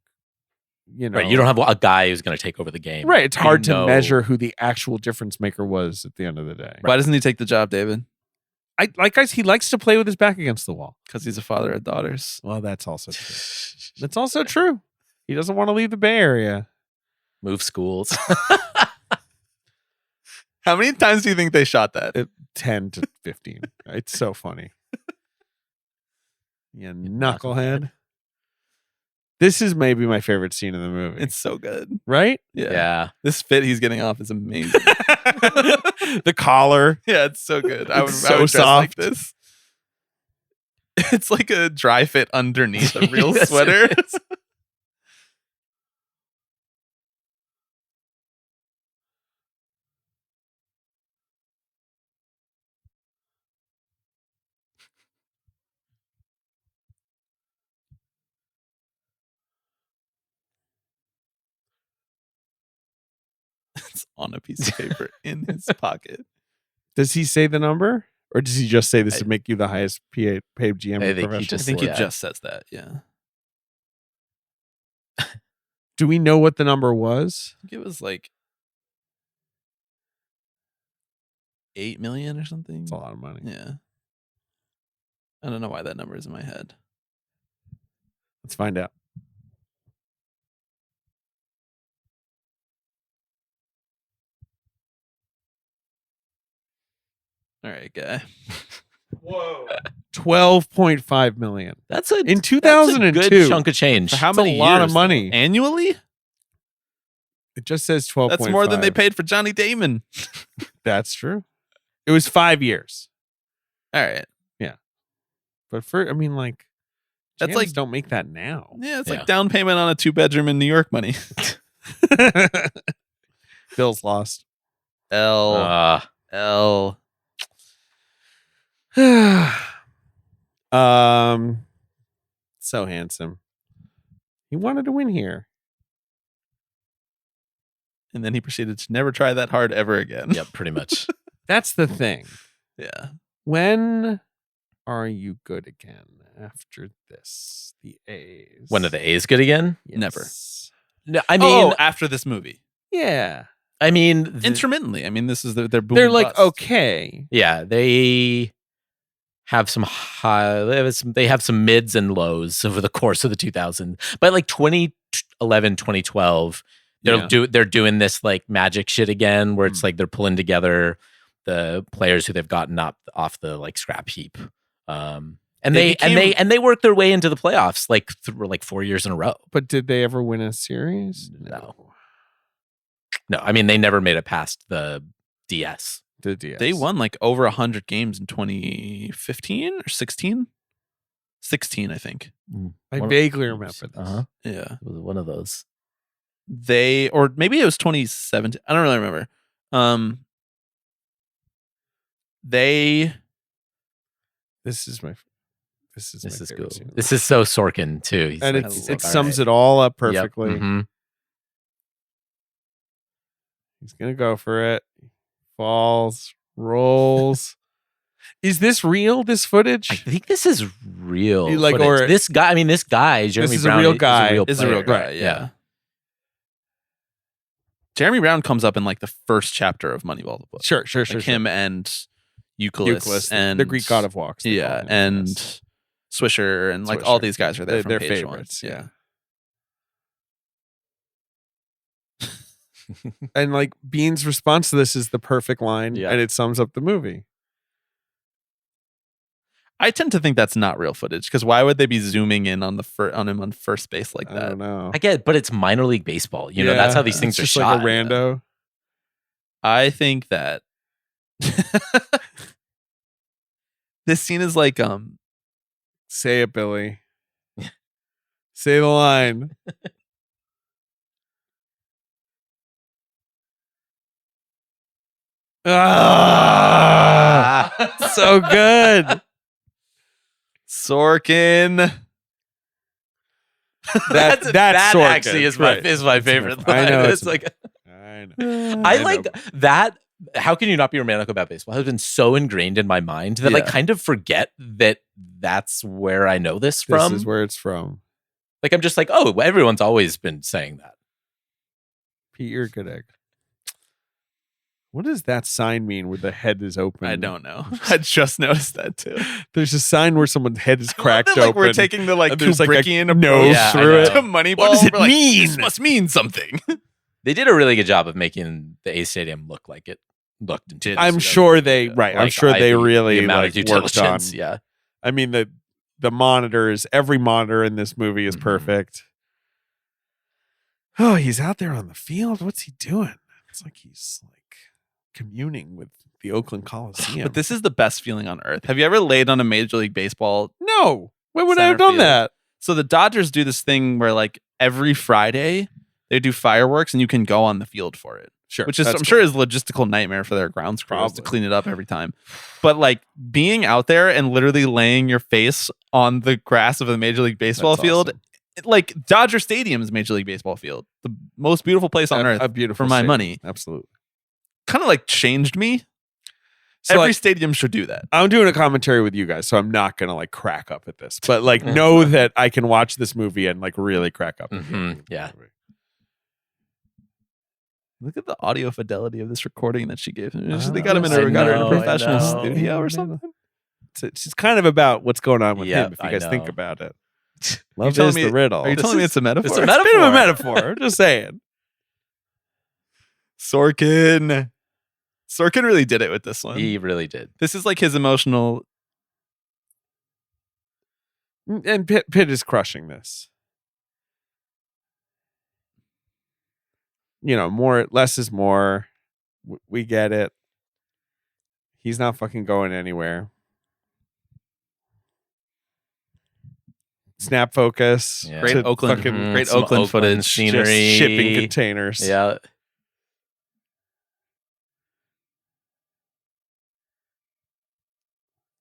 Right. You don't have a guy who's going to take over the game. Right. It's hard to know- measure who the actual difference maker was at the end of the day. Why doesn't he take the job, David? He likes to play with his back against the wall. Because he's a father of daughters. Well, that's also true. That's also true. He doesn't want to leave the Bay Area. Move schools. How many times do you think they shot that? 10 to 15. It's so funny. You knucklehead. This is maybe my favorite scene in the movie. It's so good. right? yeah. This fit he's getting off is amazing. The collar. Yeah, it's so good. I would, It's I would so dress like soft. this. It's like a dry fit underneath a real Yes, it sweater. is. It's on a piece of paper in his pocket. Does he say the number? Or does he just say this I- to make you the highest paid GM I in think he professional? I just- think he Yeah. just says that. Yeah. Do we know what the number was? I think it was like 8 million or something. It's a lot of money. Yeah. I don't know why that number is in my head. Let's find out. All right, guy. Whoa. 12.5 million. That's a In that's a 2002. good chunk of change. For how That's a many lot of years, money. though? Annually? It just says 12. That's more than they paid for Johnny Damon. That's true. It was 5 years. All right. But that's That's jams like- don't make that now. Yeah, it's Yeah. like down payment on a 2-bedroom in New York money. Bill's lost. L. So handsome. He wanted to win here. And then he proceeded to never try that hard ever again. Yep, pretty much. That's the thing. Yeah. When are you good again after this? The A's. When are the A's good again? Never. No, I mean, After this movie. Yeah. Intermittently. I mean, this is their boom. They're and like, bust. okay. yeah, they have some high, they have some mids and lows over the course of the 2000s. But like 2011, 2012, they're doing this like magic shit again, where it's like they're pulling together the players who they've gotten up off the like scrap heap. And they work their way into the playoffs like 4 years in a row. But did they ever win a series? No, I mean they never made it past the DS. The DS. They won like over 100 games in 2015 or 16? 16, I think. I vaguely remember this. Uh-huh. Yeah. It was one of those. Or maybe it was 2017. I don't really remember. This is my This is favorite cool. scene. This is so Sorkin too. He's And like, it "All sums right." it all up Yep, perfectly. mhm. He's gonna go for it. Falls, rolls. Is this real? This footage? I think this is real. Like, footage. or- this guy. I mean, this guy, Jeremy is a Brown, real guy. Is a real player. guy, yeah. Jeremy Brown comes up in like the first chapter of Moneyball, the book. Sure. Like him and Euclid and the Greek god of walks. they call Yeah, him, and yes. Swisher and like all Swisher. these guys are there from They're page favorites. one. Yeah. And like Bean's response to this is the perfect line, Yeah. and it sums up the movie. I tend to think that's not real footage because why would they be zooming in on on him on first base like I that? don't know. I get, but it's minor league baseball. You know, that's how these things it's are just shot. like a rando. I think that this scene is like Say it, Billy. Say the line. Ah, so good. Sorkin. That that Sorkin. actually is my favorite I line. know It's it's like I know. I like that. How can you not be romantic about baseball? Has been so ingrained in my mind that I Yeah. kind of forget that that's where I know this This from. is where it's from. Like I'm just like, oh, everyone's always been saying that. Pete, you're a good egg. What does that sign mean where the head is open? I don't know. I just noticed that too. There's a sign where someone's head is cracked like open. we're taking the like and there's, like, a Kubrickian nose approach Yeah, I through know. it. to Moneyball. What does it We're like, mean? This must mean something. They did a really good job of making the A Stadium look like it looked. In I'm 2000. sure they right. I'm Like, sure they the really amount like, of due worked on. diligence. Yeah, I mean the monitors. Every monitor in this movie is Mhm. perfect. Oh, he's out there on the field. What's he doing? It's like he's like communing with the Oakland Coliseum. But this is the best feeling on earth. Have you ever laid on a Major League Baseball? no. When would I have Center done field. that? So the Dodgers do this thing where like every Friday they do fireworks and you can go on the field for it. Sure, Which is that's I'm sure cool. is a logistical nightmare for their grounds crews to Probably. clean it up every time. But like being out there and literally laying your face on the grass of a Major League Baseball That's field, awesome. like Dodger Stadium is Major League Baseball field, the most beautiful place on earth A beautiful for my stadium. money. Absolutely. Kind of like changed me. So Every like, stadium should do that. I'm doing a commentary with you guys, so I'm not gonna like crack up at this. But like know that I can watch this movie and like really crack up. at the Mhm, movie. yeah. Look at the audio fidelity of this recording that she gave him. They Oh, got him in I a know, professional I know. studio or Yeah, something. It's kind of about what's going on with Yep, him. If you I guys think know. about it, You love telling is me- the riddle. Are you telling me it's a metaphor? It's a It's a bit of a metaphor. metaphor. Just saying. Sorkin really did it with this one. He really did. This is like his emotional. And Pitt is crushing this. Less is more. We get it. He's not fucking going anywhere. Snap focus. Yeah. Great to Oakland, fucking great Some Oakland footage. scenery. just shipping containers. Yeah.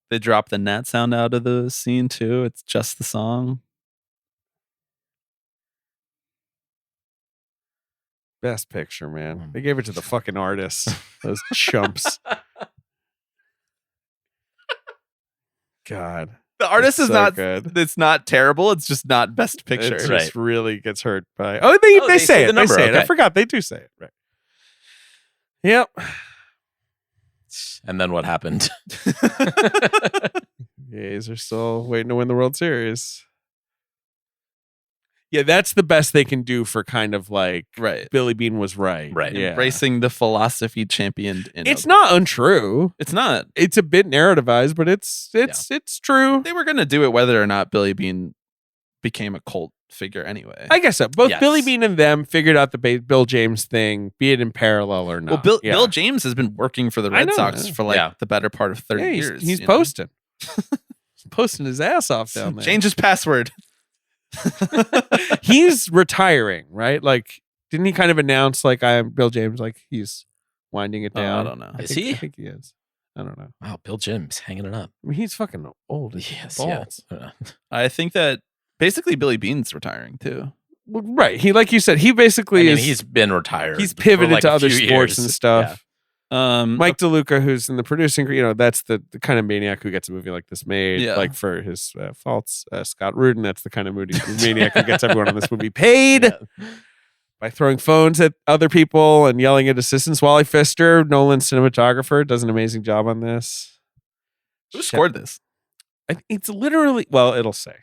They drop the net sound out of the scene too. It's just the song. Best picture, man. They gave it to the fucking artists. Those chumps. God. The artist It's is so not good. It's not terrible. It's just not best picture. It just Right. really gets hurt by. Oh, they they say say it. the number, They say it. I okay. forgot they do say it. Right. Yep. And then what happened? A's are still waiting to win the World Series. Yeah, that's the best they can do for kind of like Right. Billy Bean was right. Right. Yeah. Embracing the philosophy championed in It's Oakland. not untrue. It's not. It's a bit narrativized, but it's true. They were going to do it whether or not Billy Bean became a cult figure anyway. I guess so. Both Yes. Billy Bean and them figured out the Bill James thing, be it in parallel or not. well, Yeah. Bill James has been working for the I Red know, Sox yeah. for like Yeah. the better part of 30 Yeah, years. he's you know? posting. He's posting his ass off down there. Change his password. He's retiring, right? Like, didn't he kind of announce like I am Bill James? Like he's winding it Oh, down. I don't know. Is he? I think he is. I don't know. Wow, Bill Jim's hanging it up. I mean, he's fucking old as Yes, balls. yes. I think that basically Billy Bean's retiring too. Well, right. He, like you said, he I basically mean, is. he's been retired. He's for, pivoted like, to a other few sports years. and stuff. Mike Okay. DeLuca, who's in the producing, that's the kind of maniac who gets a movie like this made, Yeah. like for his faults. Scott Rudin, that's the kind of maniac who gets everyone on this movie paid Yeah. by throwing phones at other people and yelling at assistants. Wally Pfister, Nolan's cinematographer, does an amazing job on this. Who scored this? It's literally, well, it'll say.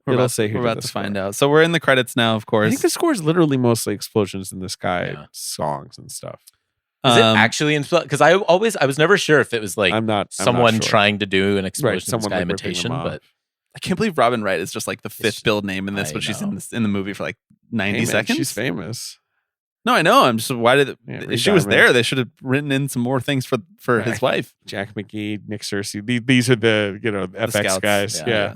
It'll say who we're did about the to score. find out. So we're in the credits now, of I course. think the score is literally mostly explosions in the sky Yeah. songs and stuff. Is it Um, actually in? Because I was never sure if it was like I'm not someone sure. trying to do an explosion in the someone, sky like, ripping imitation, them off. but I can't believe Robin Wright is just like the fifth It's- build name in this, I but she's know. in the movie for like 90 Hey, man, seconds. she's famous. No, I know. I'm just why did Yeah, if Reed she was Diamond. there, they should have written in some more things for Right. his wife. Jack McGee, Nick Searcy. These are the The FX scouts. guys. Yeah. Yeah.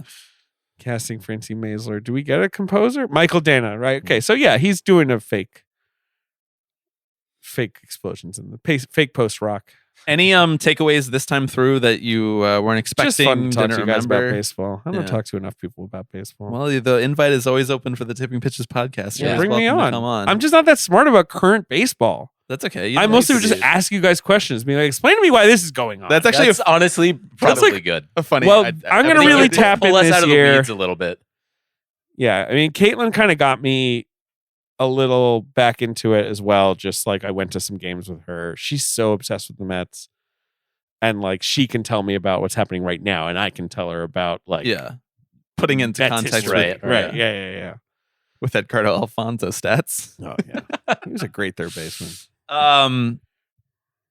Casting Francie Maisler. Do we get a composer? Michael Dana, right? Okay, so yeah, he's doing a fake explosions in the fake post rock. Any takeaways this time through that you weren't expecting? Just fun to talk to didn't you guys about remember? baseball. I don't Yeah. talk to enough people about baseball. Well, the invite is always open for the Tipping Pitches podcast. You're Yeah. always Bring me welcome to on. Come on. I'm just not that smart about current baseball. That's okay. I mostly would just ask you guys questions. Be like, explain to me why this is going on. That's actually that's honestly probably good. a funny. Well, I I'm think gonna it really would be- tap in pull us this out of year. the weeds a little bit. Yeah, I mean, Caitlin kind of got me a little back into it as well. Just like I went to some games with her. She's so obsessed with the Mets, and like she can tell me about what's happening right now, and I can tell her about like Yeah. Putting into Mets context history. Right, right? Yeah. with Edgardo Alfonso stats. Oh yeah, he was a great third baseman.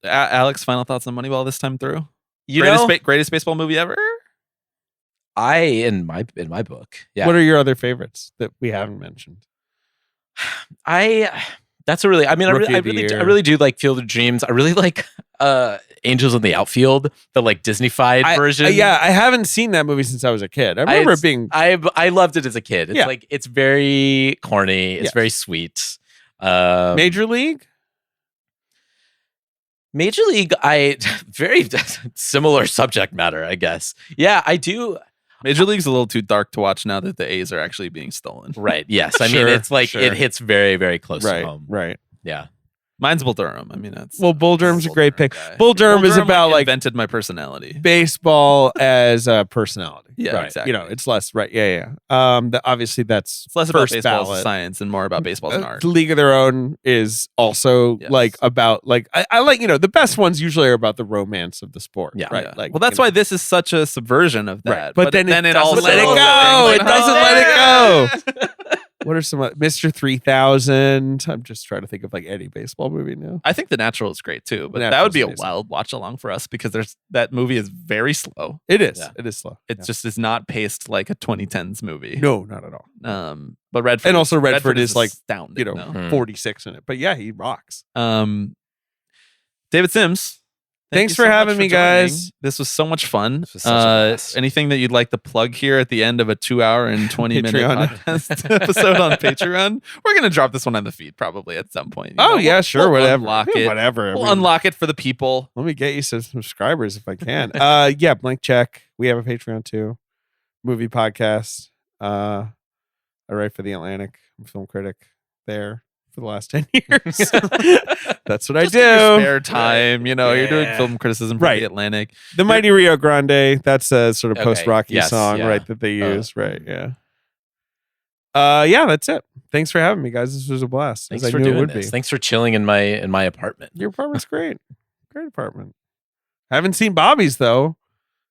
Alex, final thoughts on Moneyball this time through? You greatest, know, greatest baseball movie ever? in my book, yeah. What are your other favorites that we haven't mentioned? That's a really. I mean, I Rookie really, I of the really, I Year. really do like Field of Dreams. I really like Angels in the Outfield, the like Disney-fied version. Yeah, I haven't seen that movie since I was a kid. I remember it being. I loved it as a kid. It's Yeah. like it's very corny. It's Yes. very sweet. Major League? Major League, very similar subject matter, I guess. Yeah, I do. Major League's a little too dark to watch now that the A's are actually being stolen. Right. Yes. I Sure, mean, it's like sure. it hits very, very close to Right, home. right. Yeah. Mine's Bull Durham. I mean, that's Bull Durham's a great pick. guy. Bull Durham is about like invented my personality. baseball as a personality. Yeah, right. exactly. It's less right. Yeah. Obviously that's It's less about first baseball ballot. science and more about baseball and art. League of Their Own is also Yes. like about like I like the best ones usually are about the romance of the sport. Yeah. Right. Yeah. Like Well, that's why this is such a subversion of that. Right. But then it all doesn't let it go. It doesn't let it go. What are some Mr. 3000? I'm just trying to think of like any baseball movie now. I think The Natural is great too, but The that would be a Natural's wild watch along for us because that movie is very slow. It is. Yeah. It is slow. It just is not paced like a 2010s movie. No, not at all. But Redford And also Redford is like, astounding. No? 46 in it. But yeah, he rocks. David Sims. Thanks you for so having much me, joining. guys. This was so much fun. This was such a blast. Anything that you'd like to plug here at the end of a 2-hour and 20-minute Patreon. podcast episode on Patreon? We're gonna drop this one on the feed probably at some point. Oh, yeah, sure. We'll Whatever. Unlock Yeah, it. whatever. We'll unlock it for the people. Let me get you some subscribers if I can. Yeah, Blank Check. We have a Patreon too. Movie podcast. I write for The Atlantic. I'm a film critic there for the last 10 years. That's what I Just do. in your spare time, you're doing Yeah. film criticism for Right. the Atlantic. The Mighty Rio Grande. That's a sort of Okay, post-Rocky yes, song, yeah. right, that they use. Right, yeah. Yeah, that's it. Thanks for having me, guys. This was a blast. Thanks as I for knew it doing would this. be. Thanks for chilling in my apartment. Your apartment's great. Great apartment. Haven't seen Bobby's though.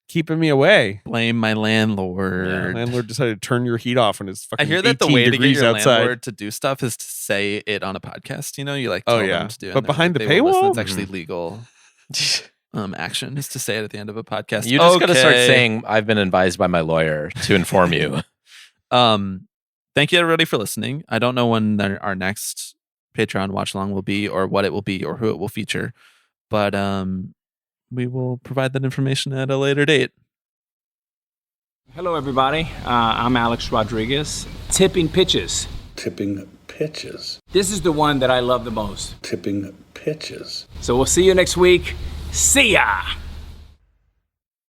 Keeping me away. Blame my landlord. Landlord decided to turn your heat off when it's I fucking hear that the 18 way to get degrees your outside. landlord to do stuff is to say it on a podcast. You like Oh, tell yeah. them to do it. But and they're behind the they won't listen. paywall? It's actually legal action is to say it at the end of a podcast. You just got to start Okay. saying, I've been advised by my lawyer to inform you. Thank you everybody for listening. I don't know when our next Patreon watch along will be or what it will be or who it will feature, but we will provide that information at a later date. Hello, everybody. I'm Alex Rodriguez. Tipping pitches. Tipping pitches. This is the one that I love the most. Tipping pitches. So we'll see you next week. See ya!